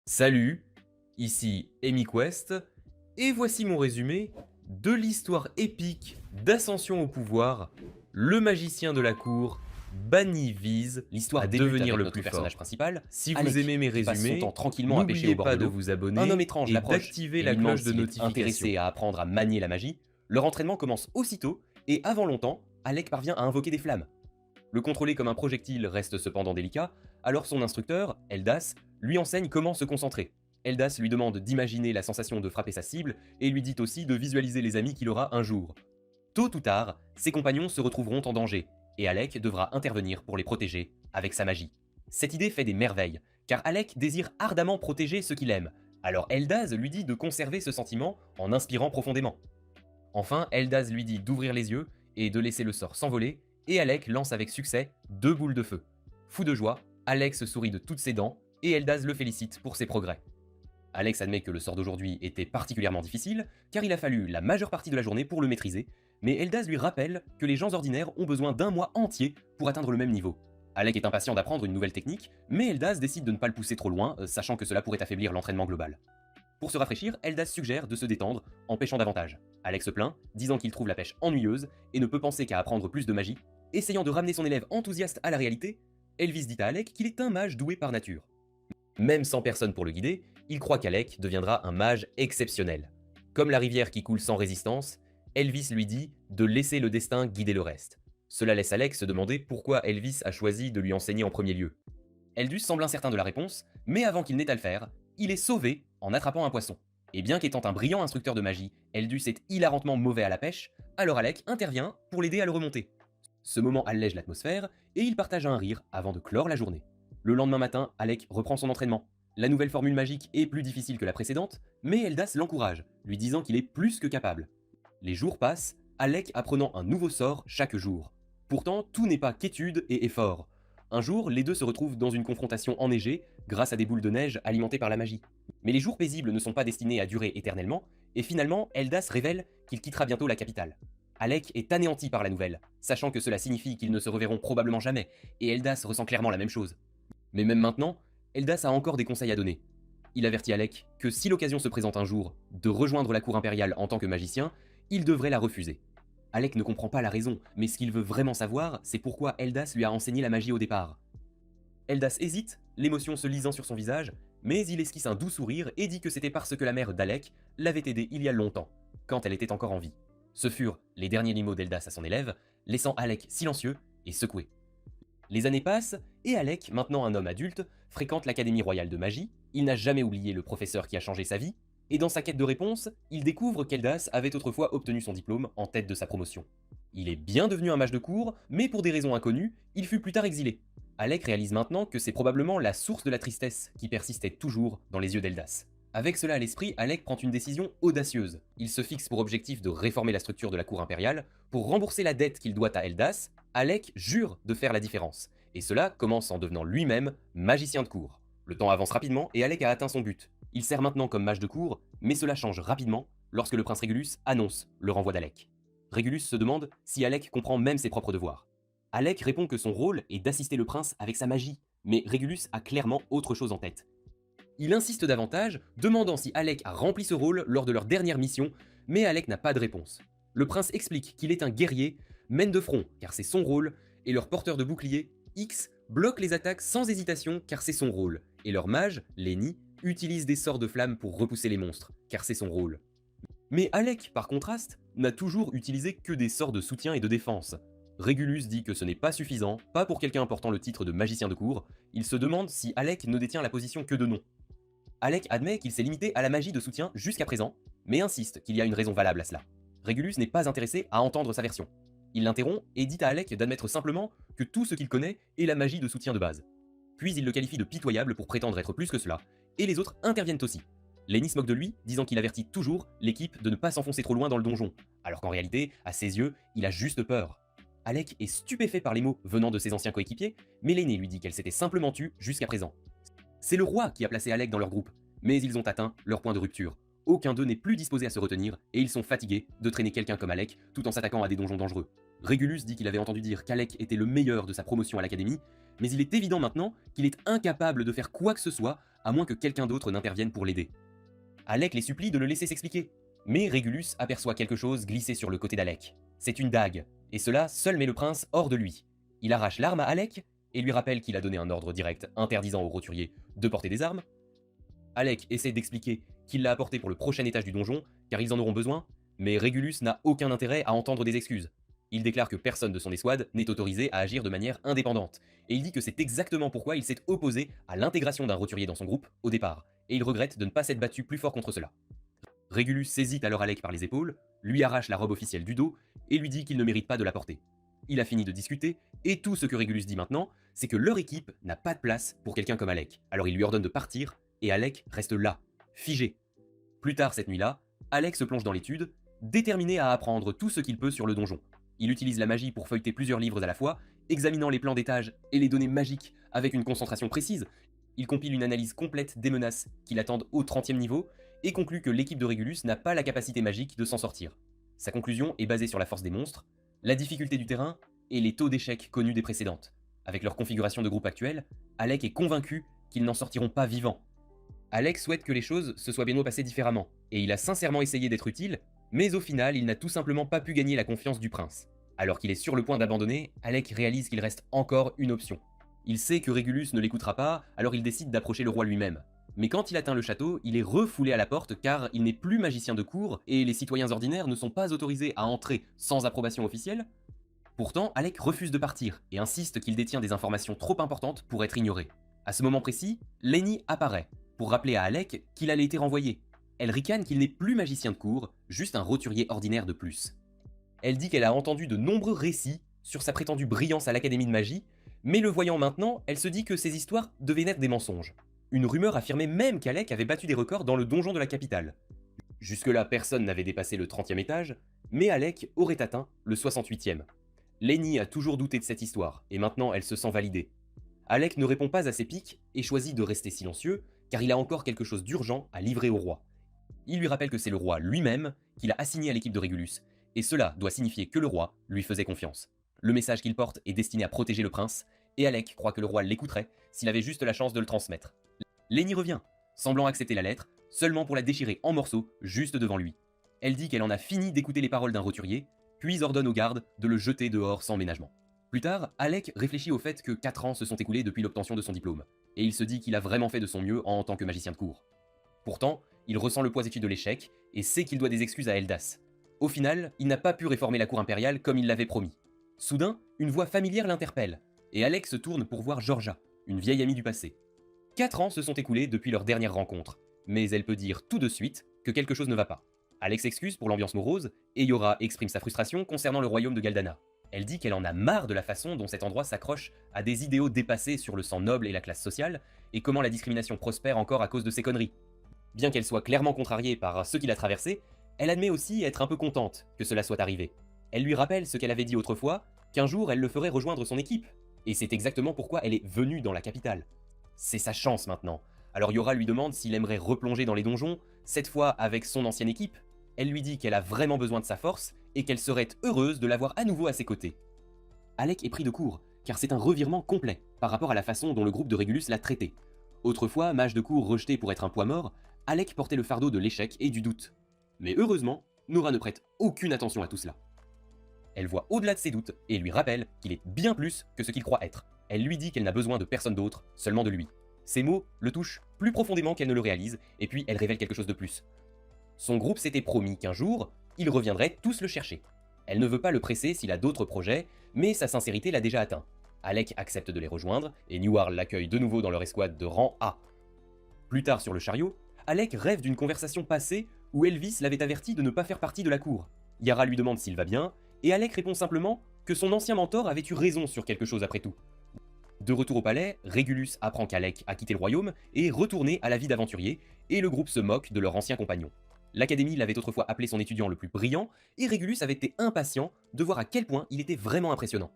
Salut, ici EmiQuest, et voici mon résumé de l'histoire épique d'ascension au pouvoir, le magicien de la cour, banni vise L'histoire à débute devenir avec le notre plus personnage fort. principal, Si vous Alec, aimez mes qui passe son temps résumés, tranquillement à pêcher au n'oubliez bord de pas de l'eau. vous Un homme abonner étrange et l'approche d'activer et la lui demande cloche de s'il est notification. intéressé à apprendre à manier la magie. Leur entraînement commence aussitôt, et avant longtemps, Alec parvient à invoquer des flammes. Le contrôler comme un projectile reste cependant délicat, alors son instructeur, Eldas, lui enseigne comment se concentrer. Eldas lui demande d'imaginer la sensation de frapper sa cible, et lui dit aussi de visualiser les amis qu'il aura un jour. Tôt ou tard, ses compagnons se retrouveront en danger, et Alec devra intervenir pour les protéger avec sa magie. Cette idée fait des merveilles, car Alec désire ardemment protéger ceux qu'il aime, alors Eldaz lui dit de conserver ce sentiment en inspirant profondément. Enfin, Eldaz lui dit d'ouvrir les yeux et de laisser le sort s'envoler, et Alec lance avec succès 2 boules de feu. Fou de joie, Alex sourit de toutes ses dents, et Eldaz le félicite pour ses progrès. Alex admet que le sort d'aujourd'hui était particulièrement difficile, car il a fallu la majeure partie de la journée pour le maîtriser, mais Eldaz lui rappelle que les gens ordinaires ont besoin d'un mois entier pour atteindre le même niveau. Alec est impatient d'apprendre une nouvelle technique, mais Eldaz décide de ne pas le pousser trop loin, sachant que cela pourrait affaiblir l'entraînement global. Pour se rafraîchir, Eldaz suggère de se détendre en pêchant davantage. Alex se plaint, disant qu'il trouve la pêche ennuyeuse et ne peut penser qu'à apprendre plus de magie. Essayant de ramener son élève enthousiaste à la réalité, Elvis dit à Alec qu'il est un mage doué par nature. Même sans personne pour le guider, il croit qu'Alec deviendra un mage exceptionnel. Comme la rivière qui coule sans résistance, Elvis lui dit de laisser le destin guider le reste. Cela laisse Alec se demander pourquoi Elvis a choisi de lui enseigner en premier lieu. Eldus semble incertain de la réponse, mais avant qu'il n'ait à le faire, il est sauvé en attrapant un poisson. Et bien qu'étant un brillant instructeur de magie, Eldus est hilarantement mauvais à la pêche, alors Alec intervient pour l'aider à le remonter. Ce moment allège l'atmosphère, et ils partagent un rire avant de clore la journée. Le lendemain matin, Alec reprend son entraînement. La nouvelle formule magique est plus difficile que la précédente, mais Eldas l'encourage, lui disant qu'il est plus que capable. Les jours passent, Alec apprenant un nouveau sort chaque jour. Pourtant, tout n'est pas qu'étude et effort. Un jour, les deux se retrouvent dans une confrontation enneigée grâce à des boules de neige alimentées par la magie. Mais les jours paisibles ne sont pas destinés à durer éternellement, et finalement, Eldas révèle qu'il quittera bientôt la capitale. Alec est anéanti par la nouvelle, sachant que cela signifie qu'ils ne se reverront probablement jamais, et Eldas ressent clairement la même chose. Mais même maintenant, Eldas a encore des conseils à donner. Il avertit Alec que si l'occasion se présente un jour de rejoindre la cour impériale en tant que magicien, il devrait la refuser. Alec ne comprend pas la raison, mais ce qu'il veut vraiment savoir, c'est pourquoi Eldas lui a enseigné la magie au départ. Eldas hésite, l'émotion se lisant sur son visage, mais il esquisse un doux sourire et dit que c'était parce que la mère d'Alec l'avait aidé il y a longtemps, quand elle était encore en vie. Ce furent les derniers mots d'Eldas à son élève, laissant Alec silencieux et secoué. Les années passent, et Alec, maintenant un homme adulte, fréquente l'Académie royale de magie, il n'a jamais oublié le professeur qui a changé sa vie, et dans sa quête de réponse, il découvre qu'Eldas avait autrefois obtenu son diplôme en tête de sa promotion. Il est bien devenu un mage de cour, mais pour des raisons inconnues, il fut plus tard exilé. Alec réalise maintenant que c'est probablement la source de la tristesse qui persistait toujours dans les yeux d'Eldas. Avec cela à l'esprit, Alec prend une décision audacieuse. Il se fixe pour objectif de réformer la structure de la cour impériale. Pour rembourser la dette qu'il doit à Eldas, Alec jure de faire la différence. Et cela commence en devenant lui-même magicien de cour. Le temps avance rapidement et Alec a atteint son but. Il sert maintenant comme mage de cour, mais cela change rapidement lorsque le prince Régulus annonce le renvoi d'Alec. Régulus se demande si Alec comprend même ses propres devoirs. Alec répond que son rôle est d'assister le prince avec sa magie, mais Régulus a clairement autre chose en tête. Il insiste davantage, demandant si Alec a rempli ce rôle lors de leur dernière mission, mais Alec n'a pas de réponse. Le prince explique qu'il est un guerrier, mène de front car c'est son rôle, et leur porteur de bouclier, X, bloque les attaques sans hésitation car c'est son rôle, et leur mage, Lenny, utilise des sorts de flamme pour repousser les monstres, car c'est son rôle. Mais Alec, par contraste, n'a toujours utilisé que des sorts de soutien et de défense. Régulus dit que ce n'est pas suffisant, pas pour quelqu'un portant le titre de magicien de cour, il se demande si Alec ne détient la position que de nom. Alec admet qu'il s'est limité à la magie de soutien jusqu'à présent, mais insiste qu'il y a une raison valable à cela. Régulus n'est pas intéressé à entendre sa version. Il l'interrompt et dit à Alec d'admettre simplement que tout ce qu'il connaît est la magie de soutien de base. Puis il le qualifie de pitoyable pour prétendre être plus que cela, et les autres interviennent aussi. Lenny se moque de lui, disant qu'il avertit toujours l'équipe de ne pas s'enfoncer trop loin dans le donjon, alors qu'en réalité, à ses yeux, il a juste peur. Alec est stupéfait par les mots venant de ses anciens coéquipiers, mais Lenny lui dit qu'elle s'était simplement tue jusqu'à présent. C'est le roi qui a placé Alec dans leur groupe, mais ils ont atteint leur point de rupture. Aucun d'eux n'est plus disposé à se retenir, et ils sont fatigués de traîner quelqu'un comme Alec tout en s'attaquant à des donjons dangereux. Régulus dit qu'il avait entendu dire qu'Alec était le meilleur de sa promotion à l'académie, mais il est évident maintenant qu'il est incapable de faire quoi que ce soit à moins que quelqu'un d'autre n'intervienne pour l'aider. Alec les supplie de le laisser s'expliquer, mais Régulus aperçoit quelque chose glisser sur le côté d'Alec. C'est une dague, et cela seul met le prince hors de lui. Il arrache l'arme à Alec et lui rappelle qu'il a donné un ordre direct interdisant aux roturiers de porter des armes. Alec essaie d'expliquer qu'il l'a apporté pour le prochain étage du donjon, car ils en auront besoin, mais Régulus n'a aucun intérêt à entendre des excuses. Il déclare que personne de son escouade n'est autorisé à agir de manière indépendante, et il dit que c'est exactement pourquoi il s'est opposé à l'intégration d'un roturier dans son groupe au départ, et il regrette de ne pas s'être battu plus fort contre cela. Régulus saisit alors Alec par les épaules, lui arrache la robe officielle du dos, et lui dit qu'il ne mérite pas de la porter. Il a fini de discuter, et tout ce que Régulus dit maintenant, c'est que leur équipe n'a pas de place pour quelqu'un comme Alec, alors il lui ordonne de partir, et Alec reste là, figé. Plus tard cette nuit-là, Alec se plonge dans l'étude, déterminé à apprendre tout ce qu'il peut sur le donjon. Il utilise la magie pour feuilleter plusieurs livres à la fois, examinant les plans d'étage et les données magiques avec une concentration précise. Il compile une analyse complète des menaces qui l'attendent au 30e niveau, et conclut que l'équipe de Régulus n'a pas la capacité magique de s'en sortir. Sa conclusion est basée sur la force des monstres, la difficulté du terrain et les taux d'échec connus des précédentes. Avec leur configuration de groupe actuelle, Alec est convaincu qu'ils n'en sortiront pas vivants. Alec souhaite que les choses se soient bien passées différemment, et il a sincèrement essayé d'être utile, mais au final il n'a tout simplement pas pu gagner la confiance du prince. Alors qu'il est sur le point d'abandonner, Alec réalise qu'il reste encore une option. Il sait que Régulus ne l'écoutera pas, alors il décide d'approcher le roi lui-même. Mais quand il atteint le château, il est refoulé à la porte car il n'est plus magicien de cour et les citoyens ordinaires ne sont pas autorisés à entrer sans approbation officielle. Pourtant, Alec refuse de partir et insiste qu'il détient des informations trop importantes pour être ignoré. À ce moment précis, Lenny apparaît pour rappeler à Alec qu'il a été renvoyé. Elle ricane qu'il n'est plus magicien de cour, juste un roturier ordinaire de plus. Elle dit qu'elle a entendu de nombreux récits sur sa prétendue brillance à l'Académie de magie, mais le voyant maintenant, elle se dit que ces histoires devaient n'être des mensonges. Une rumeur affirmait même qu'Alec avait battu des records dans le donjon de la capitale. Jusque-là, personne n'avait dépassé le 30e étage, mais Alec aurait atteint le 68e. Lenny a toujours douté de cette histoire, et maintenant elle se sent validée. Alec ne répond pas à ses piques et choisit de rester silencieux, car il a encore quelque chose d'urgent à livrer au roi. Il lui rappelle que c'est le roi lui-même qui l'a assigné à l'équipe de Régulus, et cela doit signifier que le roi lui faisait confiance. Le message qu'il porte est destiné à protéger le prince, et Alec croit que le roi l'écouterait s'il avait juste la chance de le transmettre. Lenny revient, semblant accepter la lettre, seulement pour la déchirer en morceaux juste devant lui. Elle dit qu'elle en a fini d'écouter les paroles d'un roturier, puis ordonne aux gardes de le jeter dehors sans ménagement. Plus tard, Alec réfléchit au fait que 4 ans se sont écoulés depuis l'obtention de son diplôme, et il se dit qu'il a vraiment fait de son mieux en tant que magicien de cour. Pourtant, il ressent le poids étu de l'échec et sait qu'il doit des excuses à Eldas. Au final, il n'a pas pu réformer la cour impériale comme il l'avait promis. Soudain, une voix familière l'interpelle, et Alec se tourne pour voir Georgia, une vieille amie du passé. 4 ans se sont écoulés depuis leur dernière rencontre, mais elle peut dire tout de suite que quelque chose ne va pas. Alex s'excuse pour l'ambiance morose, et Yora exprime sa frustration concernant le royaume de Galdana. Elle dit qu'elle en a marre de la façon dont cet endroit s'accroche à des idéaux dépassés sur le sang noble et la classe sociale, et comment la discrimination prospère encore à cause de ces conneries. Bien qu'elle soit clairement contrariée par ce qu'il a traversé, elle admet aussi être un peu contente que cela soit arrivé. Elle lui rappelle ce qu'elle avait dit autrefois, qu'un jour elle le ferait rejoindre son équipe, et c'est exactement pourquoi elle est venue dans la capitale. C'est sa chance maintenant. Alors Yora lui demande s'il aimerait replonger dans les donjons, cette fois avec son ancienne équipe. Elle lui dit qu'elle a vraiment besoin de sa force et qu'elle serait heureuse de l'avoir à nouveau à ses côtés. Alec est pris de court, car c'est un revirement complet par rapport à la façon dont le groupe de Régulus l'a traité. Autrefois, mage de cour rejeté pour être un poids mort, Alec portait le fardeau de l'échec et du doute. Mais heureusement, Nora ne prête aucune attention à tout cela. Elle voit au-delà de ses doutes et lui rappelle qu'il est bien plus que ce qu'il croit être. Elle lui dit qu'elle n'a besoin de personne d'autre, seulement de lui. Ces mots le touchent plus profondément qu'elle ne le réalise, et puis elle révèle quelque chose de plus. Son groupe s'était promis qu'un jour, ils reviendraient tous le chercher. Elle ne veut pas le presser s'il a d'autres projets, mais sa sincérité l'a déjà atteint. Alec accepte de les rejoindre, et Newhall l'accueille de nouveau dans leur escouade de rang A. Plus tard sur le chariot, Alec rêve d'une conversation passée où Elvis l'avait averti de ne pas faire partie de la cour. Yara lui demande s'il va bien, et Alec répond simplement que son ancien mentor avait eu raison sur quelque chose après tout. De retour au palais, Régulus apprend qu'Alec a quitté le royaume et est retourné à la vie d'aventurier, et le groupe se moque de leur ancien compagnon. L'Académie l'avait autrefois appelé son étudiant le plus brillant, et Régulus avait été impatient de voir à quel point il était vraiment impressionnant.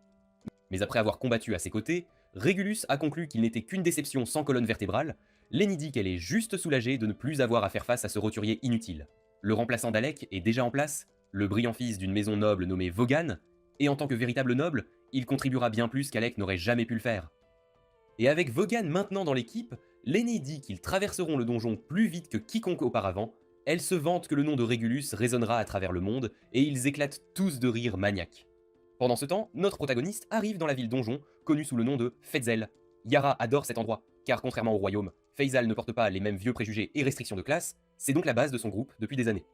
Mais après avoir combattu à ses côtés, Régulus a conclu qu'il n'était qu'une déception sans colonne vertébrale. Lenny dit qu'elle est juste soulagée de ne plus avoir à faire face à ce roturier inutile. Le remplaçant d'Alec est déjà en place, le brillant fils d'une maison noble nommée Vaughan, et en tant que véritable noble, il contribuera bien plus qu'Alec n'aurait jamais pu le faire. Et avec Vaughan maintenant dans l'équipe, Lenny dit qu'ils traverseront le donjon plus vite que quiconque auparavant, elle se vante que le nom de Régulus résonnera à travers le monde, et ils éclatent tous de rire maniaque. Pendant ce temps, notre protagoniste arrive dans la ville donjon, connue sous le nom de Fetzel. Yara adore cet endroit, car contrairement au royaume, Faisal ne porte pas les mêmes vieux préjugés et restrictions de classe, c'est donc la base de son groupe depuis des années.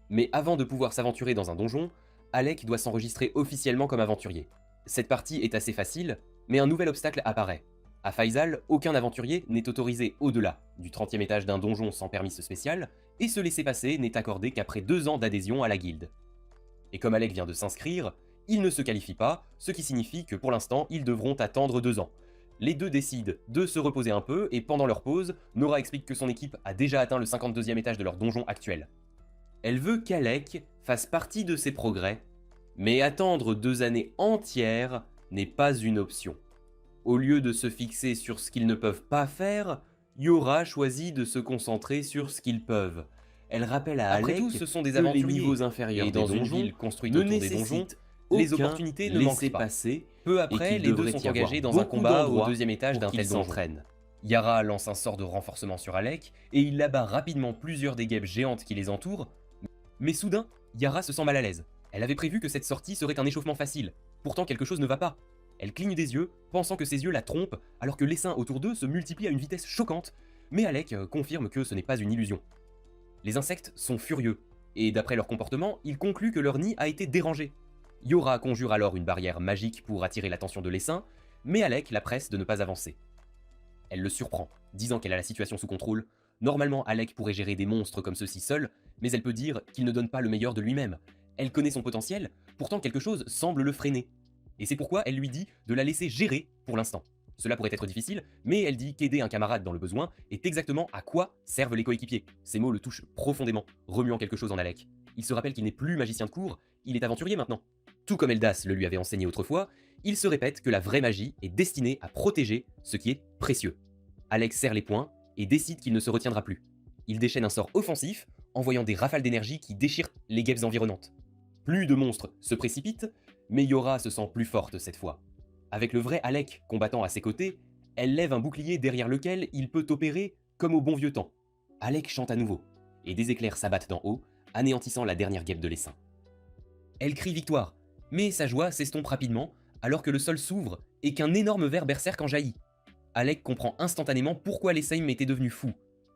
Mais avant de pouvoir s'aventurer dans un donjon, Alec doit s'enregistrer officiellement comme aventurier. Cette partie est assez facile, mais un nouvel obstacle apparaît. À Faisal, aucun aventurier n'est autorisé au-delà du 30e étage d'un donjon sans permis spécial, et ce laissez-passer n'est accordé qu'après 2 ans d'adhésion à la guilde. Et comme Alec vient de s'inscrire, il ne se qualifie pas, ce qui signifie que pour l'instant, ils devront attendre 2 ans. Les deux décident de se reposer un peu, et pendant leur pause, Nora explique que son équipe a déjà atteint le 52e étage de leur donjon actuel. Elle veut qu'Alec fasse partie de ses progrès, mais attendre 2 années entières n'est pas une option. Au lieu de se fixer sur ce qu'ils ne peuvent pas faire, Yora choisit de se concentrer sur ce qu'ils peuvent. Elle rappelle à Après Alec tout, ce sont des que les aventuriers, niveaux inférieurs et des dans une donjons ville construite ne autour des donjons, nécessitent les aucun opportunités ne manquent pas. laissez-passer. Peu après, qu'il les deux devrait sont y avoir engagés dans un beaucoup combat au d'endroits 2e étage pour d'un qu'ils tel donjon. s'entraînent. Yara lance un sort de renforcement sur Alec, et il abat rapidement plusieurs des guêpes géantes qui les entourent, mais soudain, Yara se sent mal à l'aise. Elle avait prévu que cette sortie serait un échauffement facile, pourtant quelque chose ne va pas. Elle cligne des yeux, pensant que ses yeux la trompent, alors que l'essaim autour d'eux se multiplie à une vitesse choquante, mais Alec confirme que ce n'est pas une illusion. Les insectes sont furieux, et d'après leur comportement, ils concluent que leur nid a été dérangé. Yora conjure alors une barrière magique pour attirer l'attention de l'essaim, mais Alec la presse de ne pas avancer. Elle le surprend, disant qu'elle a la situation sous contrôle. Normalement, Alec pourrait gérer des monstres comme ceux-ci seul, mais elle peut dire qu'il ne donne pas le meilleur de lui-même. Elle connaît son potentiel, pourtant quelque chose semble le freiner. Et c'est pourquoi elle lui dit de la laisser gérer pour l'instant. Cela pourrait être difficile, mais elle dit qu'aider un camarade dans le besoin est exactement à quoi servent les coéquipiers. Ces mots le touchent profondément, remuant quelque chose en Alec. Il se rappelle qu'il n'est plus magicien de cour, il est aventurier maintenant. Tout comme Eldas le lui avait enseigné autrefois, il se répète que la vraie magie est destinée à protéger ce qui est précieux. Alex serre les poings et décide qu'il ne se retiendra plus. Il déchaîne un sort offensif, envoyant des rafales d'énergie qui déchirent les guêpes environnantes. Plus de monstres se précipitent, mais Yora se sent plus forte cette fois. Avec le vrai Alec combattant à ses côtés, elle lève un bouclier derrière lequel il peut opérer comme au bon vieux temps. Alec chante à nouveau, et des éclairs s'abattent d'en haut, anéantissant la dernière guêpe de l'essaim. Elle crie victoire, mais sa joie s'estompe rapidement alors que le sol s'ouvre et qu'un énorme ver berserk en jaillit. Alec comprend instantanément pourquoi l'essaim était devenu fou,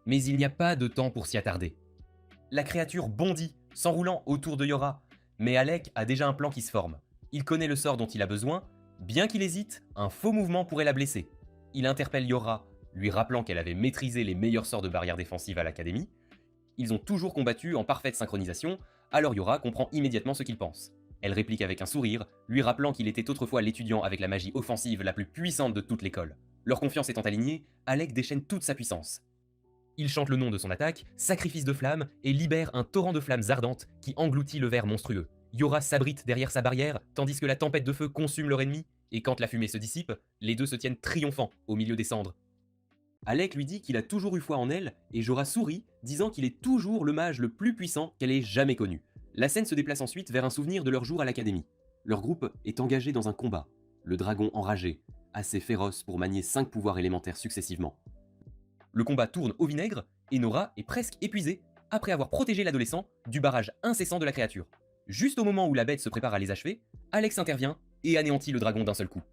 mais il n'y a pas de temps pour s'y attarder. La créature bondit, s'enroulant autour de Yora, mais Alec a déjà un plan qui se forme. Il connaît le sort dont il a besoin, bien qu'il hésite, un faux mouvement pourrait la blesser. Il interpelle Yora, lui rappelant qu'elle avait maîtrisé les meilleurs sorts de barrière défensive à l'académie. Ils ont toujours combattu en parfaite synchronisation, alors Yora comprend immédiatement ce qu'il pense. Elle réplique avec un sourire, lui rappelant qu'il était autrefois l'étudiant avec la magie offensive la plus puissante de toute l'école. Leur confiance étant alignée, Alec déchaîne toute sa puissance. Il chante le nom de son attaque, sacrifice de flammes, et libère un torrent de flammes ardentes qui engloutit le ver monstrueux. Yora s'abrite derrière sa barrière, tandis que la tempête de feu consume leur ennemi, et quand la fumée se dissipe, les deux se tiennent triomphants au milieu des cendres. Alec lui dit qu'il a toujours eu foi en elle, et Yora sourit, disant qu'il est toujours le mage le plus puissant qu'elle ait jamais connu. La scène se déplace ensuite vers un souvenir de leur jour à l'académie. Leur groupe est engagé dans un combat, le dragon enragé, assez féroce pour manier 5 pouvoirs élémentaires successivement. Le combat tourne au vinaigre, et Nora est presque épuisée, après avoir protégé l'adolescent du barrage incessant de la créature. Juste au moment où la bête se prépare à les achever, Alex intervient et anéantit le dragon d'un seul coup.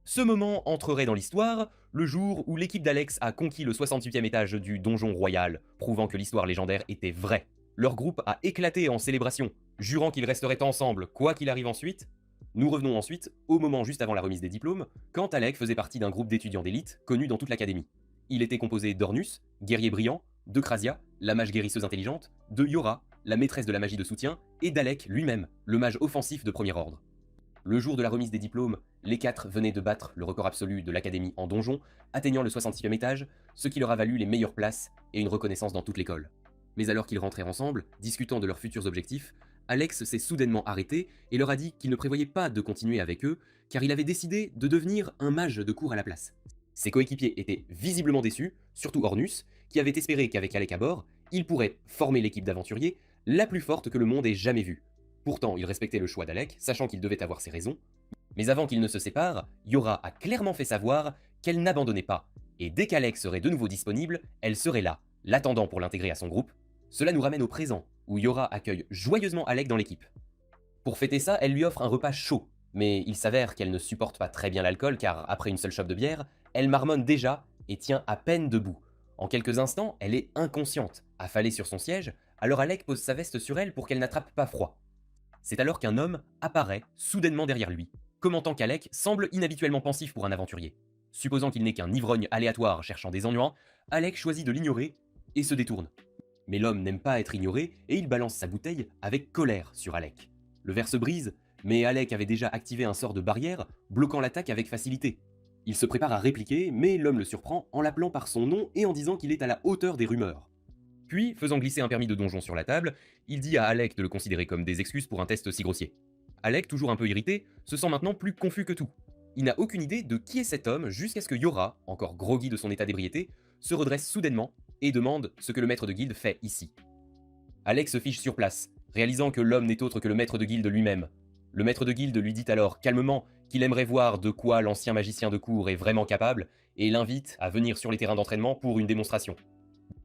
Ce moment entrerait dans l'histoire, le jour où l'équipe d'Alex a conquis le 68e étage du donjon royal, prouvant que l'histoire légendaire était vraie. Leur groupe a éclaté en célébration, jurant qu'ils resteraient ensemble quoi qu'il arrive ensuite. Nous revenons ensuite au moment juste avant la remise des diplômes, quand Alec faisait partie d'un groupe d'étudiants d'élite connu dans toute l'académie. Il était composé d'Ornus, guerrier brillant, de Krasia, la mage guérisseuse intelligente, de Yora, la maîtresse de la magie de soutien, et d'Alec lui-même, le mage offensif de premier ordre. Le jour de la remise des diplômes, les 4 venaient de battre le record absolu de l'académie en donjon, atteignant le 66e étage, ce qui leur a valu les meilleures places et une reconnaissance dans toute l'école. Mais alors qu'ils rentraient ensemble, discutant de leurs futurs objectifs, Alex s'est soudainement arrêté et leur a dit qu'il ne prévoyait pas de continuer avec eux, car il avait décidé de devenir un mage de cour à la place. Ses coéquipiers étaient visiblement déçus, surtout Ornus, qui avait espéré qu'avec Alec à bord, il pourrait former l'équipe d'aventuriers la plus forte que le monde ait jamais vue. Pourtant, il respectait le choix d'Alec, sachant qu'il devait avoir ses raisons. Mais avant qu'ils ne se séparent, Yora a clairement fait savoir qu'elle n'abandonnait pas, et dès qu'Alec serait de nouveau disponible, elle serait là, l'attendant pour l'intégrer à son groupe. Cela nous ramène au présent, où Yora accueille joyeusement Alec dans l'équipe. Pour fêter ça, elle lui offre un repas chaud, mais il s'avère qu'elle ne supporte pas très bien l'alcool car après une seule chope de bière, elle marmonne déjà et tient à peine debout. En quelques instants, elle est inconsciente, affalée sur son siège, alors Alec pose sa veste sur elle pour qu'elle n'attrape pas froid. C'est alors qu'un homme apparaît soudainement derrière lui, commentant qu'Alec semble inhabituellement pensif pour un aventurier. Supposant qu'il n'est qu'un ivrogne aléatoire cherchant des ennuis, Alec choisit de l'ignorer et se détourne. Mais l'homme n'aime pas être ignoré et il balance sa bouteille avec colère sur Alec. Le verre se brise, mais Alec avait déjà activé un sort de barrière, bloquant l'attaque avec facilité. Il se prépare à répliquer, mais l'homme le surprend en l'appelant par son nom et en disant qu'il est à la hauteur des rumeurs. Puis, faisant glisser un permis de donjon sur la table, il dit à Alec de le considérer comme des excuses pour un test si grossier. Alec, toujours un peu irrité, se sent maintenant plus confus que tout. Il n'a aucune idée de qui est cet homme jusqu'à ce que Yora, encore groggy de son état d'ébriété, se redresse soudainement et demande ce que le maître de guilde fait ici. Alec se fiche sur place, réalisant que l'homme n'est autre que le maître de guilde lui-même. Le maître de guilde lui dit alors calmement qu'il aimerait voir de quoi l'ancien magicien de cour est vraiment capable et l'invite à venir sur les terrains d'entraînement pour une démonstration.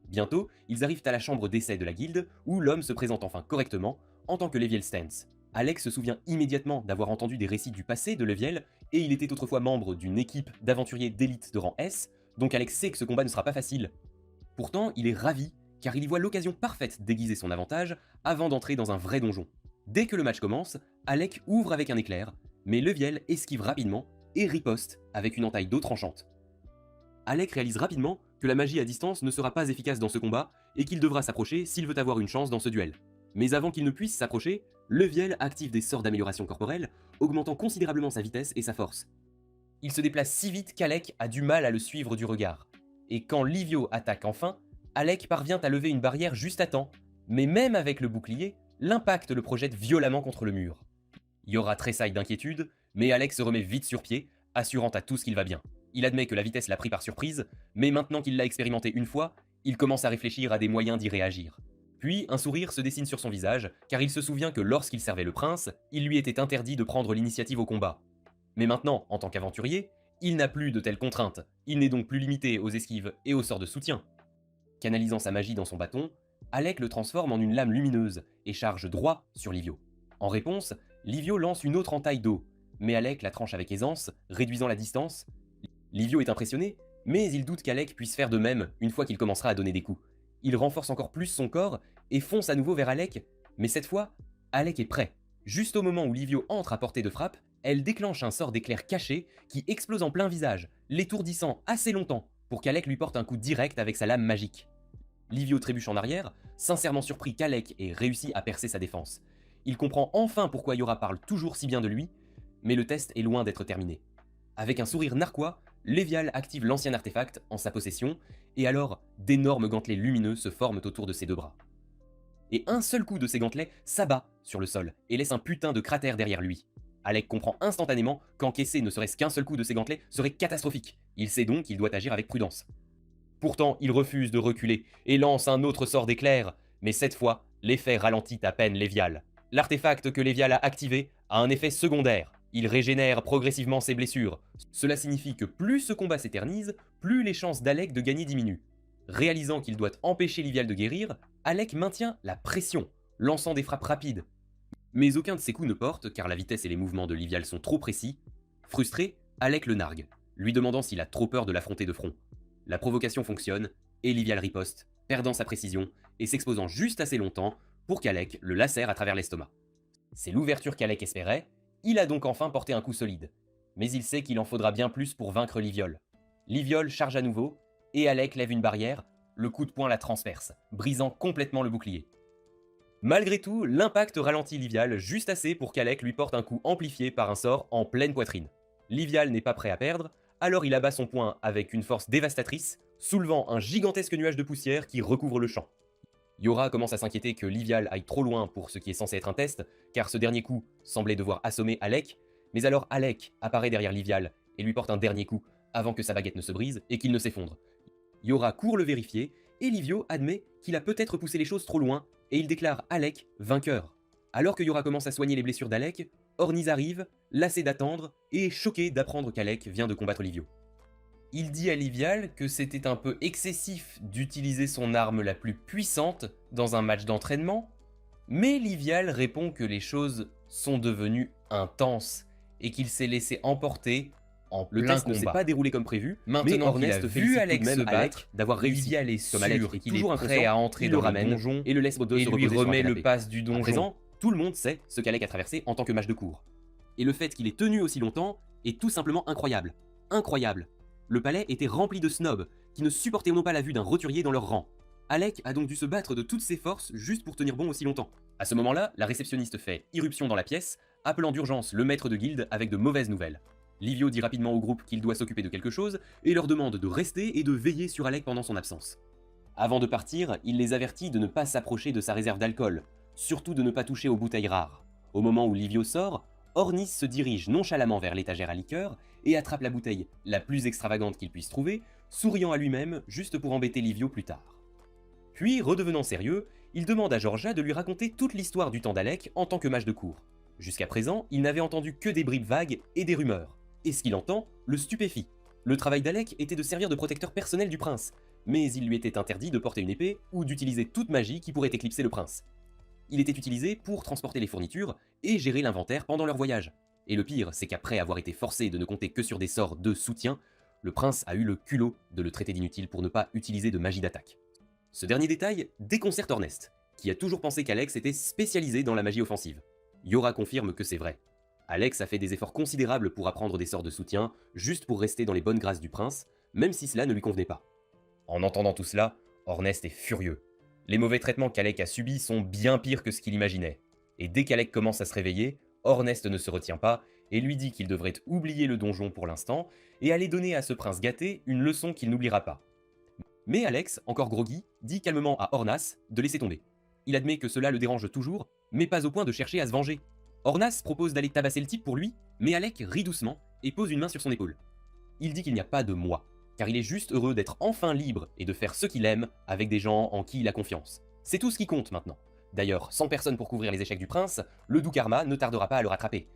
Bientôt, ils arrivent à la chambre d'essai de la guilde où l'homme se présente enfin correctement en tant que Leviel Stance. Alec se souvient immédiatement d'avoir entendu des récits du passé de Leviel et il était autrefois membre d'une équipe d'aventuriers d'élite de rang S, donc Alec sait que ce combat ne sera pas facile. Pourtant, il est ravi car il y voit l'occasion parfaite d'aiguiser son avantage avant d'entrer dans un vrai donjon. Dès que le match commence, Alec ouvre avec un éclair, mais Leviel esquive rapidement et riposte avec une entaille d'eau tranchante. Alec réalise rapidement que la magie à distance ne sera pas efficace dans ce combat et qu'il devra s'approcher s'il veut avoir une chance dans ce duel. Mais avant qu'il ne puisse s'approcher, Leviel active des sorts d'amélioration corporelle, augmentant considérablement sa vitesse et sa force. Il se déplace si vite qu'Alec a du mal à le suivre du regard. Et quand Livio attaque enfin, Alec parvient à lever une barrière juste à temps, mais même avec le bouclier, l'impact le projette violemment contre le mur. Yora tressaille d'inquiétude, mais Alec se remet vite sur pied, assurant à tous qu'il va bien. Il admet que la vitesse l'a pris par surprise, mais maintenant qu'il l'a expérimenté une fois, il commence à réfléchir à des moyens d'y réagir. Puis un sourire se dessine sur son visage, car il se souvient que lorsqu'il servait le prince, il lui était interdit de prendre l'initiative au combat. Mais maintenant, en tant qu'aventurier, il n'a plus de telles contraintes, il n'est donc plus limité aux esquives et aux sorts de soutien. Canalisant sa magie dans son bâton, Alec le transforme en une lame lumineuse et charge droit sur Livio. En réponse, Livio lance une autre entaille d'eau, mais Alec la tranche avec aisance, réduisant la distance. Livio est impressionné, mais il doute qu'Alec puisse faire de même une fois qu'il commencera à donner des coups. Il renforce encore plus son corps et fonce à nouveau vers Alec, mais cette fois, Alec est prêt. Juste au moment où Livio entre à portée de frappe, elle déclenche un sort d'éclair caché qui explose en plein visage, l'étourdissant assez longtemps pour qu'Alec lui porte un coup direct avec sa lame magique. Livio trébuche en arrière, sincèrement surpris qu'Alec ait réussi à percer sa défense. Il comprend enfin pourquoi Yora parle toujours si bien de lui, mais le test est loin d'être terminé. Avec un sourire narquois, Levial active l'ancien artefact en sa possession, et alors d'énormes gantelets lumineux se forment autour de ses deux bras. Et un seul coup de ces gantelets s'abat sur le sol et laisse un putain de cratère derrière lui. Alec comprend instantanément qu'encaisser ne serait-ce qu'un seul coup de ces gantelets serait catastrophique. Il sait donc qu'il doit agir avec prudence. Pourtant, il refuse de reculer et lance un autre sort d'éclair, mais cette fois, l'effet ralentit à peine Levial. L'artefact que Levial a activé a un effet secondaire. Il régénère progressivement ses blessures. Cela signifie que plus ce combat s'éternise, plus les chances d'Alec de gagner diminuent. Réalisant qu'il doit empêcher Levial de guérir, Alec maintient la pression, lançant des frappes rapides. Mais aucun de ses coups ne porte, car la vitesse et les mouvements de Levial sont trop précis. Frustré, Alec le nargue, lui demandant s'il a trop peur de l'affronter de front. La provocation fonctionne, et Levial riposte, perdant sa précision et s'exposant juste assez longtemps pour qu'Alec le lacère à travers l'estomac. C'est l'ouverture qu'Alec espérait, il a donc enfin porté un coup solide. Mais il sait qu'il en faudra bien plus pour vaincre Liviol. Liviol charge à nouveau, et Alec lève une barrière, le coup de poing la transperce, brisant complètement le bouclier. Malgré tout, l'impact ralentit Livial juste assez pour qu'Alec lui porte un coup amplifié par un sort en pleine poitrine. Livial n'est pas prêt à perdre, alors il abat son poing avec une force dévastatrice, soulevant un gigantesque nuage de poussière qui recouvre le champ. Yora commence à s'inquiéter que Livial aille trop loin pour ce qui est censé être un test, car ce dernier coup semblait devoir assommer Alec, mais alors Alec apparaît derrière Livial et lui porte un dernier coup, avant que sa baguette ne se brise et qu'il ne s'effondre. Yora court le vérifier, et Livio admet qu'il a peut-être poussé les choses trop loin, et il déclare Alec vainqueur. Alors que Yora commence à soigner les blessures d'Alec, Orniz arrive, lassé d'attendre, et choqué d'apprendre qu'Alec vient de combattre Livio. il dit à Livial que c'était un peu excessif d'utiliser son arme la plus puissante dans un match d'entraînement, mais Livial répond que les choses sont devenues intenses et qu'il s'est laissé emporter en Le plein test ne s'est combat. pas déroulé comme prévu, mais Maintenant qu'il a Ornest vu félicite Alec tout de se même Alec battre, d'avoir réussi. Livial est Comme Alec sûr est qu'il est toujours prêt à entrer il dans le le ramène donjon et le laisse de et se lui reposer sur un remet le canapé. pass du À donjon. présent, tout le monde sait ce qu'Alec a traversé en tant que mage de cour. Et le fait qu'il ait tenu aussi longtemps est tout simplement incroyable. Incroyable. Le palais était rempli de snobs qui ne supportaient non pas la vue d'un roturier dans leur rang. Alec a donc dû se battre de toutes ses forces juste pour tenir bon aussi longtemps. À ce moment-là, la réceptionniste fait irruption dans la pièce, appelant d'urgence le maître de guilde avec de mauvaises nouvelles. Livio dit rapidement au groupe qu'il doit s'occuper de quelque chose et leur demande de rester et de veiller sur Alec pendant son absence. Avant de partir, il les avertit de ne pas s'approcher de sa réserve d'alcool, surtout de ne pas toucher aux bouteilles rares. Au moment où Livio sort, Ornis se dirige nonchalamment vers l'étagère à liqueurs et attrape la bouteille la plus extravagante qu'il puisse trouver, souriant à lui-même juste pour embêter Livio plus tard. Puis, redevenant sérieux, il demande à Georgia de lui raconter toute l'histoire du temps d'Alec en tant que mage de cour. Jusqu'à présent, il n'avait entendu que des bribes vagues et des rumeurs. Et ce qu'il entend le stupéfie. Le travail d'Alec était de servir de protecteur personnel du prince, mais il lui était interdit de porter une épée ou d'utiliser toute magie qui pourrait éclipser le prince. Il était utilisé pour transporter les fournitures et gérer l'inventaire pendant leur voyage. Et le pire, c'est qu'après avoir été forcé de ne compter que sur des sorts de soutien, le prince a eu le culot de le traiter d'inutile pour ne pas utiliser de magie d'attaque. Ce dernier détail déconcerte Ornest, qui a toujours pensé qu'Alex était spécialisé dans la magie offensive. Yora confirme que c'est vrai. Alex a fait des efforts considérables pour apprendre des sorts de soutien, juste pour rester dans les bonnes grâces du prince, même si cela ne lui convenait pas. En entendant tout cela, Ornest est furieux. Les mauvais traitements qu'Alec a subis sont bien pires que ce qu'il imaginait. Et dès qu'Alec commence à se réveiller, Ornest ne se retient pas et lui dit qu'il devrait oublier le donjon pour l'instant et aller donner à ce prince gâté une leçon qu'il n'oubliera pas. Mais Alex, encore groggy, dit calmement à Ornas de laisser tomber. Il admet que cela le dérange toujours, mais pas au point de chercher à se venger. Ornas propose d'aller tabasser le type pour lui, mais Alec rit doucement et pose une main sur son épaule. Il dit qu'il n'y a pas de moi, car il est juste heureux d'être enfin libre et de faire ce qu'il aime avec des gens en qui il a confiance. C'est tout ce qui compte maintenant. D'ailleurs, sans personne pour couvrir les échecs du prince, le doux karma ne tardera pas à le rattraper.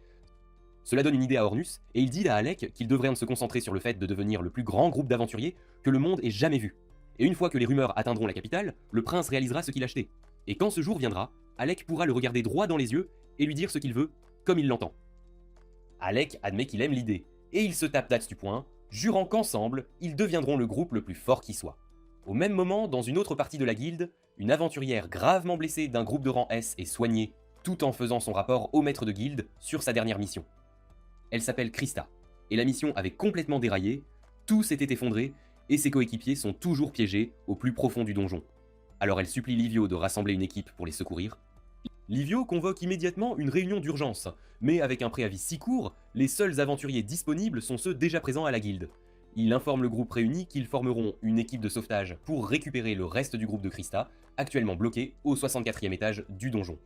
Cela donne une idée à Ornus, et il dit à Alec qu'il devrait se concentrer sur le fait de devenir le plus grand groupe d'aventuriers que le monde ait jamais vu. Et une fois que les rumeurs atteindront la capitale, le prince réalisera ce qu'il achetait. Et quand ce jour viendra, Alec pourra le regarder droit dans les yeux et lui dire ce qu'il veut, comme il l'entend. Alec admet qu'il aime l'idée, et il se tape Dax du poing, jurant qu'ensemble, ils deviendront le groupe le plus fort qui soit. Au même moment, dans une autre partie de la guilde, une aventurière gravement blessée d'un groupe de rang S est soignée, tout en faisant son rapport au maître de guilde sur sa dernière mission. Elle s'appelle Krista, et la mission avait complètement déraillé, tout s'était effondré, et ses coéquipiers sont toujours piégés au plus profond du donjon. Alors elle supplie Livio de rassembler une équipe pour les secourir. Livio convoque immédiatement une réunion d'urgence, mais avec un préavis si court, les seuls aventuriers disponibles sont ceux déjà présents à la guilde. Il informe le groupe réuni qu'ils formeront une équipe de sauvetage pour récupérer le reste du groupe de Krista, actuellement bloqué au 64e étage du donjon.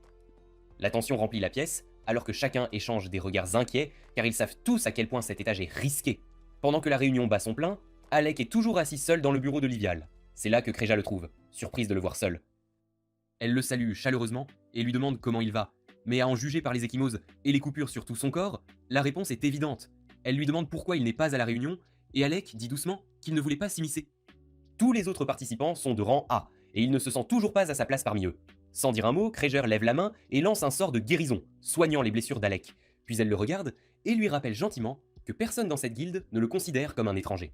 La tension remplit la pièce, alors que chacun échange des regards inquiets, car ils savent tous à quel point cet étage est risqué. Pendant que la réunion bat son plein, Alec est toujours assis seul dans le bureau de Livial. C'est là que Kreja le trouve, surprise de le voir seul. Elle le salue chaleureusement et lui demande comment il va, mais à en juger par les ecchymoses et les coupures sur tout son corps, la réponse est évidente. Elle lui demande pourquoi il n'est pas à la réunion, et Alec dit doucement qu'il ne voulait pas s'immiscer. Tous les autres participants sont de rang A, et il ne se sent toujours pas à sa place parmi eux. Sans dire un mot, Kreger lève la main et lance un sort de guérison, soignant les blessures d'Alec. Puis elle le regarde et lui rappelle gentiment que personne dans cette guilde ne le considère comme un étranger.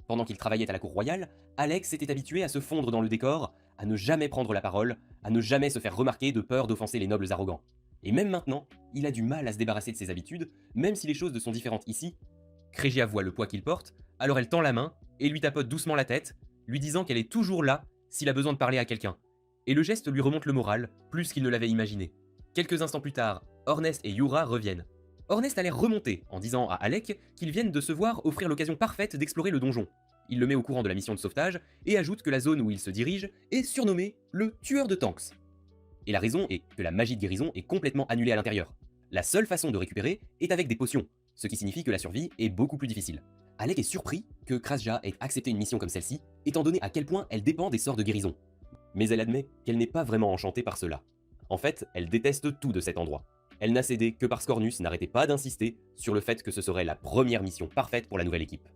Pendant qu'il travaillait à la cour royale, Alex s'était habitué à se fondre dans le décor, à ne jamais prendre la parole, à ne jamais se faire remarquer de peur d'offenser les nobles arrogants. Et même maintenant, il a du mal à se débarrasser de ses habitudes, même si les choses sont différentes ici. Kregia voit le poids qu'il porte, alors elle tend la main et lui tapote doucement la tête, lui disant qu'elle est toujours là s'il a besoin de parler à quelqu'un. Et le geste lui remonte le moral, plus qu'il ne l'avait imaginé. Quelques instants plus tard, Ornest et Yura reviennent. Ornest a l'air remonté en disant à Alec qu'ils viennent de se voir offrir l'occasion parfaite d'explorer le donjon. Il le met au courant de la mission de sauvetage et ajoute que la zone où il se dirige est surnommée le tueur de tanks. Et la raison est que la magie de guérison est complètement annulée à l'intérieur. La seule façon de récupérer est avec des potions, ce qui signifie que la survie est beaucoup plus difficile. Alec est surpris que Krasja ait accepté une mission comme celle-ci, étant donné à quel point elle dépend des sorts de guérison. Mais elle admet qu'elle n'est pas vraiment enchantée par cela. En fait, elle déteste tout de cet endroit. Elle n'a cédé que parce qu'Ornus n'arrêtait pas d'insister sur le fait que ce serait la première mission parfaite pour la nouvelle équipe.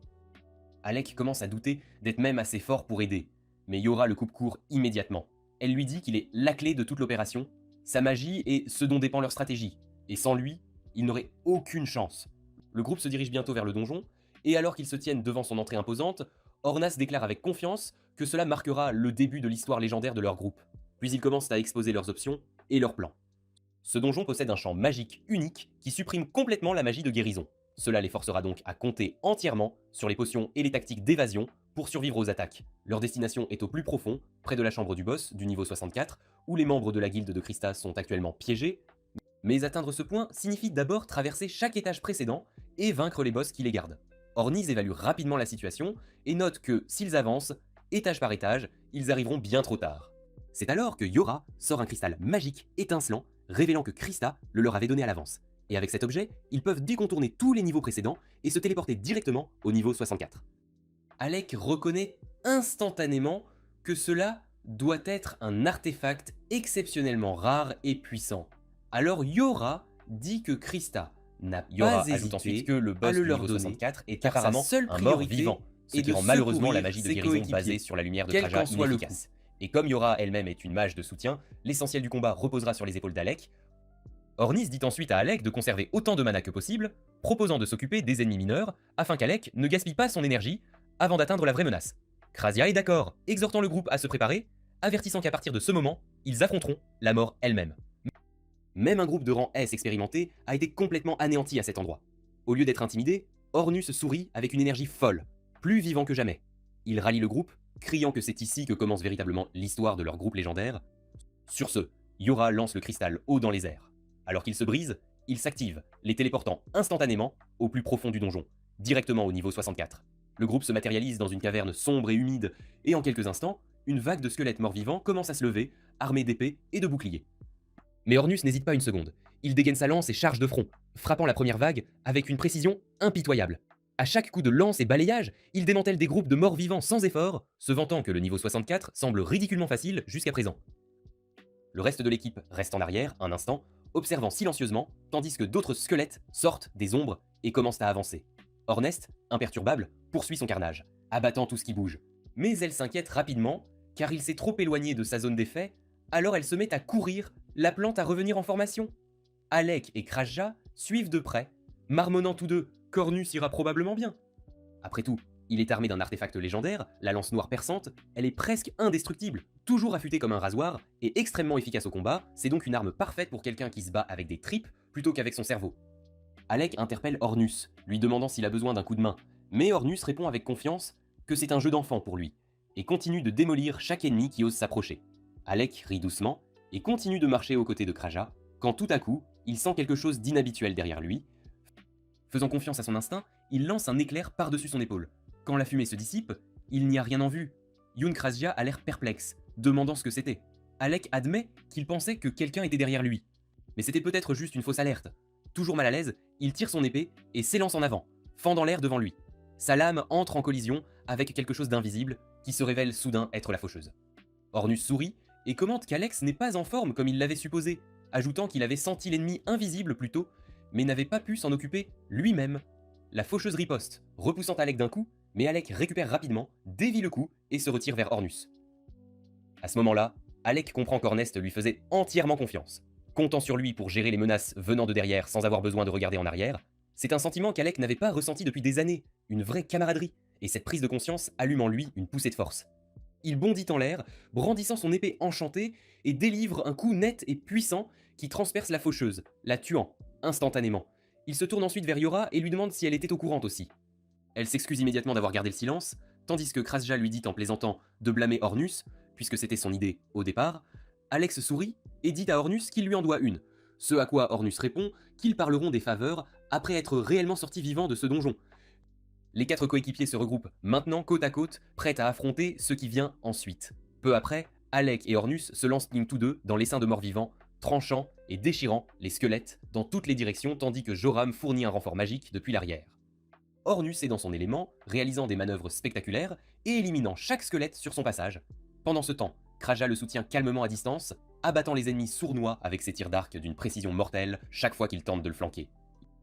Alec commence à douter d'être même assez fort pour aider, mais Yora le coupe court immédiatement. Elle lui dit qu'il est la clé de toute l'opération, sa magie est ce dont dépend leur stratégie, et sans lui, ils n'auraient aucune chance. Le groupe se dirige bientôt vers le donjon, et alors qu'ils se tiennent devant son entrée imposante, Ornas déclare avec confiance que cela marquera le début de l'histoire légendaire de leur groupe. Puis ils commencent à exposer leurs options et leurs plans. Ce donjon possède un champ magique unique qui supprime complètement la magie de guérison. Cela les forcera donc à compter entièrement sur les potions et les tactiques d'évasion pour survivre aux attaques. Leur destination est au plus profond, près de la chambre du boss, du niveau 64, où les membres de la guilde de Krista sont actuellement piégés, mais atteindre ce point signifie d'abord traverser chaque étage précédent et vaincre les boss qui les gardent. Ornis évalue rapidement la situation et note que s'ils avancent, étage par étage, ils arriveront bien trop tard. C'est alors que Yora sort un cristal magique étincelant, révélant que Krista le leur avait donné à l'avance. Et avec cet objet, ils peuvent décontourner tous les niveaux précédents et se téléporter directement au niveau 64. Alec reconnaît instantanément que cela doit être un artefact exceptionnellement rare et puissant. Alors Yora dit que Krista n'a pas ajoute ensuite que le boss le du leur niveau donner, 64 est car sa apparemment seule un mort priorité vivant, ce est qui de rend malheureusement la secourir magie de ses guérison coéquipiers, basée sur la lumière de quel Kraja qu'en soit le inefficace. Et comme Yora elle-même est une mage de soutien, l'essentiel du combat reposera sur les épaules d'Alec. Ornis dit ensuite à Alec de conserver autant de mana que possible, proposant de s'occuper des ennemis mineurs, afin qu'Alec ne gaspille pas son énergie avant d'atteindre la vraie menace. Krasia est d'accord, exhortant le groupe à se préparer, avertissant qu'à partir de ce moment, ils affronteront la mort elle-même. Même un groupe de rang S expérimenté a été complètement anéanti à cet endroit. Au lieu d'être intimidé, Ornus sourit avec une énergie folle, plus vivant que jamais. Il rallie le groupe, criant que c'est ici que commence véritablement l'histoire de leur groupe légendaire. Sur ce, Yora lance le cristal haut dans les airs. Alors qu'il se brise, il s'active, les téléportant instantanément au plus profond du donjon, directement au niveau 64. Le groupe se matérialise dans une caverne sombre et humide, et en quelques instants, une vague de squelettes morts-vivants commence à se lever, armés d'épées et de boucliers. Mais Ornus n'hésite pas une seconde. Il dégaine sa lance et charge de front, frappant la première vague avec une précision impitoyable. À chaque coup de lance et balayage, il démantèle des groupes de morts-vivants sans effort, se vantant que le niveau 64 semble ridiculement facile jusqu'à présent. Le reste de l'équipe reste en arrière un instant, observant silencieusement, tandis que d'autres squelettes sortent des ombres et commencent à avancer. Ornest, imperturbable, poursuit son carnage, abattant tout ce qui bouge. Mais elle s'inquiète rapidement, car il s'est trop éloigné de sa zone d'effet, alors elle se met à courir, l'appelant à revenir en formation. Alec et Kraja suivent de près, marmonnant tous deux « Cornus ira probablement bien ». Après tout, il est armé d'un artefact légendaire, la lance noire perçante, elle est presque indestructible, toujours affûtée comme un rasoir, et extrêmement efficace au combat, c'est donc une arme parfaite pour quelqu'un qui se bat avec des tripes plutôt qu'avec son cerveau. Alec interpelle Ornus, lui demandant s'il a besoin d'un coup de main, mais Ornus répond avec confiance que c'est un jeu d'enfant pour lui, et continue de démolir chaque ennemi qui ose s'approcher. Alec rit doucement, et continue de marcher aux côtés de Kraja, quand tout à coup, il sent quelque chose d'inhabituel derrière lui. Faisant confiance à son instinct, il lance un éclair par-dessus son épaule. Quand la fumée se dissipe, il n'y a rien en vue. Yun Krasia a l'air perplexe, demandant ce que c'était. Alec admet qu'il pensait que quelqu'un était derrière lui. Mais c'était peut-être juste une fausse alerte. Toujours mal à l'aise, il tire son épée et s'élance en avant, fendant l'air devant lui. Sa lame entre en collision avec quelque chose d'invisible qui se révèle soudain être la faucheuse. Ornus sourit et commente qu'Alex n'est pas en forme comme il l'avait supposé, ajoutant qu'il avait senti l'ennemi invisible plus tôt, mais n'avait pas pu s'en occuper lui-même. La faucheuse riposte, repoussant Alec d'un coup, mais Alec récupère rapidement, dévie le coup et se retire vers Ornus. À ce moment-là, Alec comprend qu'Ornest lui faisait entièrement confiance. Comptant sur lui pour gérer les menaces venant de derrière sans avoir besoin de regarder en arrière, c'est un sentiment qu'Alec n'avait pas ressenti depuis des années, une vraie camaraderie, et cette prise de conscience allume en lui une poussée de force. Il bondit en l'air, brandissant son épée enchantée, et délivre un coup net et puissant qui transperce la faucheuse, la tuant, instantanément. Il se tourne ensuite vers Yora et lui demande si elle était au courant aussi. Elle s'excuse immédiatement d'avoir gardé le silence, tandis que Krasja lui dit en plaisantant de blâmer Ornus, puisque c'était son idée au départ. Alex sourit et dit à Ornus qu'il lui en doit une, ce à quoi Ornus répond qu'ils parleront des faveurs après être réellement sortis vivants de ce donjon. Les 4 coéquipiers se regroupent maintenant côte à côte, prêts à affronter ce qui vient ensuite. Peu après, Alec et Ornus se lancent tous deux dans l'essaim de morts-vivants, tranchant et déchirant les squelettes dans toutes les directions tandis que Joram fournit un renfort magique depuis l'arrière. Ornus est dans son élément, réalisant des manœuvres spectaculaires et éliminant chaque squelette sur son passage. Pendant ce temps, Kraja le soutient calmement à distance, abattant les ennemis sournois avec ses tirs d'arc d'une précision mortelle chaque fois qu'il tente de le flanquer.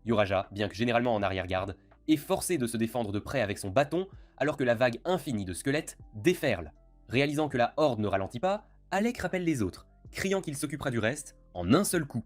Yoraja, bien que généralement en arrière-garde, est forcé de se défendre de près avec son bâton alors que la vague infinie de squelettes déferle. Réalisant que la horde ne ralentit pas, Alec rappelle les autres, criant qu'il s'occupera du reste en un seul coup.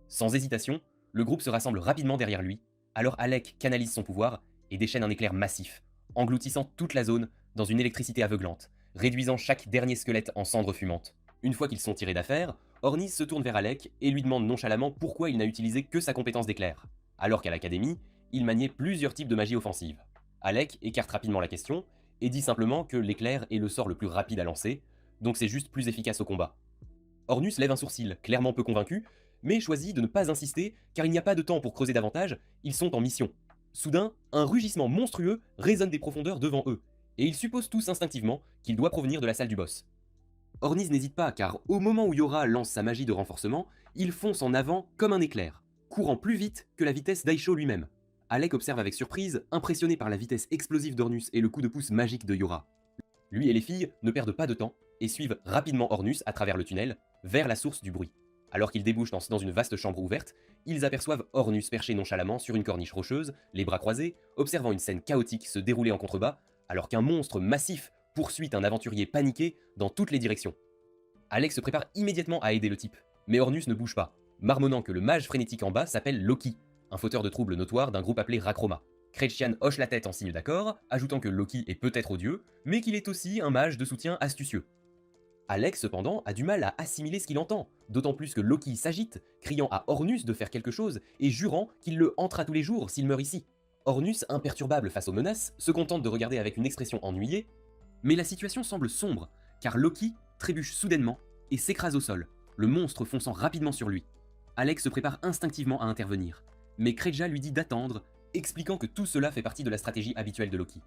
Sans hésitation, le groupe se rassemble rapidement derrière lui, alors Alec canalise son pouvoir et déchaîne un éclair massif, engloutissant toute la zone dans une électricité aveuglante, réduisant chaque dernier squelette en cendres fumantes. Une fois qu'ils sont tirés d'affaire, Ornis se tourne vers Alec et lui demande nonchalamment pourquoi il n'a utilisé que sa compétence d'éclair, alors qu'à l'académie, il maniait plusieurs types de magie offensive. Alec écarte rapidement la question et dit simplement que l'éclair est le sort le plus rapide à lancer, donc c'est juste plus efficace au combat. Ornus lève un sourcil, clairement peu convaincu, mais choisit de ne pas insister car il n'y a pas de temps pour creuser davantage, ils sont en mission. Soudain, un rugissement monstrueux résonne des profondeurs devant eux, et ils supposent tous instinctivement qu'il doit provenir de la salle du boss. Ornis n'hésite pas car au moment où Yora lance sa magie de renforcement, il fonce en avant comme un éclair, courant plus vite que la vitesse d'Aisho lui-même. Alec observe avec surprise, impressionné par la vitesse explosive d'Ornus et le coup de pouce magique de Yora. Lui et les filles ne perdent pas de temps et suivent rapidement Ornus à travers le tunnel, vers la source du bruit. Alors qu'ils débouchent dans une vaste chambre ouverte, ils aperçoivent Ornus perché nonchalamment sur une corniche rocheuse, les bras croisés, observant une scène chaotique se dérouler en contrebas, alors qu'un monstre massif poursuit un aventurier paniqué dans toutes les directions. Alex se prépare immédiatement à aider le type, mais Ornus ne bouge pas, marmonnant que le mage frénétique en bas s'appelle Loki, un fauteur de troubles notoire d'un groupe appelé Rachroma. Kretchian hoche la tête en signe d'accord, ajoutant que Loki est peut-être odieux, mais qu'il est aussi un mage de soutien astucieux. Alex, cependant, a du mal à assimiler ce qu'il entend, d'autant plus que Loki s'agite, criant à Ornus de faire quelque chose et jurant qu'il le hantera tous les jours s'il meurt ici. Ornus, imperturbable face aux menaces, se contente de regarder avec une expression ennuyée, mais la situation semble sombre, car Loki trébuche soudainement et s'écrase au sol, le monstre fonçant rapidement sur lui. Alex se prépare instinctivement à intervenir, mais Kreja lui dit d'attendre, expliquant que tout cela fait partie de la stratégie habituelle de Loki.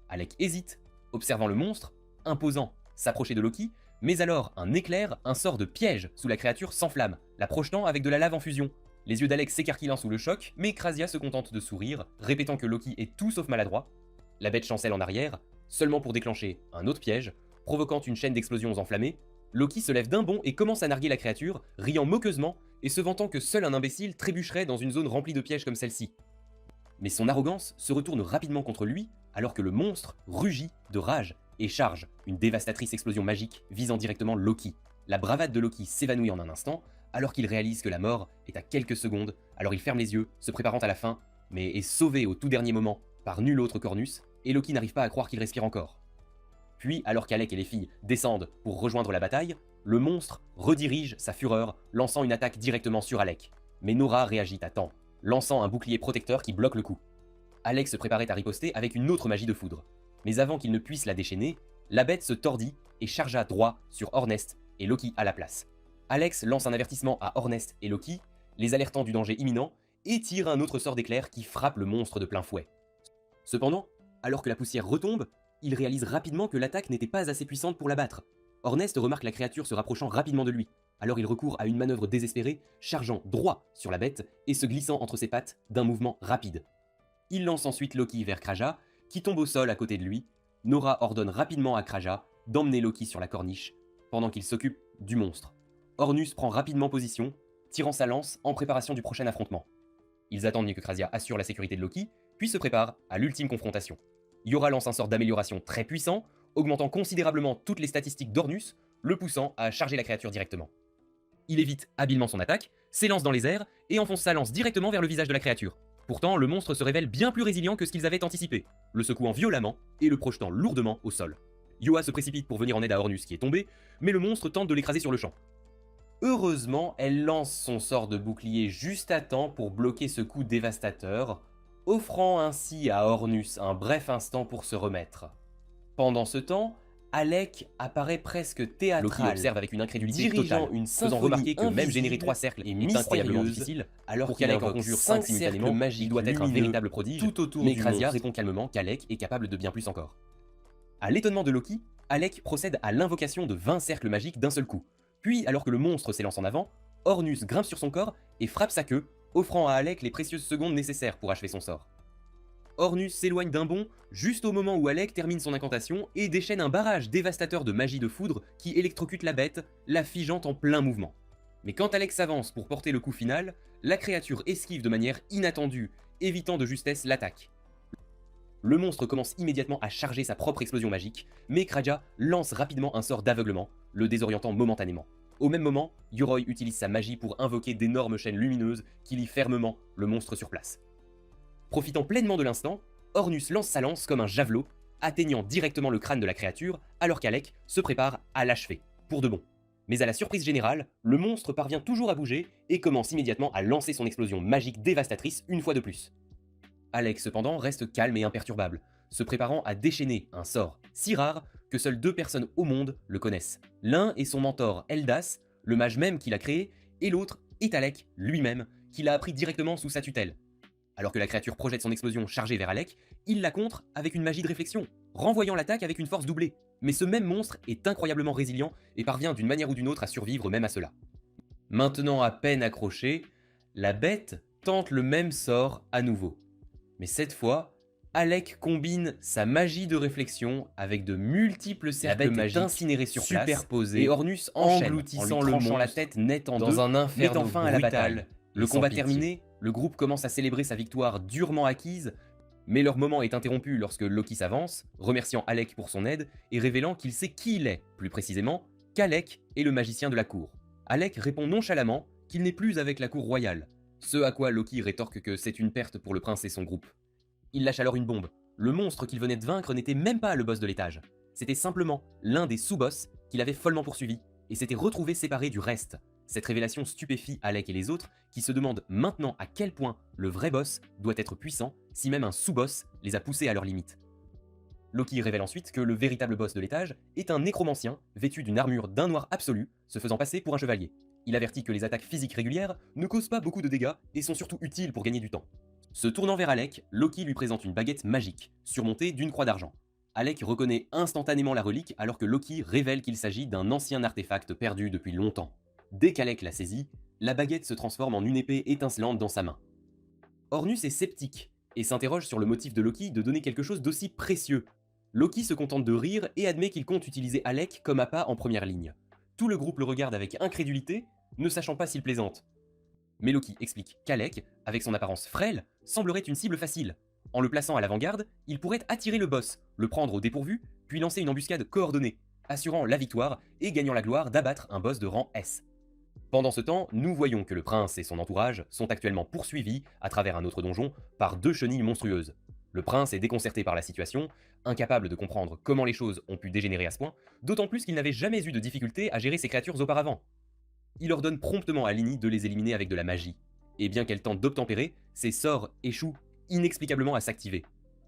Alec hésite, observant le monstre, imposant, s'approcher de Loki, mais alors un éclair, un sort de piège sous la créature s'enflamme, la projetant avec de la lave en fusion. Les yeux d'Alex s'écarquillant sous le choc, mais Krasia se contente de sourire, répétant que Loki est tout sauf maladroit. La bête chancelle en arrière, seulement pour déclencher un autre piège, provoquant une chaîne d'explosions enflammées. Loki se lève d'un bond et commence à narguer la créature, riant moqueusement et se vantant que seul un imbécile trébucherait dans une zone remplie de pièges comme celle-ci. Mais son arrogance se retourne rapidement contre lui, alors que le monstre rugit de rage et charge une dévastatrice explosion magique visant directement Loki. La bravade de Loki s'évanouit en un instant, alors qu'il réalise que la mort est à quelques secondes, alors il ferme les yeux, se préparant à la fin, mais est sauvé au tout dernier moment par nul autre qu'Ornus, et Loki n'arrive pas à croire qu'il respire encore. Puis, alors qu'Alec et les filles descendent pour rejoindre la bataille, le monstre redirige sa fureur, lançant une attaque directement sur Alec. Mais Nora réagit à temps, lançant un bouclier protecteur qui bloque le coup. Alec se préparait à riposter avec une autre magie de foudre. Mais avant qu'il ne puisse la déchaîner, la bête se tordit et chargea droit sur Ornest et Loki à la place. Alex lance un avertissement à Ornest et Loki, les alertant du danger imminent, et tire un autre sort d'éclair qui frappe le monstre de plein fouet. Cependant, alors que la poussière retombe, il réalise rapidement que l'attaque n'était pas assez puissante pour l'abattre. Ornest remarque la créature se rapprochant rapidement de lui, alors il recourt à une manœuvre désespérée, chargeant droit sur la bête et se glissant entre ses pattes d'un mouvement rapide. Il lance ensuite Loki vers Kraja, qui tombe au sol à côté de lui. Nora ordonne rapidement à Kraja d'emmener Loki sur la corniche, pendant qu'il s'occupe du monstre. Ornus prend rapidement position, tirant sa lance en préparation du prochain affrontement. Ils attendent que Krasia assure la sécurité de Loki, puis se préparent à l'ultime confrontation. Yora lance un sort d'amélioration très puissant, augmentant considérablement toutes les statistiques d'Ornus, le poussant à charger la créature directement. Il évite habilement son attaque, s'élance dans les airs et enfonce sa lance directement vers le visage de la créature. Pourtant, le monstre se révèle bien plus résilient que ce qu'ils avaient anticipé, le secouant violemment et le projetant lourdement au sol. Yoa se précipite pour venir en aide à Ornus qui est tombé, mais le monstre tente de l'écraser sur le champ. Heureusement, elle lance son sort de bouclier juste à temps pour bloquer ce coup dévastateur, offrant ainsi à Ornus un bref instant pour se remettre. Pendant ce temps, Alec apparaît presque théâtral. Loki observe avec une incrédulité totale, faisant remarquer que même générer 3 cercles est incroyablement difficile, alors qu'Alec en conjure 5 simultanément, il doit être un véritable prodige, tout autour mais Krasia répond calmement qu'Alec est capable de bien plus encore. À l'étonnement de Loki, Alec procède à l'invocation de 20 cercles magiques d'un seul coup. Puis, alors que le monstre s'élance en avant, Ornus grimpe sur son corps et frappe sa queue, offrant à Alec les précieuses secondes nécessaires pour achever son sort. Ornus s'éloigne d'un bond, juste au moment où Alec termine son incantation et déchaîne un barrage dévastateur de magie de foudre qui électrocute la bête, la figeant en plein mouvement. Mais quand Alec s'avance pour porter le coup final, la créature esquive de manière inattendue évitant de justesse l'attaque. Le monstre commence immédiatement à charger sa propre explosion magique, mais Kraja lance rapidement un sort d'aveuglement, le désorientant momentanément. Au même moment, Yoroi utilise sa magie pour invoquer d'énormes chaînes lumineuses qui lient fermement le monstre sur place. Profitant pleinement de l'instant, Ornus lance sa lance comme un javelot, atteignant directement le crâne de la créature, alors qu'Alec se prépare à l'achever, pour de bon. Mais à la surprise générale, le monstre parvient toujours à bouger et commence immédiatement à lancer son explosion magique dévastatrice une fois de plus. Alec cependant reste calme et imperturbable, se préparant à déchaîner un sort si rare que seules 2 personnes au monde le connaissent. L'un est son mentor Eldas, le mage même qu'il a créé, et l'autre est Alec lui-même, qui l'a appris directement sous sa tutelle. Alors que la créature projette son explosion chargée vers Alec, il la contre avec une magie de réflexion, renvoyant l'attaque avec une force doublée. Mais ce même monstre est incroyablement résilient et parvient d'une manière ou d'une autre à survivre même à cela. Maintenant à peine accrochée, la bête tente le même sort à nouveau. Mais cette fois, Alec combine sa magie de réflexion avec de multiples cercles magiques incinérés sur place, superposés, et Ornus engloutissant le monstre la tête nette en deux, un inferno fin à la bataille. Le combat terminé, le groupe commence à célébrer sa victoire durement acquise, mais leur moment est interrompu lorsque Loki s'avance, remerciant Alec pour son aide et révélant qu'il sait qui il est, plus précisément, qu'Alec est le magicien de la cour. Alec répond nonchalamment qu'il n'est plus avec la cour royale, ce à quoi Loki rétorque que c'est une perte pour le prince et son groupe. Il lâche alors une bombe. Le monstre qu'il venait de vaincre n'était même pas le boss de l'étage. C'était simplement l'un des sous-boss qu'il avait follement poursuivi, et s'était retrouvé séparé du reste. Cette révélation stupéfie Alec et les autres, qui se demandent maintenant à quel point le vrai boss doit être puissant, si même un sous-boss les a poussés à leurs limites. Loki révèle ensuite que le véritable boss de l'étage est un nécromancien, vêtu d'une armure d'un noir absolu, se faisant passer pour un chevalier. Il avertit que les attaques physiques régulières ne causent pas beaucoup de dégâts et sont surtout utiles pour gagner du temps. Se tournant vers Alec, Loki lui présente une baguette magique, surmontée d'une croix d'argent. Alec reconnaît instantanément la relique alors que Loki révèle qu'il s'agit d'un ancien artefact perdu depuis longtemps. Dès qu'Alec la saisit, la baguette se transforme en une épée étincelante dans sa main. Ornus est sceptique et s'interroge sur le motif de Loki de donner quelque chose d'aussi précieux. Loki se contente de rire et admet qu'il compte utiliser Alec comme appât en première ligne. Tout le groupe le regarde avec incrédulité, ne sachant pas s'il plaisante. Mais Loki explique qu'Alec, avec son apparence frêle, semblerait une cible facile. En le plaçant à l'avant-garde, il pourrait attirer le boss, le prendre au dépourvu, puis lancer une embuscade coordonnée, assurant la victoire et gagnant la gloire d'abattre un boss de rang S. Pendant ce temps, nous voyons que le prince et son entourage sont actuellement poursuivis à travers un autre donjon par 2 chenilles monstrueuses. Le prince est déconcerté par la situation, incapable de comprendre comment les choses ont pu dégénérer à ce point, d'autant plus qu'il n'avait jamais eu de difficulté à gérer ces créatures auparavant. Il ordonne promptement à Lini de les éliminer avec de la magie, et bien qu'elle tente d'obtempérer, ses sorts échouent inexplicablement à s'activer.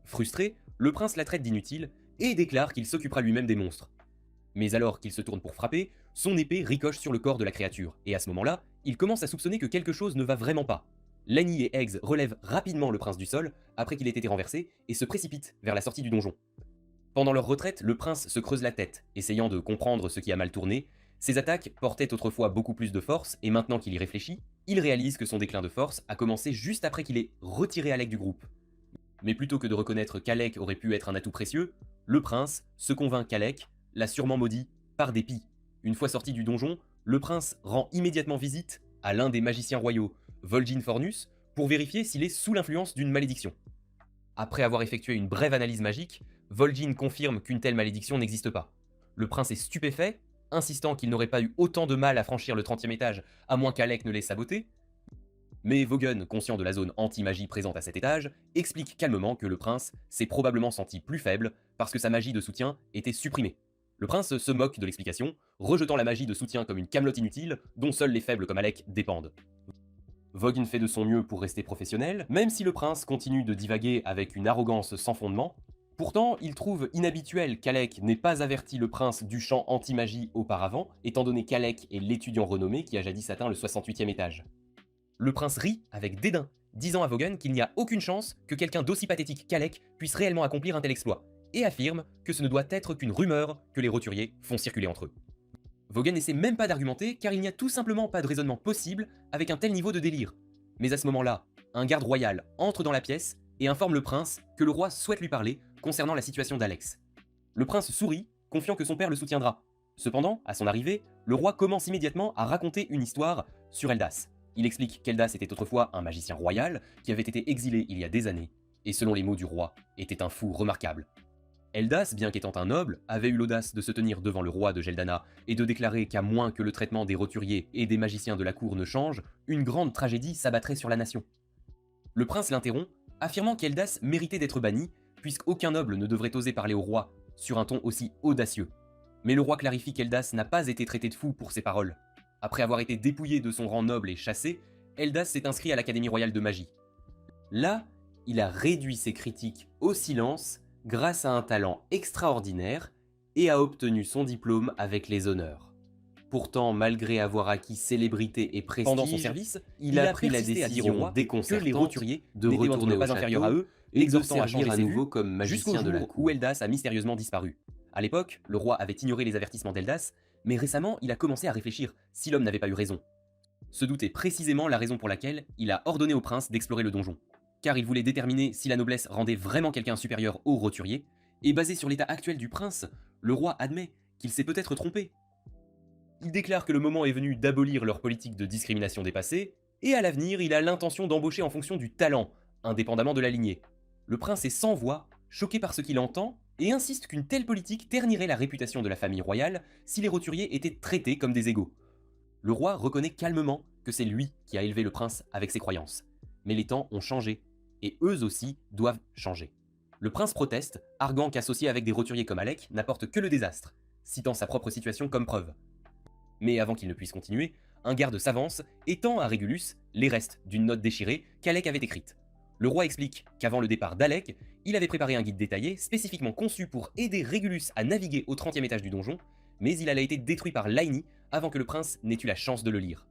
Frustré, le prince la traite d'inutile et déclare qu'il s'occupera lui-même des monstres. Mais alors qu'il se tourne pour frapper, son épée ricoche sur le corps de la créature, et à ce moment-là, il commence à soupçonner que quelque chose ne va vraiment pas. Lani et Eggs relèvent rapidement le prince du sol, après qu'il ait été renversé, et se précipitent vers la sortie du donjon. Pendant leur retraite, le prince se creuse la tête, essayant de comprendre ce qui a mal tourné. Ses attaques portaient autrefois beaucoup plus de force, et maintenant qu'il y réfléchit, il réalise que son déclin de force a commencé juste après qu'il ait retiré Alec du groupe. Mais plutôt que de reconnaître qu'Alec aurait pu être un atout précieux, le prince se convainc qu'Alec l'a sûrement maudit par dépit. Une fois sorti du donjon, le prince rend immédiatement visite à l'un des magiciens royaux, Vol'jin Fornus, pour vérifier s'il est sous l'influence d'une malédiction. Après avoir effectué une brève analyse magique, Vol'jin confirme qu'une telle malédiction n'existe pas. Le prince est stupéfait, insistant qu'il n'aurait pas eu autant de mal à franchir le 30e étage à moins qu'Alec ne l'ait saboté. Mais Vogun, conscient de la zone anti-magie présente à cet étage, explique calmement que le prince s'est probablement senti plus faible parce que sa magie de soutien était supprimée. Le prince se moque de l'explication, rejetant la magie de soutien comme une camelote inutile dont seuls les faibles comme Alec dépendent. Vogun fait de son mieux pour rester professionnel, même si le prince continue de divaguer avec une arrogance sans fondement. Pourtant, il trouve inhabituel qu'Alec n'ait pas averti le prince du champ anti-magie auparavant, étant donné qu'Alec est l'étudiant renommé qui a jadis atteint le 68e étage. Le prince rit avec dédain, disant à Vogun qu'il n'y a aucune chance que quelqu'un d'aussi pathétique qu'Alec puisse réellement accomplir un tel exploit, et affirme que ce ne doit être qu'une rumeur que les roturiers font circuler entre eux. Vogun n'essaie même pas d'argumenter car il n'y a tout simplement pas de raisonnement possible avec un tel niveau de délire. Mais à ce moment-là, un garde royal entre dans la pièce et informe le prince que le roi souhaite lui parler concernant la situation d'Alex. Le prince sourit, confiant que son père le soutiendra. Cependant, à son arrivée, le roi commence immédiatement à raconter une histoire sur Eldas. Il explique qu'Eldas était autrefois un magicien royal qui avait été exilé il y a des années, et selon les mots du roi, était un fou remarquable. Eldas, bien qu'étant un noble, avait eu l'audace de se tenir devant le roi de Geldana et de déclarer qu'à moins que le traitement des roturiers et des magiciens de la cour ne change, une grande tragédie s'abattrait sur la nation. Le prince l'interrompt, affirmant qu'Eldas méritait d'être banni, puisqu'aucun noble ne devrait oser parler au roi sur un ton aussi audacieux. Mais le roi clarifie qu'Eldas n'a pas été traité de fou pour ses paroles. Après avoir été dépouillé de son rang noble et chassé, Eldas s'est inscrit à l'Académie royale de magie. Là, il a réduit ses critiques au silence grâce à un talent extraordinaire et a obtenu son diplôme avec les honneurs. Pourtant, malgré avoir acquis célébrité et prestige, Pendant son service, il a pris la décision déconcertante que les roturiers de n'étaient retourner pas au inférieurs à château eux et de exhortant à servir changer à ses nouveau vues, comme jusqu'au magicien de la jour cour où Eldas a mystérieusement disparu. À l'époque, le roi avait ignoré les avertissements d'Eldas, mais récemment, il a commencé à réfléchir si l'homme n'avait pas eu raison. Ce doute est précisément la raison pour laquelle il a ordonné au prince d'explorer le donjon, car il voulait déterminer si la noblesse rendait vraiment quelqu'un supérieur au roturier, et basé sur l'état actuel du prince, le roi admet qu'il s'est peut-être trompé. Il déclare que le moment est venu d'abolir leur politique de discrimination dépassée, et à l'avenir, il a l'intention d'embaucher en fonction du talent, indépendamment de la lignée. Le prince est sans voix, choqué par ce qu'il entend, et insiste qu'une telle politique ternirait la réputation de la famille royale si les roturiers étaient traités comme des égaux. Le roi reconnaît calmement que c'est lui qui a élevé le prince avec ses croyances. Mais les temps ont changé, et eux aussi doivent changer. Le prince proteste, arguant qu'associer avec des roturiers comme Alec n'apporte que le désastre, citant sa propre situation comme preuve. Mais avant qu'il ne puisse continuer, un garde s'avance et tend à Régulus les restes d'une note déchirée qu'Alec avait écrite. Le roi explique qu'avant le départ d'Alec, il avait préparé un guide détaillé spécifiquement conçu pour aider Régulus à naviguer au 30e étage du donjon, mais il allait été détruit par Laini avant que le prince n'ait eu la chance de le lire.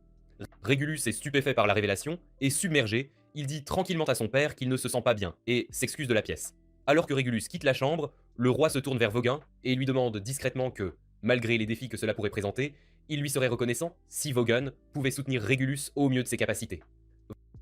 Régulus est stupéfait par la révélation et submergé, il dit tranquillement à son père qu'il ne se sent pas bien et s'excuse de la pièce. Alors que Régulus quitte la chambre, le roi se tourne vers Voguin et lui demande discrètement que, malgré les défis que cela pourrait présenter, il lui serait reconnaissant si Voguin pouvait soutenir Régulus au mieux de ses capacités.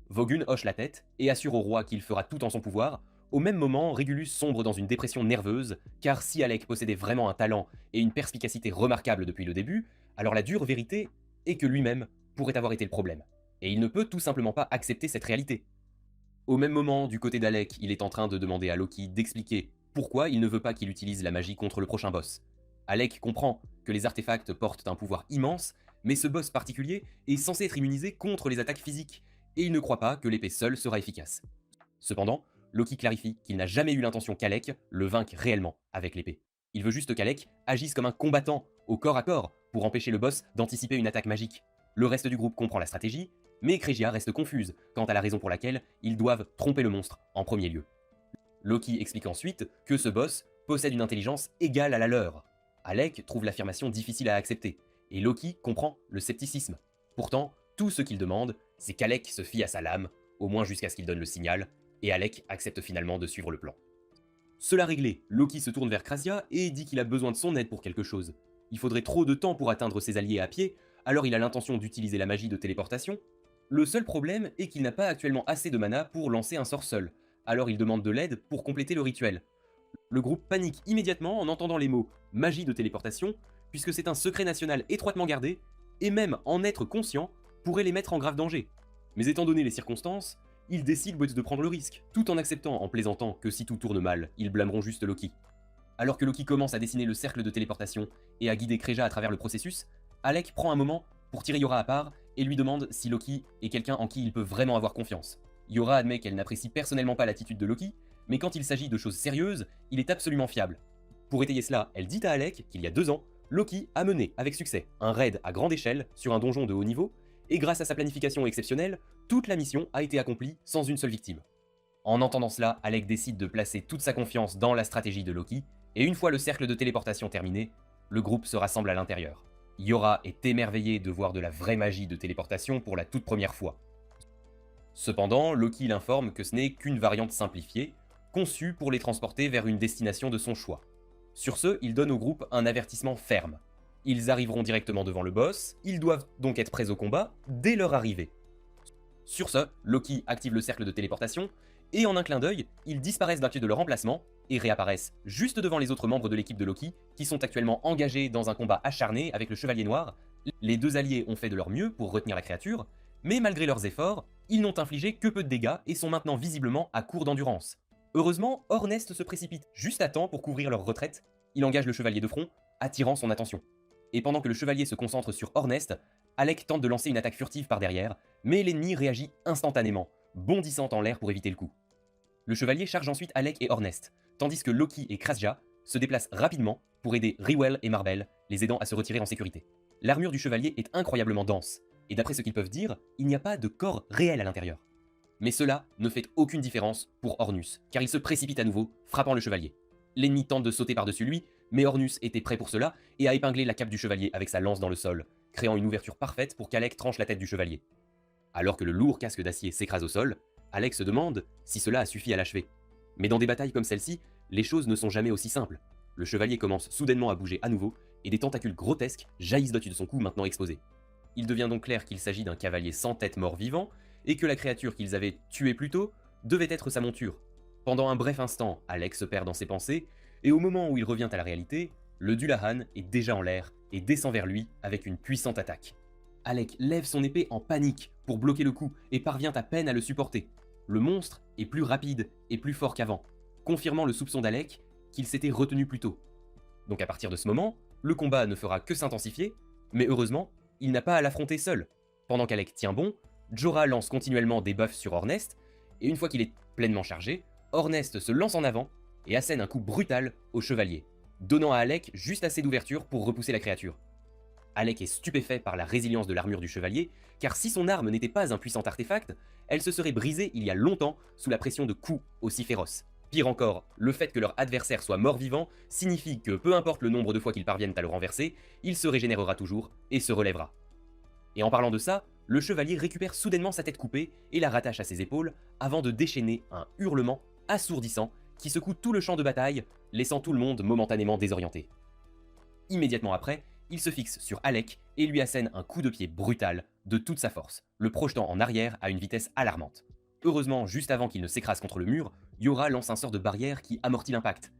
Voguin hoche la tête et assure au roi qu'il fera tout en son pouvoir. Au même moment, Régulus sombre dans une dépression nerveuse, car si Alec possédait vraiment un talent et une perspicacité remarquables depuis le début, alors la dure vérité est que lui-même pourrait avoir été le problème. Et il ne peut tout simplement pas accepter cette réalité. Au même moment, du côté d'Alec, il est en train de demander à Loki d'expliquer pourquoi il ne veut pas qu'il utilise la magie contre le prochain boss. Alec comprend que les artefacts portent un pouvoir immense, mais ce boss particulier est censé être immunisé contre les attaques physiques, et il ne croit pas que l'épée seule sera efficace. Cependant, Loki clarifie qu'il n'a jamais eu l'intention qu'Alec le vainque réellement avec l'épée. Il veut juste qu'Alec agisse comme un combattant, au corps à corps, pour empêcher le boss d'anticiper une attaque magique. Le reste du groupe comprend la stratégie, mais Crégia reste confuse quant à la raison pour laquelle ils doivent tromper le monstre en premier lieu. Loki explique ensuite que ce boss possède une intelligence égale à la leur. Alec trouve l'affirmation difficile à accepter, et Loki comprend le scepticisme. Pourtant, tout ce qu'il demande, c'est qu'Alec se fie à sa lame, au moins jusqu'à ce qu'il donne le signal, et Alec accepte finalement de suivre le plan. Cela réglé, Loki se tourne vers Krasia et dit qu'il a besoin de son aide pour quelque chose. Il faudrait trop de temps pour atteindre ses alliés à pied, alors il a l'intention d'utiliser la magie de téléportation. Le seul problème est qu'il n'a pas actuellement assez de mana pour lancer un sort seul, alors il demande de l'aide pour compléter le rituel. Le groupe panique immédiatement en entendant les mots « magie de téléportation », puisque c'est un secret national étroitement gardé, et même en être conscient pourrait les mettre en grave danger. Mais étant donné les circonstances, ils décident de prendre le risque, tout en acceptant en plaisantant que si tout tourne mal, ils blâmeront juste Loki. Alors que Loki commence à dessiner le cercle de téléportation et à guider Créja à travers le processus, Alec prend un moment pour tirer Yora à part et lui demande si Loki est quelqu'un en qui il peut vraiment avoir confiance. Yora admet qu'elle n'apprécie personnellement pas l'attitude de Loki, mais quand il s'agit de choses sérieuses, il est absolument fiable. Pour étayer cela, elle dit à Alec qu'il y a 2 ans, Loki a mené avec succès un raid à grande échelle sur un donjon de haut niveau, et grâce à sa planification exceptionnelle, toute la mission a été accomplie sans une seule victime. En entendant cela, Alec décide de placer toute sa confiance dans la stratégie de Loki, et une fois le cercle de téléportation terminé, le groupe se rassemble à l'intérieur. Yora est émerveillée de voir de la vraie magie de téléportation pour la toute première fois. Cependant, Loki l'informe que ce n'est qu'une variante simplifiée, conçue pour les transporter vers une destination de son choix. Sur ce, il donne au groupe un avertissement ferme. Ils arriveront directement devant le boss, ils doivent donc être prêts au combat dès leur arrivée. Sur ce, Loki active le cercle de téléportation, et en un clin d'œil, ils disparaissent d'un pied de leur emplacement et réapparaissent juste devant les autres membres de l'équipe de Loki qui sont actuellement engagés dans un combat acharné avec le Chevalier Noir. Les 2 alliés ont fait de leur mieux pour retenir la créature, Mais malgré leurs efforts, ils n'ont infligé que peu de dégâts et sont maintenant visiblement à court d'endurance. Heureusement, Ornest se précipite juste à temps pour couvrir leur retraite. Il engage le chevalier de front, attirant son attention. Et pendant que le chevalier se concentre sur Ornest, Alec tente de lancer une attaque furtive par derrière, mais l'ennemi réagit instantanément, bondissant en l'air pour éviter le coup. Le chevalier charge ensuite Alec et Ornest, tandis que Loki et Krasja se déplacent rapidement pour aider Rywell et Marbel, les aidant à se retirer en sécurité. L'armure du chevalier est incroyablement dense, et d'après ce qu'ils peuvent dire, il n'y a pas de corps réel à l'intérieur. Mais cela ne fait aucune différence pour Ornus, car il se précipite à nouveau, frappant le chevalier. L'ennemi tente de sauter par-dessus lui, mais Ornus était prêt pour cela et a épinglé la cape du chevalier avec sa lance dans le sol, créant une ouverture parfaite pour qu'Alec tranche la tête du chevalier. Alors que le lourd casque d'acier s'écrase au sol, Alec se demande si cela a suffi à l'achever. Mais dans des batailles comme celle-ci, les choses ne sont jamais aussi simples. Le chevalier commence soudainement à bouger à nouveau, et des tentacules grotesques jaillissent d'au-dessus de son cou maintenant exposé. Il devient donc clair qu'il s'agit d'un cavalier sans tête mort-vivant, et que la créature qu'ils avaient tuée plus tôt devait être sa monture. Pendant un bref instant, Alec se perd dans ses pensées, et au moment où il revient à la réalité, le Dullahan est déjà en l'air et descend vers lui avec une puissante attaque. Alec lève son épée en panique pour bloquer le coup et parvient à peine à le supporter. Le monstre est plus rapide et plus fort qu'avant, confirmant le soupçon d'Alec qu'il s'était retenu plus tôt. Donc à partir de ce moment, le combat ne fera que s'intensifier, mais heureusement, il n'a pas à l'affronter seul. Pendant qu'Alec tient bon, Jorah lance continuellement des buffs sur Ornest, et une fois qu'il est pleinement chargé, Ornest se lance en avant et assène un coup brutal au chevalier, donnant à Alec juste assez d'ouverture pour repousser la créature. Alec est stupéfait par la résilience de l'armure du chevalier, car si son arme n'était pas un puissant artefact, elle se serait brisée il y a longtemps sous la pression de coups aussi féroces. Pire encore, le fait que leur adversaire soit mort-vivant signifie que peu importe le nombre de fois qu'ils parviennent à le renverser, il se régénérera toujours et se relèvera. Et en parlant de ça, le chevalier récupère soudainement sa tête coupée et la rattache à ses épaules avant de déchaîner un hurlement assourdissant qui secoue tout le champ de bataille, laissant tout le monde momentanément désorienté. Immédiatement après, il se fixe sur Alec et lui assène un coup de pied brutal de toute sa force, le projetant en arrière à une vitesse alarmante. Heureusement, juste avant qu'il ne s'écrase contre le mur, Jorah lance un sort de barrière qui amortit l'impact.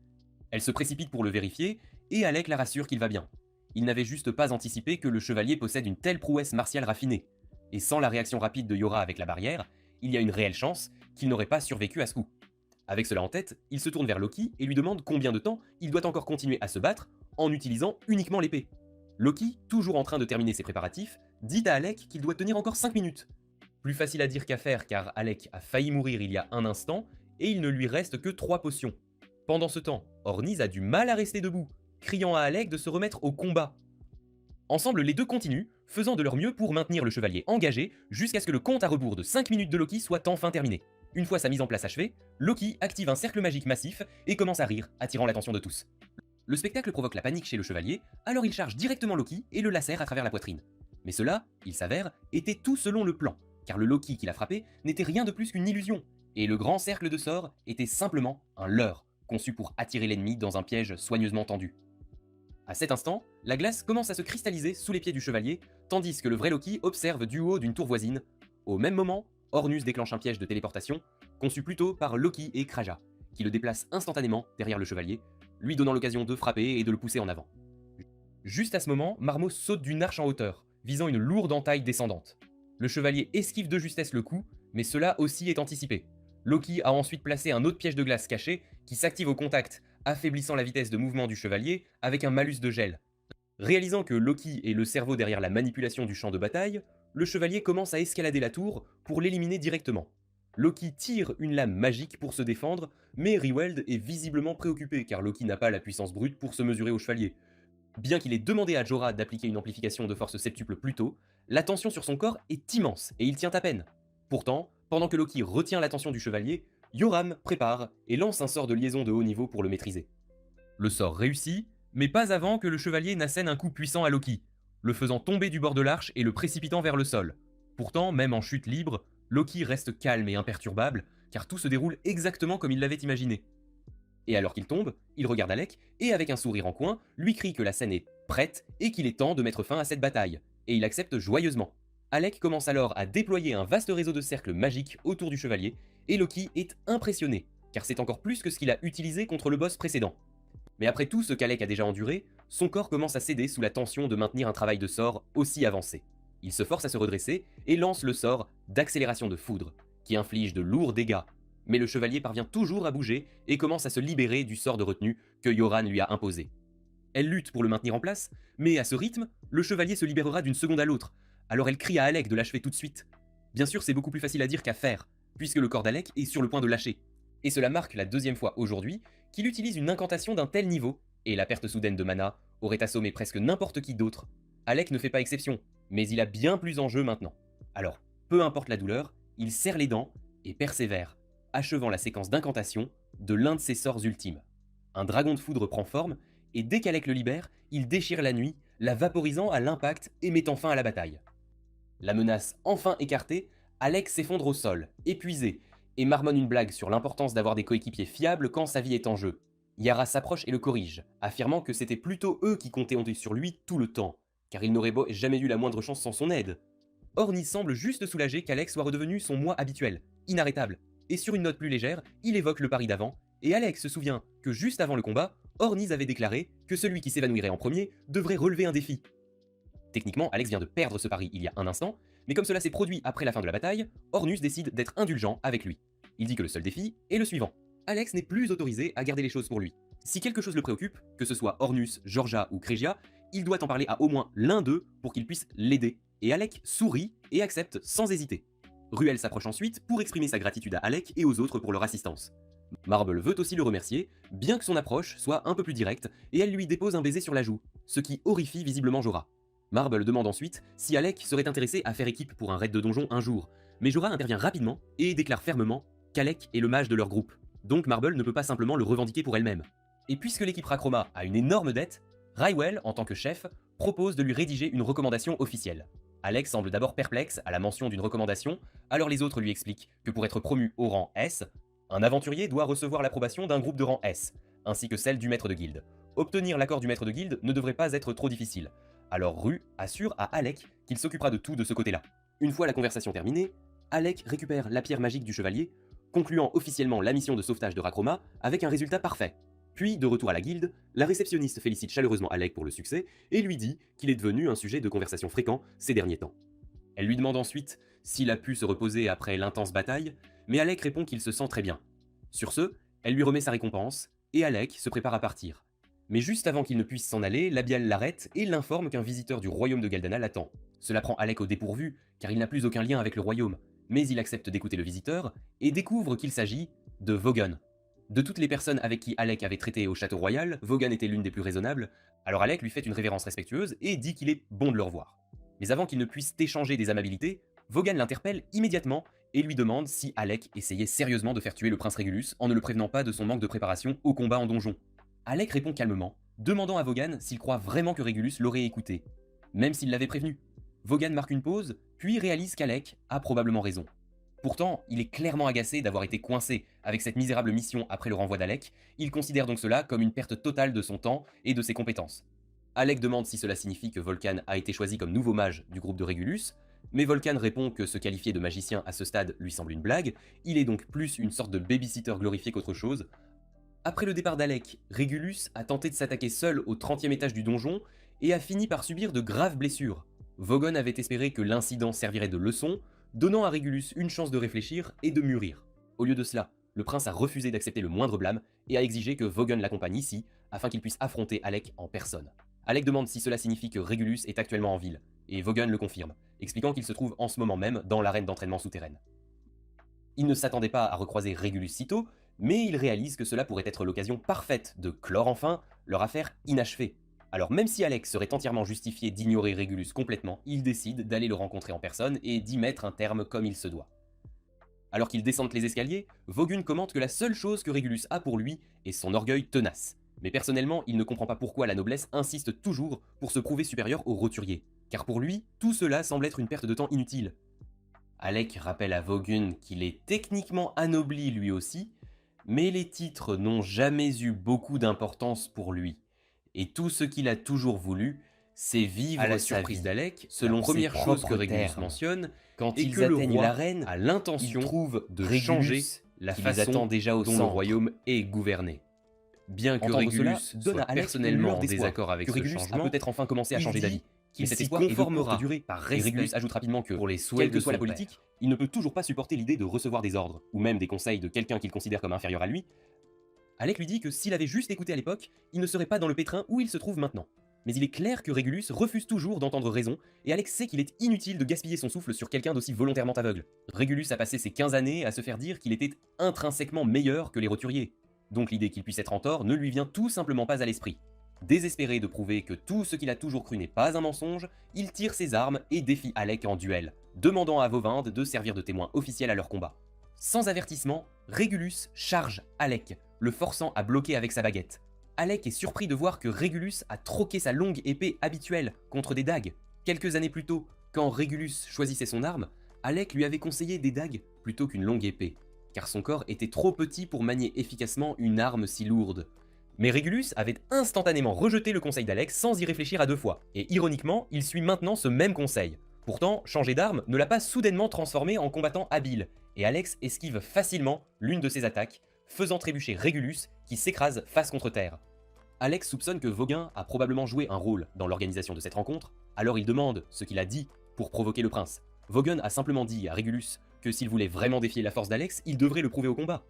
Elle se précipite pour le vérifier, et Alec la rassure qu'il va bien. Il n'avait juste pas anticipé que le chevalier possède une telle prouesse martiale raffinée. Et sans la réaction rapide de Jorah avec la barrière, il y a une réelle chance qu'il n'aurait pas survécu à ce coup. Avec cela en tête, il se tourne vers Loki et lui demande combien de temps il doit encore continuer à se battre en utilisant uniquement l'épée. Loki, toujours en train de terminer ses préparatifs, dit à Alec qu'il doit tenir encore 5 minutes. Plus facile à dire qu'à faire car Alec a failli mourir il y a un instant et il ne lui reste que 3 potions. Pendant ce temps, Orniz a du mal à rester debout, criant à Alec de se remettre au combat. Ensemble, les deux continuent, faisant de leur mieux pour maintenir le chevalier engagé jusqu'à ce que le compte à rebours de 5 minutes de Loki soit enfin terminé. Une fois sa mise en place achevée, Loki active un cercle magique massif et commence à rire, attirant l'attention de tous. Le spectacle provoque la panique chez le chevalier, alors il charge directement Loki et le lacère à travers la poitrine. Mais cela, il s'avère, était tout selon le plan, car le Loki qui l'a frappé n'était rien de plus qu'une illusion, et le grand cercle de sorts était simplement un leurre, conçu pour attirer l'ennemi dans un piège soigneusement tendu. À cet instant, la glace commence à se cristalliser sous les pieds du chevalier, tandis que le vrai Loki observe du haut d'une tour voisine. Au même moment, Ornus déclenche un piège de téléportation, conçu plutôt par Loki et Kraja, qui le déplacent instantanément derrière le chevalier, lui donnant l'occasion de frapper et de le pousser en avant. Juste à ce moment, Marmos saute d'une arche en hauteur, visant une lourde entaille descendante. Le chevalier esquive de justesse le coup, mais cela aussi est anticipé. Loki a ensuite placé un autre piège de glace caché qui s'active au contact, affaiblissant la vitesse de mouvement du chevalier avec un malus de gel. Réalisant que Loki est le cerveau derrière la manipulation du champ de bataille, le chevalier commence à escalader la tour pour l'éliminer directement. Loki tire une lame magique pour se défendre, mais Ryweld est visiblement préoccupé car Loki n'a pas la puissance brute pour se mesurer au chevalier. Bien qu'il ait demandé à Jorah d'appliquer une amplification de force septuple plus tôt, la tension sur son corps est immense et il tient à peine. Pourtant, pendant que Loki retient l'attention du chevalier, Yoram prépare et lance un sort de liaison de haut niveau pour le maîtriser. Le sort réussit, mais pas avant que le chevalier n'assène un coup puissant à Loki, le faisant tomber du bord de l'arche et le précipitant vers le sol. Pourtant, même en chute libre, Loki reste calme et imperturbable, car tout se déroule exactement comme il l'avait imaginé. Et alors qu'il tombe, il regarde Alec et avec un sourire en coin, lui crie que la scène est prête et qu'il est temps de mettre fin à cette bataille, et il accepte joyeusement. Alec commence alors à déployer un vaste réseau de cercles magiques autour du chevalier, et Loki est impressionné, car c'est encore plus que ce qu'il a utilisé contre le boss précédent. Mais après tout ce qu'Alec a déjà enduré, son corps commence à céder sous la tension de maintenir un travail de sort aussi avancé. Il se force à se redresser et lance le sort d'accélération de foudre, qui inflige de lourds dégâts. Mais le chevalier parvient toujours à bouger et commence à se libérer du sort de retenue que Yoran lui a imposé. Elle lutte pour le maintenir en place, mais à ce rythme, le chevalier se libérera d'une seconde à l'autre, alors elle crie à Alec de l'achever tout de suite. Bien sûr, c'est beaucoup plus facile à dire qu'à faire, puisque le corps d'Alec est sur le point de lâcher. Et cela marque la deuxième fois aujourd'hui qu'il utilise une incantation d'un tel niveau, et la perte soudaine de mana aurait assommé presque n'importe qui d'autre. Alec ne fait pas exception, mais il a bien plus en jeu maintenant. Alors, peu importe la douleur, il serre les dents et persévère, achevant la séquence d'incantation de l'un de ses sorts ultimes. Un dragon de foudre prend forme, et dès qu'Alec le libère, il déchire la nuit, la vaporisant à l'impact et mettant fin à la bataille. La menace enfin écartée, Alec s'effondre au sol, épuisé, et marmonne une blague sur l'importance d'avoir des coéquipiers fiables quand sa vie est en jeu. Yara s'approche et le corrige, affirmant que c'était plutôt eux qui comptaient sur lui tout le temps, car il n'aurait jamais eu la moindre chance sans son aide. Orny semble juste soulagé qu'Alec soit redevenu son moi habituel, inarrêtable, et sur une note plus légère, il évoque le pari d'avant, et Alec se souvient que juste avant le combat, Orniz avait déclaré que celui qui s'évanouirait en premier devrait relever un défi. Techniquement, Alex vient de perdre ce pari il y a un instant, mais comme cela s'est produit après la fin de la bataille, Ornus décide d'être indulgent avec lui. Il dit que le seul défi est le suivant. Alex n'est plus autorisé à garder les choses pour lui. Si quelque chose le préoccupe, que ce soit Ornus, Georgia ou Crégia, il doit en parler à au moins l'un d'eux pour qu'il puisse l'aider, et Alec sourit et accepte sans hésiter. Ruel s'approche ensuite pour exprimer sa gratitude à Alec et aux autres pour leur assistance. Marble veut aussi le remercier, bien que son approche soit un peu plus directe, et elle lui dépose un baiser sur la joue, ce qui horrifie visiblement Jorah. Marble demande ensuite si Alec serait intéressé à faire équipe pour un raid de donjon un jour, mais Jorah intervient rapidement et déclare fermement qu'Alec est le mage de leur groupe, donc Marble ne peut pas simplement le revendiquer pour elle-même. Et puisque l'équipe Rachroma a une énorme dette, Rywell, en tant que chef, propose de lui rédiger une recommandation officielle. Alec semble d'abord perplexe à la mention d'une recommandation, alors les autres lui expliquent que pour être promu au rang S, un aventurier doit recevoir l'approbation d'un groupe de rang S, ainsi que celle du maître de guilde. Obtenir l'accord du maître de guilde ne devrait pas être trop difficile. Alors Ru assure à Alec qu'il s'occupera de tout de ce côté-là. Une fois la conversation terminée, Alec récupère la pierre magique du chevalier, concluant officiellement la mission de sauvetage de Rachroma avec un résultat parfait. Puis, de retour à la guilde, la réceptionniste félicite chaleureusement Alec pour le succès et lui dit qu'il est devenu un sujet de conversation fréquent ces derniers temps. Elle lui demande ensuite s'il a pu se reposer après l'intense bataille, mais Alec répond qu'il se sent très bien. Sur ce, elle lui remet sa récompense, et Alec se prépare à partir. Mais juste avant qu'il ne puisse s'en aller, Labial l'arrête et l'informe qu'un visiteur du royaume de Galdana l'attend. Cela prend Alec au dépourvu, car il n'a plus aucun lien avec le royaume, mais il accepte d'écouter le visiteur, et découvre qu'il s'agit de Vogan. De toutes les personnes avec qui Alec avait traité au château royal, Vogan était l'une des plus raisonnables, alors Alec lui fait une révérence respectueuse et dit qu'il est bon de le revoir. Mais avant qu'ils ne puissent échanger des amabilités, Vogan l'interpelle immédiatement et lui demande si Alec essayait sérieusement de faire tuer le prince Régulus en ne le prévenant pas de son manque de préparation au combat en donjon. Alec répond calmement, demandant à Vogan s'il croit vraiment que Régulus l'aurait écouté, même s'il l'avait prévenu. Vogan marque une pause, puis réalise qu'Alec a probablement raison. Pourtant, il est clairement agacé d'avoir été coincé avec cette misérable mission après le renvoi d'Alec, il considère donc cela comme une perte totale de son temps et de ses compétences. Alec demande si cela signifie que Volcan a été choisi comme nouveau mage du groupe de Régulus, mais Volcan répond que se qualifier de magicien à ce stade lui semble une blague, il est donc plus une sorte de babysitter glorifié qu'autre chose. Après le départ d'Alec, Régulus a tenté de s'attaquer seul au 30e étage du donjon et a fini par subir de graves blessures. Vogon avait espéré que l'incident servirait de leçon, donnant à Régulus une chance de réfléchir et de mûrir. Au lieu de cela, le prince a refusé d'accepter le moindre blâme et a exigé que Vogon l'accompagne ici, afin qu'il puisse affronter Alec en personne. Alec demande si cela signifie que Régulus est actuellement en ville, et Vogon le confirme, expliquant qu'il se trouve en ce moment même dans l'arène d'entraînement souterraine. Il ne s'attendait pas à recroiser Régulus si tôt, mais il réalise que cela pourrait être l'occasion parfaite de clore enfin leur affaire inachevée. Alors même si Alec serait entièrement justifié d'ignorer Régulus complètement, il décide d'aller le rencontrer en personne et d'y mettre un terme comme il se doit. Alors qu'ils descendent les escaliers, Vogun commente que la seule chose que Régulus a pour lui est son orgueil tenace. Mais personnellement, il ne comprend pas pourquoi la noblesse insiste toujours pour se prouver supérieure aux roturiers, car pour lui, tout cela semble être une perte de temps inutile. Alec rappelle à Vogun qu'il est techniquement anobli lui aussi, mais les titres n'ont jamais eu beaucoup d'importance pour lui. Et tout ce qu'il a toujours voulu, c'est vivre À la sa surprise vie. d'Alec, Selon la ses première chose que propres Régulus termes. mentionne, Quand et ils que le atteignent roi l'arène, a il l'intention trouve de Régulus changer la qui façon les attend déjà au dont centre. le royaume est gouverné. Bien que Entendre Régulus cela donne soit à Alec une personnellement lueur en d'espoir désaccord avec que ce Régulus a changement, peut-être enfin commencé à il changer dit d'avis. qu'il s'y s'y conformera courte durée, par respect respect. Régulus ajoute rapidement que, pour les quelle souhaits que de soit la son politique, père. il ne peut toujours pas supporter l'idée de recevoir des ordres, ou même des conseils de quelqu'un qu'il considère comme inférieur à lui. Alec lui dit que s'il avait juste écouté à l'époque, il ne serait pas dans le pétrin où il se trouve maintenant. Mais il est clair que Régulus refuse toujours d'entendre raison, et Alec sait qu'il est inutile de gaspiller son souffle sur quelqu'un d'aussi volontairement aveugle. Régulus a passé ses 15 années à se faire dire qu'il était intrinsèquement meilleur que les roturiers. Donc l'idée qu'il puisse être en tort ne lui vient tout simplement pas à l'esprit. Désespéré de prouver que tout ce qu'il a toujours cru n'est pas un mensonge, il tire ses armes et défie Alec en duel, demandant à Vovinde de servir de témoin officiel à leur combat. Sans avertissement, Régulus charge Alec, le forçant à bloquer avec sa baguette. Alec est surpris de voir que Régulus a troqué sa longue épée habituelle contre des dagues. Quelques années plus tôt, quand Régulus choisissait son arme, Alec lui avait conseillé des dagues plutôt qu'une longue épée, car son corps était trop petit pour manier efficacement une arme si lourde. Mais Régulus avait instantanément rejeté le conseil d'Alec sans y réfléchir à deux fois, et ironiquement, il suit maintenant ce même conseil. Pourtant, changer d'arme ne l'a pas soudainement transformé en combattant habile, et Alex esquive facilement l'une de ses attaques, faisant trébucher Régulus qui s'écrase face contre terre. Alex soupçonne que Voguin a probablement joué un rôle dans l'organisation de cette rencontre, alors il demande ce qu'il a dit pour provoquer le prince. Voguin a simplement dit à Régulus que s'il voulait vraiment défier la force d'Alex, il devrait le prouver au combat.